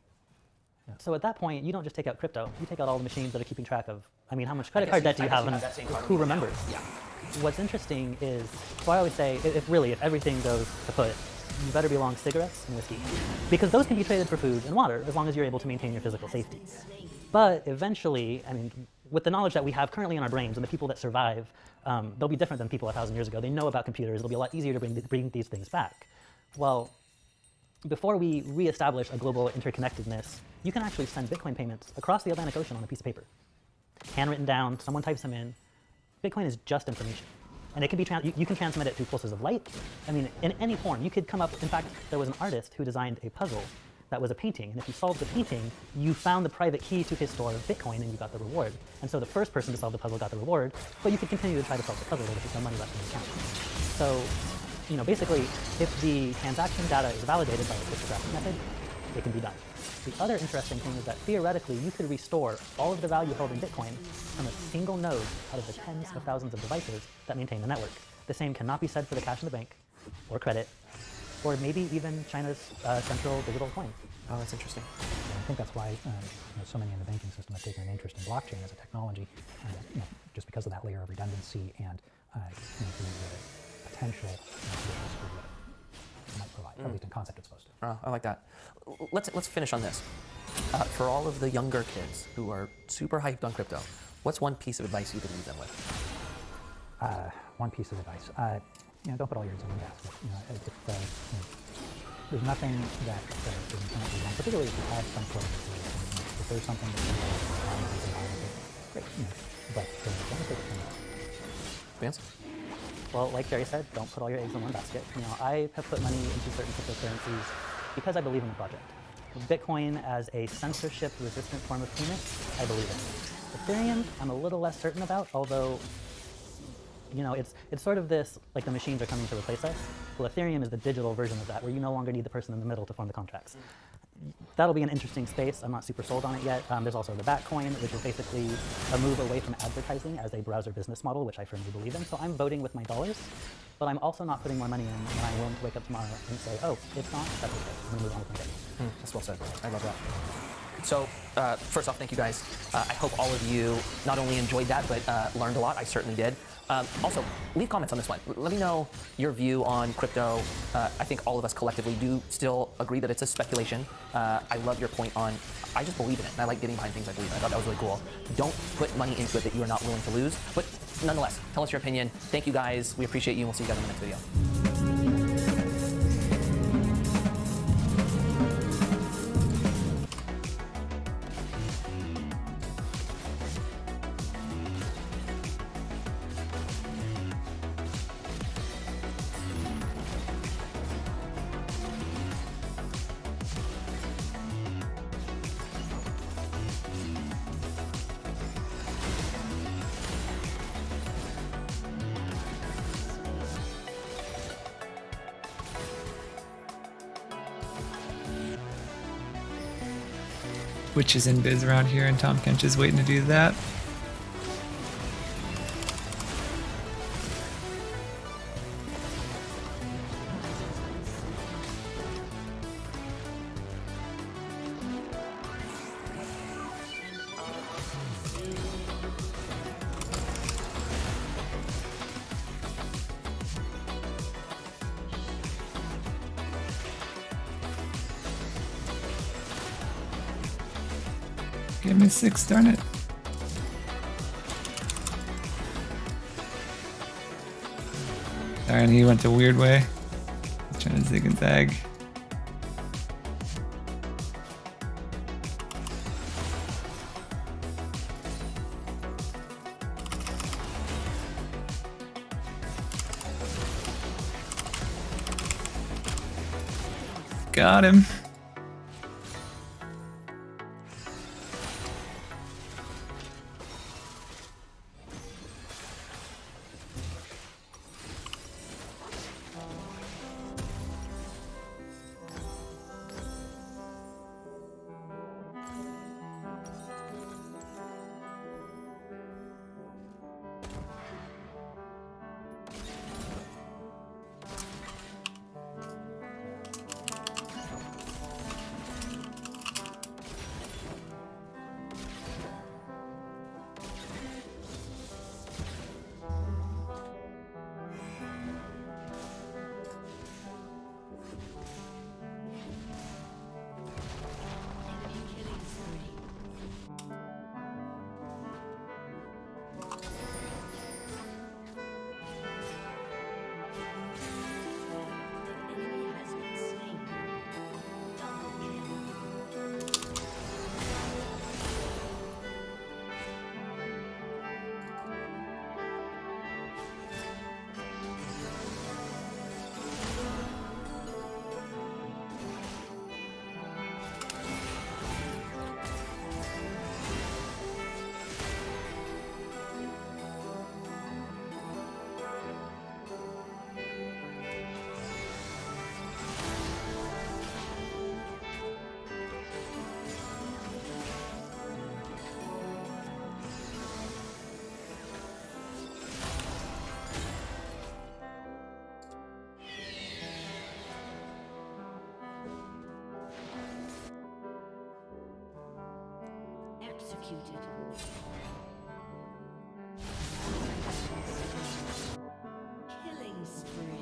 So at that point, you don't just take out crypto, you take out all the machines that are keeping track of, I mean, how much credit card debt do you have and who remembers? Yeah. What's interesting is, so I always say, if everything goes kaput, you better be long cigarettes and whiskey. Because those can be traded for food and water, as long as you're able to maintain your physical safety. But eventually, I mean, with the knowledge that we have currently in our brains and the people that survive, they'll be different than people 1,000 years ago. They know about computers, it'll be a lot easier to bring these things back. Well, before we reestablish a global interconnectedness, you can actually send Bitcoin payments across the Atlantic Ocean on a piece of paper. Handwritten down, someone types them in. Bitcoin is just information. And it can be you can transmit it through pulses of light. I mean, in any form. You could come up, in fact, there was an artist who designed a puzzle that was a painting. And if you solved the painting, you found the private key to his store of Bitcoin and you got the reward. And so the first person to solve the puzzle got the reward, but you could continue to try to solve the puzzle if there's no money left in the account. So, you know, basically, if the transaction data is validated by a cryptographic method, it can be done. The other interesting thing is that theoretically, you could restore all of the value held in Bitcoin from a single node out of the tens of thousands of devices that maintain the network. The same cannot be said for the cash in the bank, or credit, or maybe even China's central digital coin. Oh, that's interesting. I think that's why so many in the banking system have taken an interest in blockchain as a technology, just because of that layer of redundancy and the potential that it might provide. At least in concept, it's supposed to. Oh, I like that. Let's finish on this. For all of the younger kids who are super hyped on crypto, what's one piece of advice you could leave them with? One piece of advice: don't put all your eggs in one basket. There's nothing that is inherently wrong, particularly if you have some sort of if there's something that you great, but don't take it from that. Vance? Well, like Jerry said, don't put all your eggs in one basket. I have put money into certain cryptocurrencies because I believe in the project. Bitcoin as a censorship-resistant form of payment, I believe in. Ethereum, I'm a little less certain about, although, it's sort of this, like the machines are coming to replace us. Well, Ethereum is the digital version of that, where you no longer need the person in the middle to form the contracts. That'll be an interesting space. I'm not super sold on it yet. There's also the Batcoin, which is basically a move away from advertising as a browser business model, which I firmly believe in. So I'm voting with my dollars, but I'm also not putting more money in when I'm willing to wake up tomorrow and say, oh, it's not, that's okay. I'm gonna move on with my day. That's well said. I love that. So, first off, thank you guys. I hope all of you not only enjoyed that, but learned a lot. I certainly did. Also, leave comments on this one. Let me know your view on crypto. I think all of us collectively do still agree that it's a speculation. I love your point on, I just believe in it, and I like getting behind things I believe in. I thought that was really cool. Don't put money into it that you are not willing to lose. But nonetheless, tell us your opinion. Thank you guys. We appreciate you, and we'll see you guys in the next video. Which is in biz around here, and Tom Kench is waiting to do that. Give me 6, darn it. Darn, he went a weird way. He's trying to zig and zag. Got him. executed. Killing spree.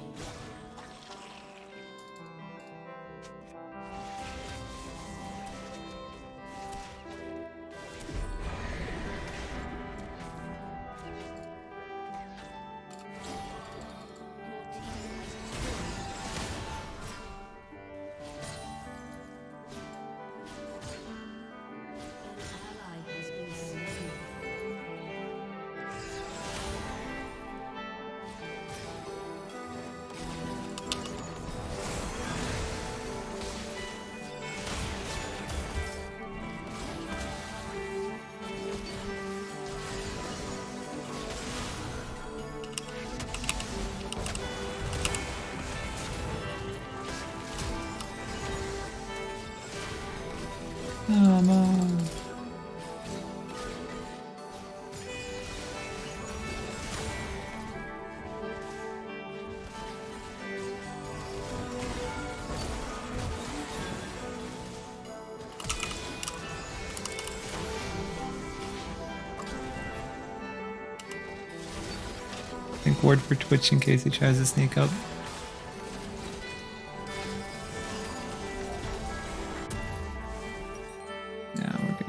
Come on. I think ward for Twitch in case he tries to sneak up. Yeah, we're good.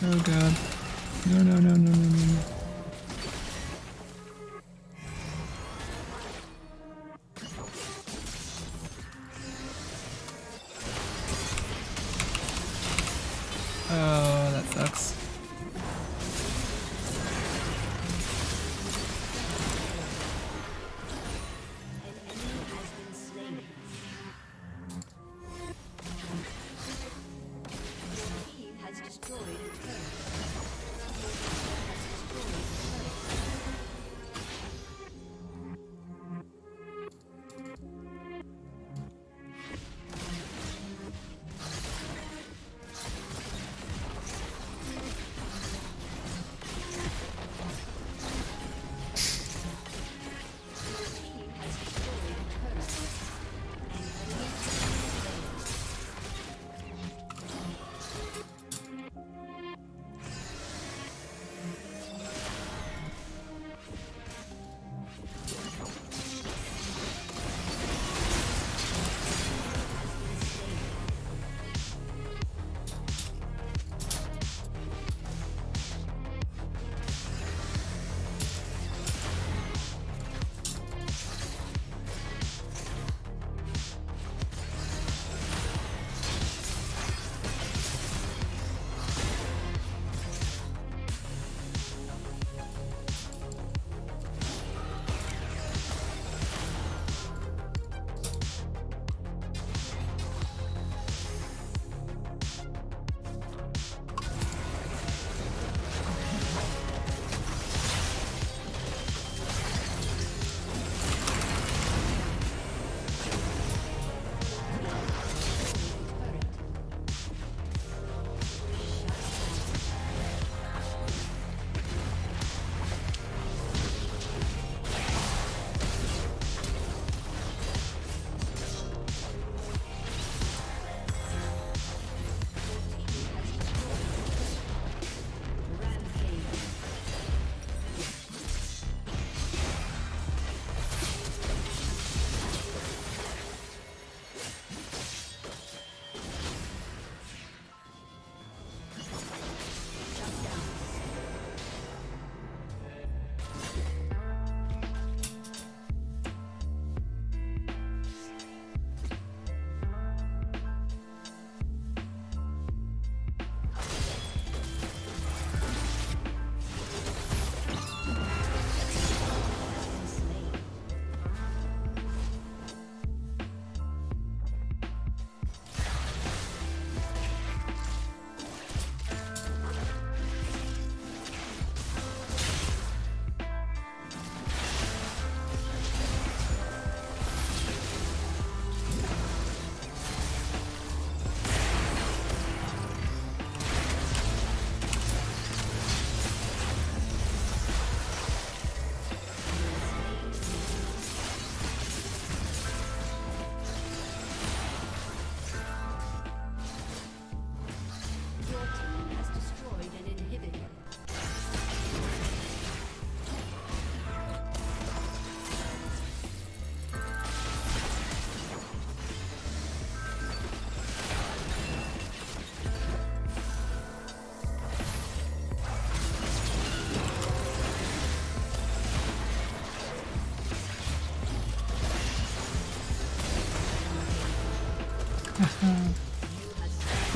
Oh god. No, no, no, no, no, no, no. Oh, that sucks. Team has destroyed a turret.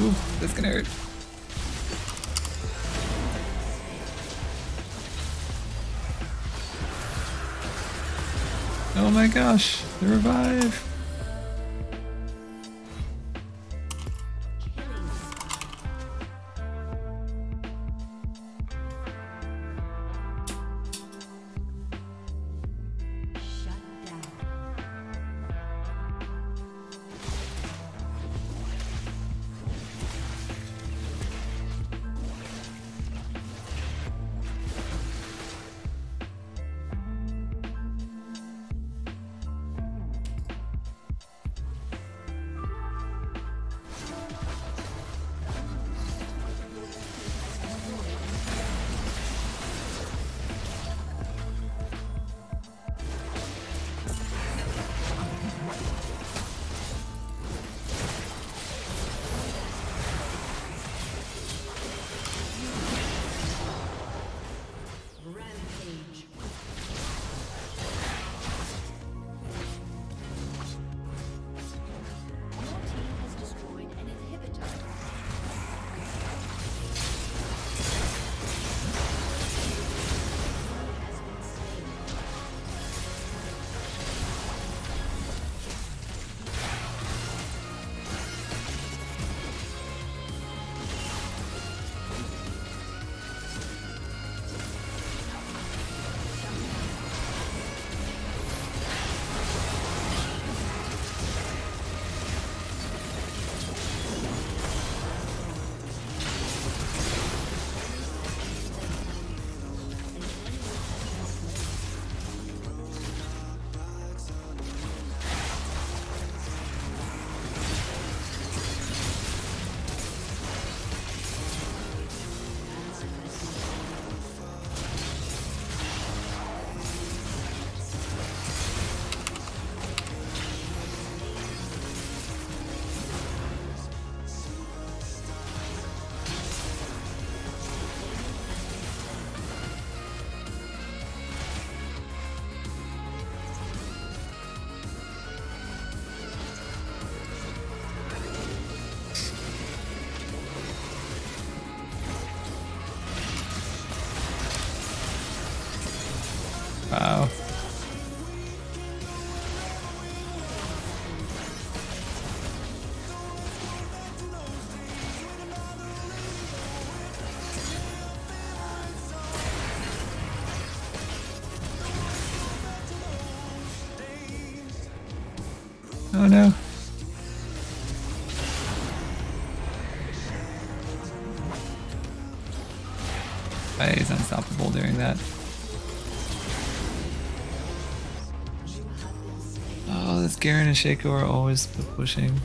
Ooh, that's gonna hurt. Oh my gosh, the revive. Wow. Oh no. He's unstoppable during that. Oh, this Garen and Shaco are always pushing.